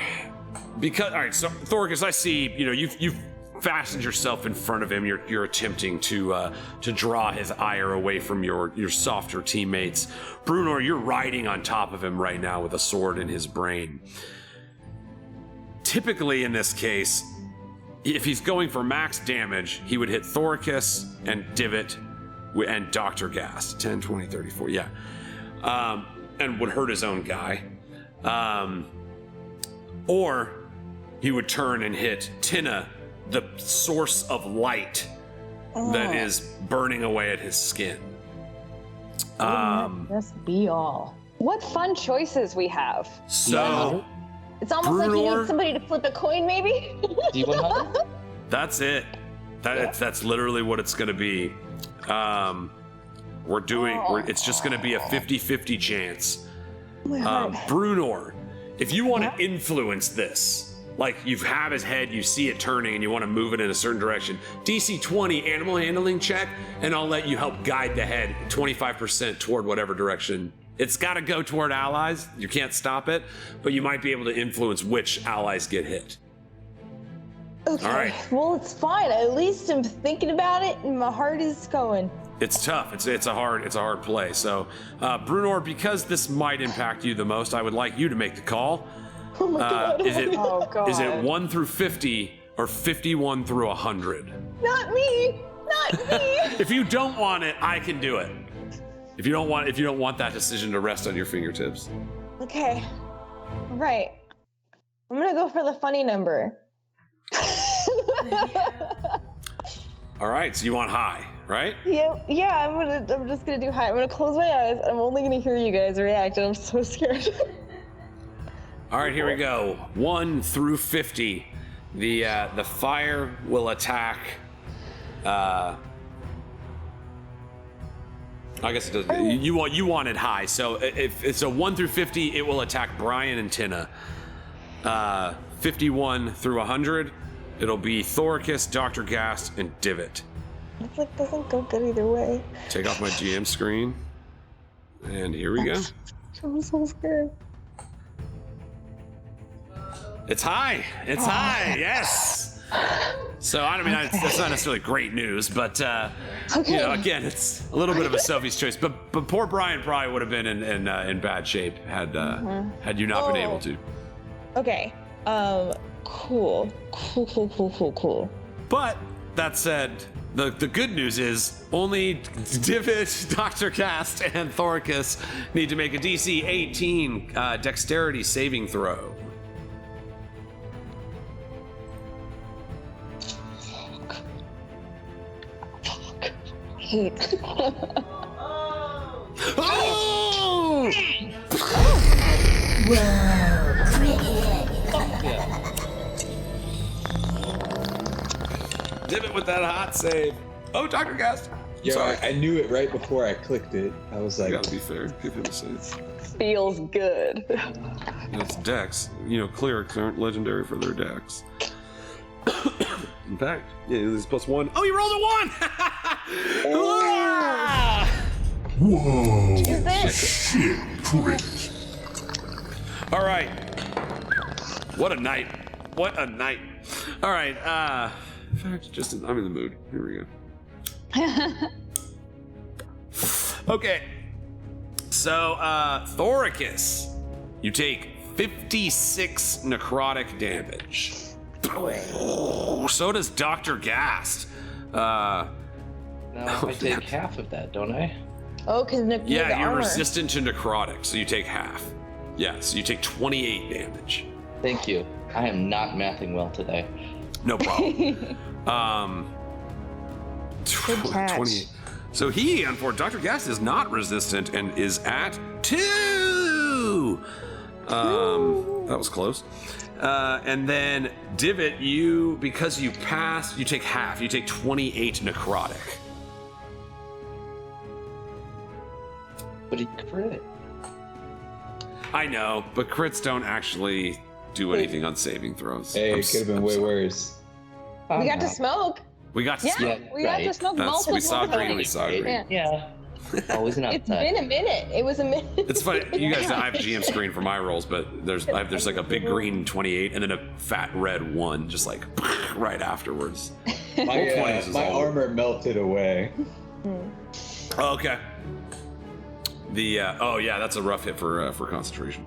All right, so Thoricus, I see, you've fastened yourself in front of him. You're attempting to draw his ire away from your softer teammates. Brunor, you're riding on top of him right now with a sword in his brain. Typically in this case, if he's going for max damage, he would hit Thoricus and Divot and Dr. Gas. 10, 20, 30, 40, yeah. And would hurt his own guy. Or he would turn and hit Tynna, the source of light that is burning away at his skin. That's be all. What fun choices we have. So, It's almost like you Brunor- need somebody to flip a coin, maybe. D100? that's it. That's literally what it's going to be. It's just going to be a 50-50 chance. Brunor, if you want to influence this, like you have his head, you see it turning, and you want to move it in a certain direction, DC 20 animal handling check, and I'll let you help guide the head 25% toward whatever direction. It's got to go toward allies. You can't stop it, but you might be able to influence which allies get hit. Okay. All right. Well, it's fine. At least I'm thinking about it, and my heart is going. It's tough. It's a hard play. So, Brunor, because this might impact you the most, I would like you to make the call. Oh my god. Is it Oh, God. is it 1 through 50 or 51 through 100? Not me. Not me. If you don't want it, I can do it. If you don't want that decision to rest on your fingertips. Okay. All right. I'm gonna go for the funny number. All right. So you want high, right? Yeah. I'm just gonna do high. I'm gonna close my eyes. I'm only gonna hear you guys react, and I'm so scared. All right. Here we go. 1 through 50. The fire will attack. I guess it doesn't. You want it high. So if it's a 1 through 50, it will attack Brian and Tynna. 51 through 100, it'll be Thoricus, Dr. Gast, and Divot. It's like doesn't go good either way. Take off my GM screen. And here we go. I'm so scared. It's high. It's high. Yes. So I mean, that's not necessarily great news, but again, it's a little bit of a Sophie's choice. But poor Brian probably would have been in bad shape had you not been able to. Okay. Cool. But that said, the good news is only Divot, Dr. Cast, and Thoricus need to make a DC 18 dexterity saving throw. Oh! Whoa, cricket. Yeah. Divot with that hot save. Oh, Dr. Gast. Yeah, Sorry. I knew it right before I clicked it. I was like, Gotta be fair. Give him a save. Feels good. It's Dex. Clerics aren't legendary for their Dex. In fact, yeah, it's +1. Oh, you rolled a 1! Whoa, Is it? shit, prick. All right. What a night. What a night. All right. In fact, I'm in the mood. Here we go. Okay. So, Thoricus, you take 56 necrotic damage. So does Dr. Gast. Now I take half of that, don't I? Oh, because Yeah, you're armor. resistant to necrotic, so you take half. Yeah, so you take 28 damage. Thank you. I am not mathing well today. No problem. Good catch. 28. So he, Dr. Gas is not resistant and is at 2. That was close. And then Divot, because you passed, you take half. You take 28 necrotic. But he crit. I know, but crits don't actually do anything on saving throws. Hey, it could have been way worse. We got to smoke. We got to Yeah, we got to smoke multiple. we saw green. We saw green. Yeah. Yeah. Always an upside. It's been a minute. It was a minute. It's funny. You guys know I have a GM screen for my rolls, but there's like a big green 28 and then a fat red 1, just like right afterwards. My armor melted away. Oh, okay. That's a rough hit for concentration.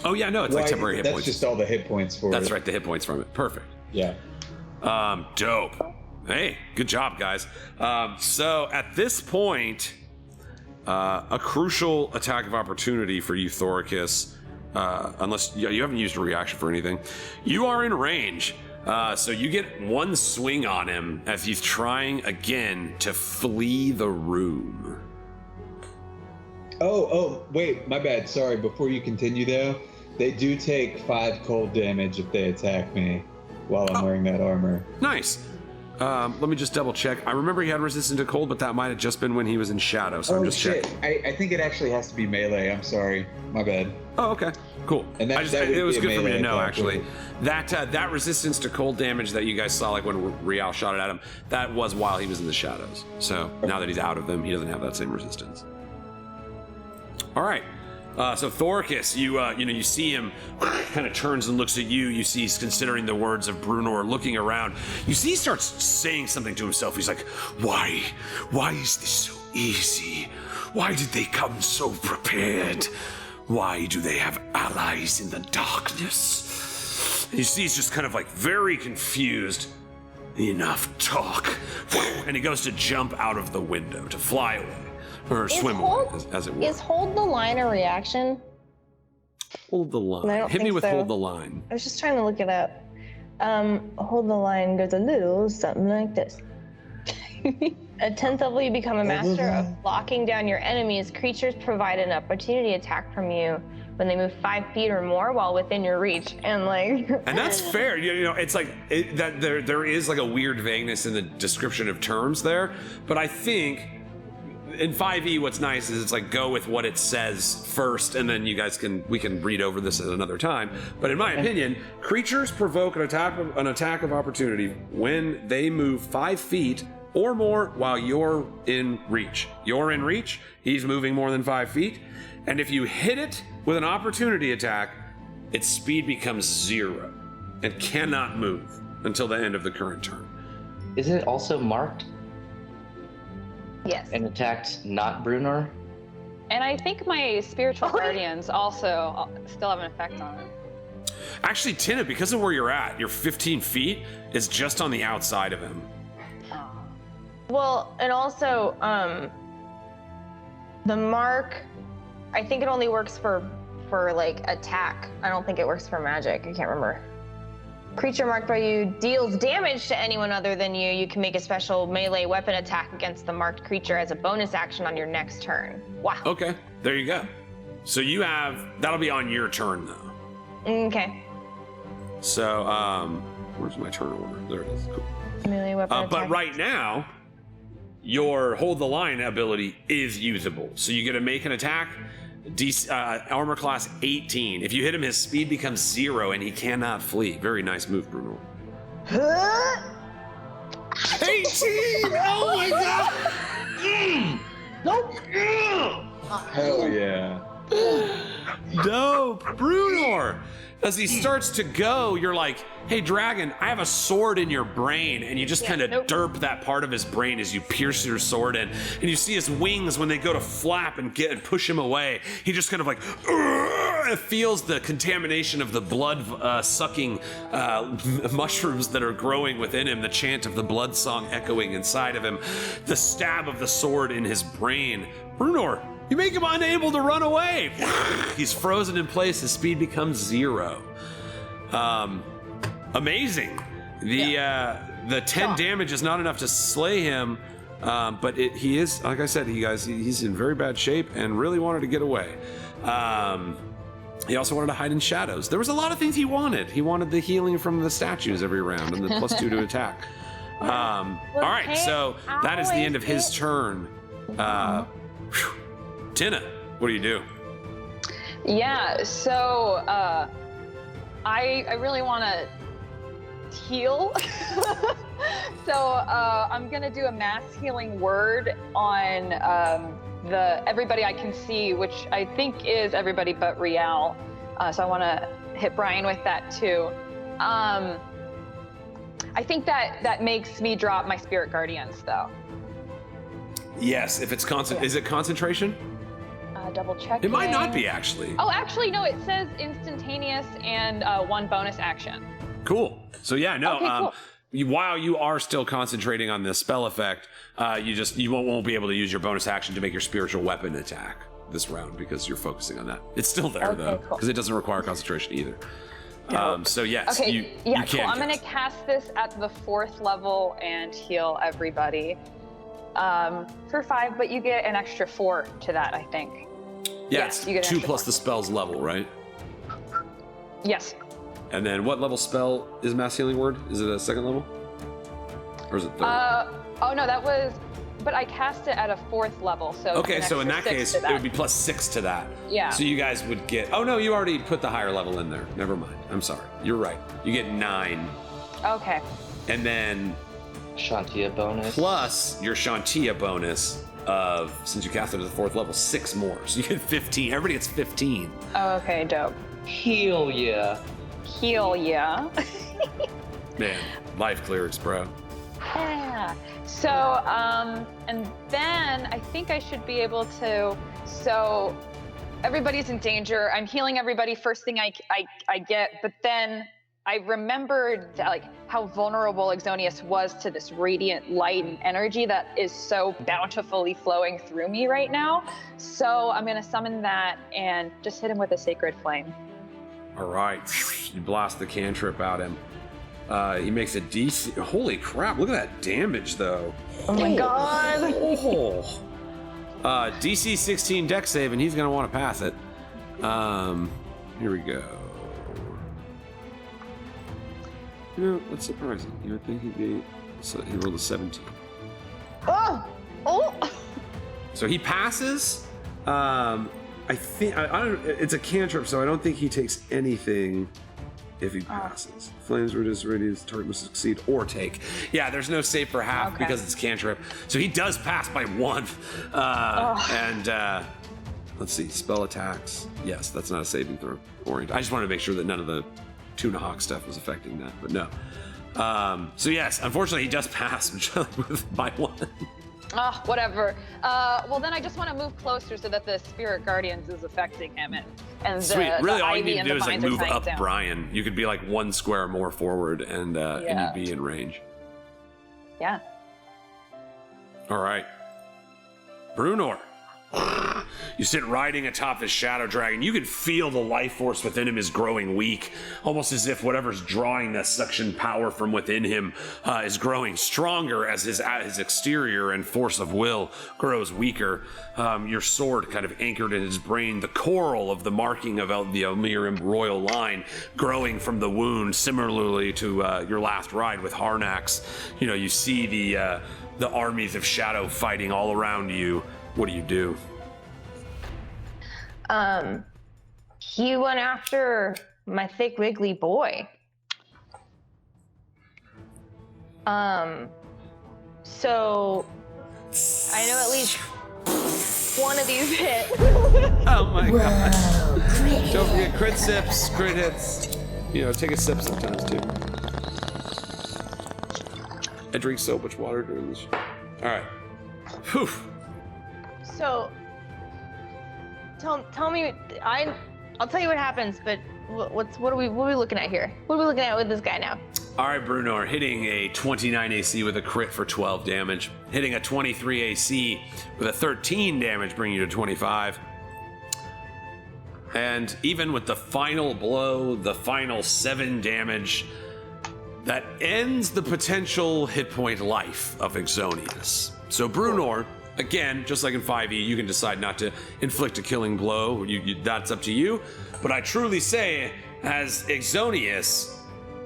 Oh yeah, no, it's like temporary hit points. That's just all the hit points for it. That's right, the hit points from it. Perfect. Yeah. Dope. Hey, good job, guys. So at this point, a crucial attack of opportunity for you, Thoricus, unless you haven't used a reaction for anything. You are in range, so you get one swing on him as he's trying again to flee the room. Oh, wait, my bad. Sorry, before you continue though, they do take 5 cold damage if they attack me while I'm wearing that armor. Nice. Let me just double check. I remember he had resistance to cold, but that might have just been when he was in shadow, so I'm just checking. I think it actually has to be melee. I'm sorry. My bad. Oh, okay. Cool. And it was good for me to know, attack, actually. right? That resistance to cold damage that you guys saw, like when Rial shot it at him, that was while he was in the shadows. So now that he's out of them, he doesn't have that same resistance. All right. So Thoricus, you see him kind of turns and looks at you. You see he's considering the words of Brunor, looking around. You see he starts saying something to himself. He's like, why is this so easy? Why did they come so prepared? Why do they have allies in the darkness? And you see he's just kind of like very confused. Enough talk. And he goes to jump out of the window to fly away. Or swim away, as it were. Is hold the line a reaction? Hold the line. Hit me with hold the line. I was just trying to look it up. Hold the line goes a little something like this. At 10th level, you become a master of locking down your enemies. Creatures provide an opportunity attack from you when they move 5 feet or more while within your reach. And and that's fair. It's like that. There is like a weird vagueness in the description of terms there, but I think in 5e, what's nice is it's like go with what it says first, and then we can read over this at another time. But in my opinion, creatures provoke an attack of opportunity when they move 5 feet or more while you're in reach. You're in reach. He's moving more than 5 feet, and if you hit it with an opportunity attack, its speed becomes 0 and cannot move until the end of the current turn. Is it also marked? yes. And attacked not Brunor? And I think my spiritual guardians also still have an effect on it. Actually, Tynna, because of where you're at, your 15 feet is just on the outside of him. Well, and also, the mark, I think it only works for like attack. I don't think it works for magic. I can't remember. Creature marked by you deals damage to anyone other than you. You can make a special melee weapon attack against the marked creature as a bonus action on your next turn. Wow. Okay, there you go. So that'll be on your turn though. Okay. So, where's my turn order? There it is. Cool. Melee weapon attack. But right now, your hold the line ability is usable. So you get to make an attack. Armor class 18. If you hit him, his speed becomes 0 and he cannot flee. Very nice move, Bruno. 18! Oh my god! Nope. Hell yeah. Dope! Brunor! As he starts to go, you're like, hey, dragon, I have a sword in your brain. And you just kind of derp that part of his brain as you pierce your sword in. And you see his wings when they go to flap and push him away. He just kind of like, feels the contamination of the blood-sucking mushrooms that are growing within him, the chant of the blood song echoing inside of him, the stab of the sword in his brain. Brunor, you make him unable to run away. He's frozen in place. His speed becomes 0. Amazing. The 10 damage is not enough to slay him, but he is, like I said, he's in very bad shape and really wanted to get away. He also wanted to hide in shadows. There was a lot of things he wanted. He wanted the healing from the statues every round and the +2 to attack. All right, so that is the end of his turn. Tynna, what do you do? Yeah, so I really want to heal. So I'm gonna do a mass healing word on everybody I can see, which I think is everybody but Rial. So I want to hit Brian with that too. I think that makes me drop my spirit guardians though. Yes, if it's is it concentration? Double check. It might not be actually. Oh, actually no, it says instantaneous and 1 bonus action. Cool. So yeah, no. Okay, cool. While you are still concentrating on this spell effect, you won't be able to use your bonus action to make your spiritual weapon attack this round because you're focusing on that. It's still there though, because it doesn't require concentration either. So yes, okay. you Yeah, can. cool. I'm gonna cast this at the 4th level and heal everybody for 5, but you get an extra 4 to that, I think. Yeah, it's you get 2 extra plus 4. the spell's level, right? Yes. And then what level spell is Mass Healing Word? Is it a 2nd level? Or is it 3rd? Oh no, that was, but I cast it at a 4th level, so okay, so in that case, it would be plus. +6 to that. Yeah. So you guys would get, oh no, you already put the higher level in there. Never mind, I'm sorry. You're right. You get 9. Okay. And then Shantia bonus. plus your Shantia bonus of, since you cast it at the 4th level, 6 more. So you get 15. Everybody gets 15. Oh, okay, dope. Heal ya. Heal, yeah. Man, life clerics, bro. Yeah. So, and then I think I should be able to. So, everybody's in danger. I'm healing everybody first thing I get, but then I remembered that, like, how vulnerable Exxonious was to this radiant light and energy that is so bountifully flowing through me right now. So I'm gonna summon that and just hit him with a sacred flame. All right, you blast the cantrip at him. He makes a DC. Holy crap! Look at that damage, though. Oh my god! Oh. DC 16 Dex save, and he's gonna want to pass it. Here we go. You know, that's surprising. You would think he'd be. So he rolled a 17. Oh! Oh! So he passes. I think I don't. It's a cantrip, so I don't think he takes anything if he passes. Flames reduce radius. Target must succeed or take. Yeah, there's no save for half because it's cantrip. So he does pass by 1. And let's see, spell attacks. Yes, that's not a saving throw. I just wanted to make sure that none of the Tuna Hawk stuff was affecting that, but no. So yes, unfortunately, he does pass by 1. Oh, whatever. Well, then I just want to move closer so that the Spirit Guardians is affecting him, and Sweet. Really, all you ivy need to and do the is like vines are move tying up down. Brian. You could be like 1 square more forward, and you'd be in range. Yeah. All right, Brunor. You sit riding atop this shadow dragon. You can feel the life force within him is growing weak, almost as if whatever's drawing that suction power from within him is growing stronger as his exterior and force of will grows weaker. Your sword kind of anchored in his brain, the coral of the marking of the Elmyyra royal line growing from the wound, similarly to your last ride with Harnax. You know, you see the armies of shadow fighting all around you. What do? He went after my thick wiggly boy. So I know at least one of these hit. Oh my god. Whoa, Don't forget crit sips, crit hits. You know, take a sip sometimes too. I drink so much water during this. Alright. Whew. So tell me, I'll tell you what happens, but what are we looking at here? What are we looking at with this guy now? Alright, Brunor, hitting a 29 AC with a crit for 12 damage. Hitting a 23 AC with a 13 damage, bringing you to 25. And even with the final blow, the final 7 damage, that ends the potential hit point life of Exxonious. So Brunor, again, just like in 5e, you can decide not to inflict a killing blow. That's up to you. But I truly say, as Exxonious,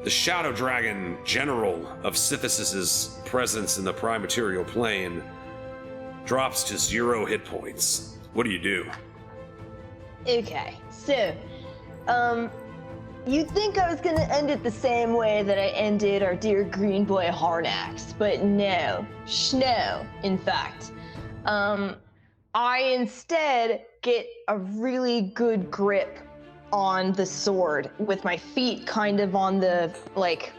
the Shadow Dragon General of Sithis' presence in the Prime Material Plane, drops to 0 hit points. What do you do? Okay, so, you'd think I was gonna end it the same way that I ended our dear green boy Harnax, but no, schno, in fact. I instead get a really good grip on the sword with my feet kind of on the, like,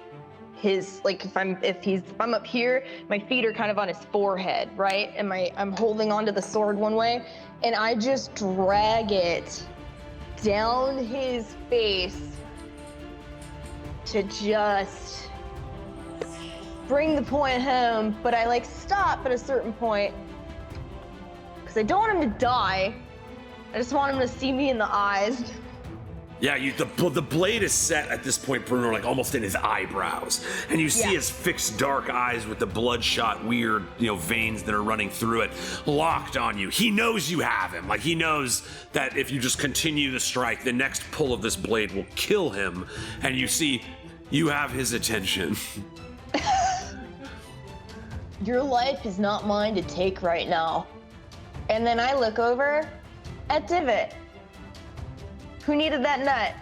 his, like, if I'm up here, my feet are kind of on his forehead, right? And I'm holding onto the sword one way, and I just drag it down his face to just bring the point home, but I like stop at a certain point because I don't want him to die. I just want him to see me in the eyes. Yeah, the blade is set at this point, Bruno, like almost in his eyebrows, and you see his fixed dark eyes with the bloodshot, weird, veins that are running through it, locked on you. He knows you have him. Like, he knows that if you just continue the strike, the next pull of this blade will kill him, and you see, you have his attention. Your life is not mine to take right now. And then I look over at Divot, who needed that nut.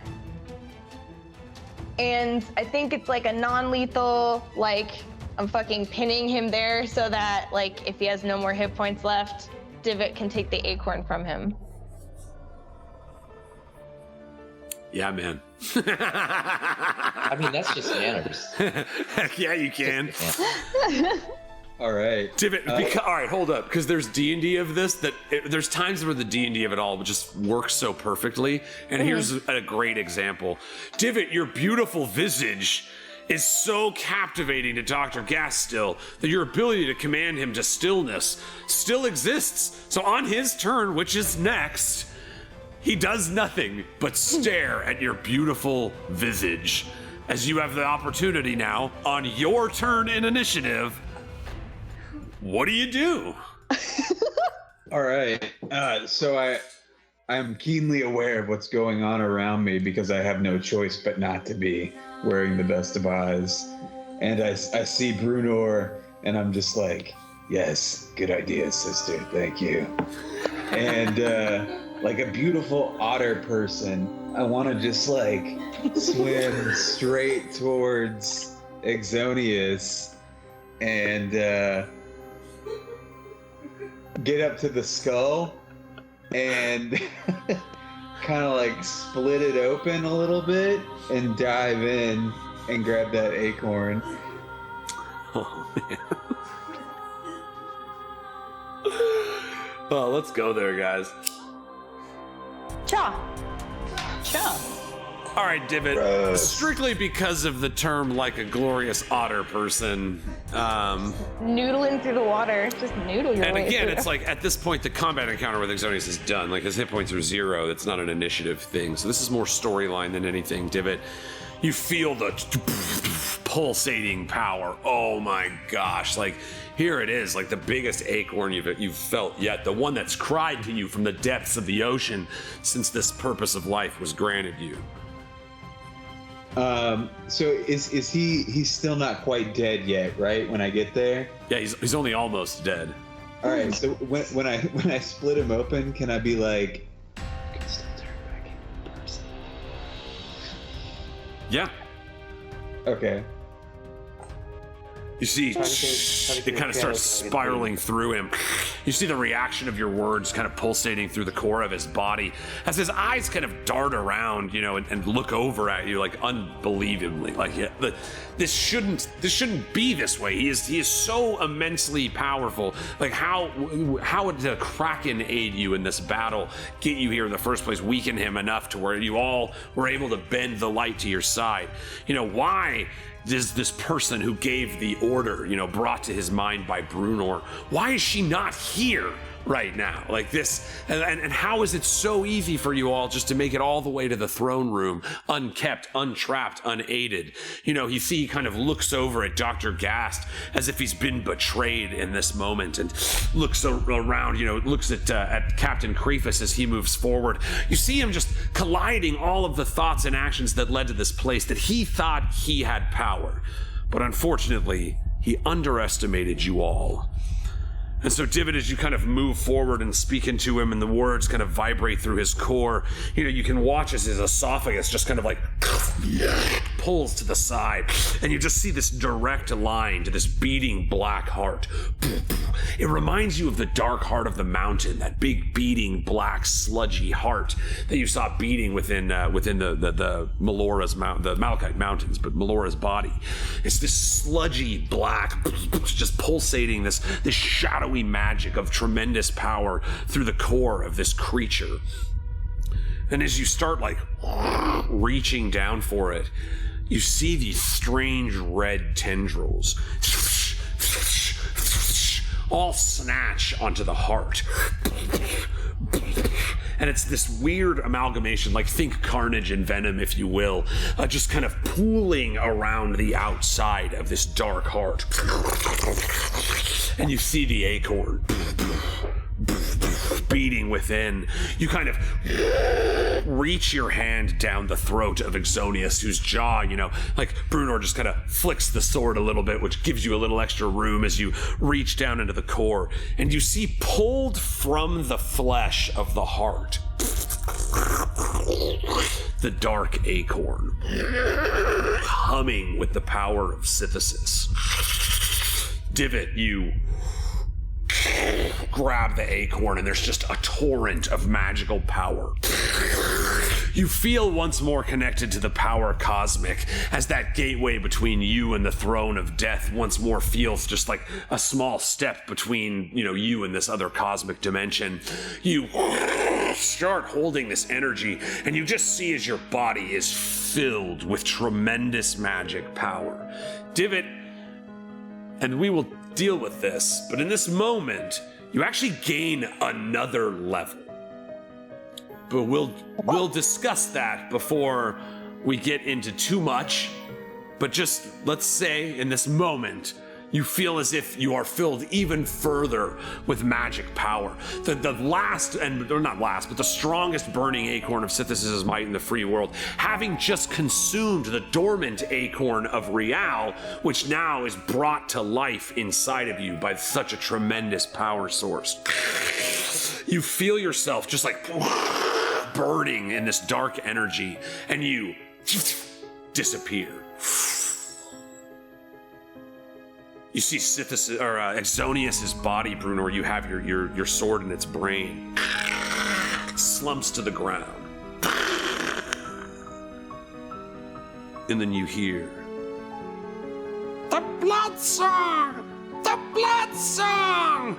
And I think it's like a non-lethal, like, I'm fucking pinning him there so that, like, if he has no more hit points left, Divot can take the acorn from him. Yeah, man. I mean, that's just manners. Heck yeah, you can. All right. Divot, all right, hold up, because there's D&D of this there's times where the D&D of it all just works so perfectly, and here's a great example. Divot, your beautiful visage is so captivating to Dr. Gastill that your ability to command him to stillness still exists. So on his turn, which is next, he does nothing but stare at your beautiful visage. As you have the opportunity now, on your turn in initiative, what do you do? All right. So I'm keenly aware of what's going on around me because I have no choice but not to be wearing the best of eyes. And I see Brunor, and I'm just like, yes, good idea, sister. Thank you. And like a beautiful otter person, I want to just like swim straight towards Exxonious and get up to the skull and kind of like split it open a little bit and dive in and grab that acorn. Oh, man. Well, let's go there, guys. Cha! All right, Divot. Gross. Strictly because of the term like a glorious otter person. Noodling through the water, just noodle your And way again, through. it's like at this point, the combat encounter with Exxonious is done. Like his hit points are 0. It's not an initiative thing. So this is more storyline than anything, Divot. You feel the pulsating power. Oh my gosh. Like here it is, like the biggest acorn you've felt yet. The one that's cried to you from the depths of the ocean since this purpose of life was granted you. So is he's still not quite dead yet, right? When I get there? Yeah, he's only almost dead. All right. So when I split him open, can I be like, you can still turn back into a person? Yeah. Okay. You see, it kind of starts spiraling through him. You see the reaction of your words kind of pulsating through the core of his body as his eyes kind of dart around, and look over at you like unbelievably. Like this shouldn't be this way. He is so immensely powerful. Like how would the Kraken aid you in this battle, get you here in the first place, weaken him enough to where you all were able to bend the light to your side? Why is this person who gave the order, brought to his mind by Brunor, why is she not here? right now. Like this, and how is it so easy for you all just to make it all the way to the throne room, unkept, untrapped, unaided? You know, he kind of looks over at Dr. Gast as if he's been betrayed in this moment, and looks around, you know, looks at Captain Krefus as he moves forward. You see him just colliding all of the thoughts and actions that led to this place, that he thought he had power. But unfortunately, he underestimated you all. And so, Divot, as you kind of move forward and speak into him, and the words kind of vibrate through his core, you know, you can watch as his esophagus just kind of like pulls to the side, and you just see this direct line to this beating black heart. It reminds you of the dark heart of the mountain, that big beating black sludgy heart that you saw beating within the Melora's the Malachite Mountains, but Melora's body. It's this sludgy black, just pulsating this shadowy magic of tremendous power through the core of this creature. And as you start like reaching down for it, you see these strange red tendrils all snatch onto the heart. And it's this weird amalgamation, like think Carnage and Venom, if you will, just kind of pooling around the outside of this dark heart. And you see the acorn beating within. You kind of reach your hand down the throat of Exxonious, whose jaw, you know, like Brunor just kind of flicks the sword a little bit, which gives you a little extra room as you reach down into the core, and you see pulled from the flesh of the heart the dark acorn, humming with the power of synthesis. Divot, you grab the acorn, and there's just a torrent of magical power. You feel once more connected to the power cosmic, as that gateway between you and the throne of death once more feels just like a small step between, you know, you and this other cosmic dimension. You start holding this energy, and you just see as your body is filled with tremendous magic power. Divot, and we will deal with this, but in this moment, you actually gain another level. But we'll discuss that before we get into too much. But just, let's say, in this moment, you feel as if you are filled even further with magic power. The last, or not last, but the strongest burning acorn of synthesis' might in the free world, having just consumed the dormant acorn of Rial, which now is brought to life inside of you by such a tremendous power source. You feel yourself just like burning in this dark energy, and you disappear. You see Exxonious' body, Brunor. You have your sword in its brain. It slumps to the ground. And then you hear the blood song! The blood song!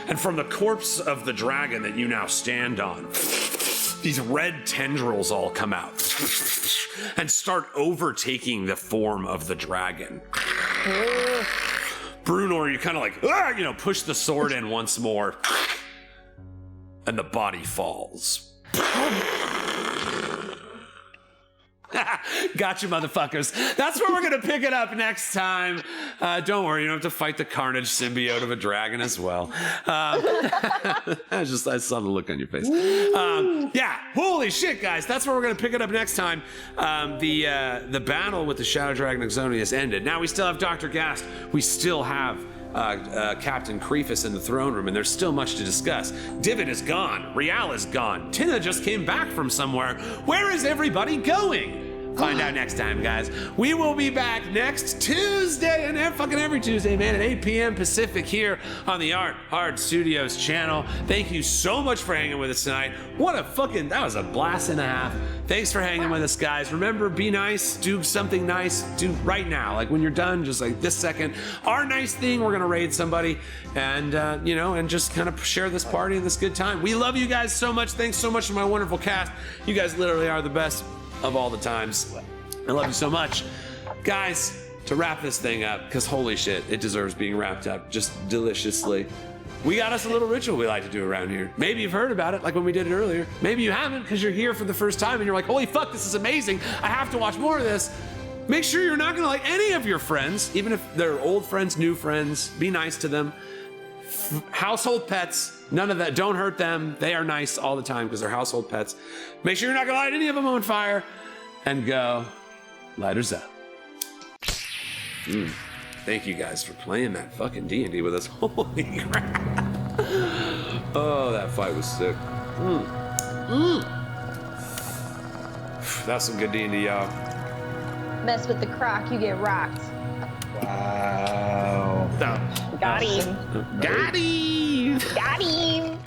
And from the corpse of the dragon that you now stand on, these red tendrils all come out and start overtaking the form of the dragon. Brunor, you kind of like, push the sword in once more, and the body falls. Gotcha, motherfuckers. That's where we're gonna pick it up next time. Don't worry, you don't have to fight the Carnage symbiote of a dragon as well. I saw the look on your face. Yeah, holy shit, guys. That's where we're gonna pick it up next time. The battle with the Shadow Dragon Exxonious ended. Now we still have Dr. Gast. We still have Captain Krefus in the throne room, and there's still much to discuss. Divot is gone. Rial is gone. Tynna just came back from somewhere. Where is everybody going? Find out next time, guys. We will be back next Tuesday, and every Tuesday, man, at 8 p.m. Pacific here on the Art Hard Studios channel. Thank you so much for hanging with us tonight. That was a blast and a half. Thanks for hanging with us, guys. Remember, be nice, do something nice, do right now. Like when you're done, just like this second. Our nice thing, we're gonna raid somebody and, and just kind of share this party and this good time. We love you guys so much. Thanks so much to my wonderful cast. You guys literally are the best of all the times. I love you so much. Guys, to wrap this thing up, because holy shit, it deserves being wrapped up just deliciously. we got us a little ritual we like to do around here. Maybe you've heard about it, like when we did it earlier. Maybe you haven't, because you're here for the first time and you're like, holy fuck, this is amazing. I have to watch more of this. Make sure you're not gonna like any of your friends, even if they're old friends, new friends. Be nice to them. Household pets, none of that. Don't hurt them. They are nice all the time because they're household pets. Make sure you're not gonna light any of them on fire. And go, lighters up. Thank you guys for playing that fucking D&D with us. Holy crap. Oh, that fight was sick. That's some good D&D, y'all. Mess with the croc, you get rocked. Wow. Got him. Got him! Got him!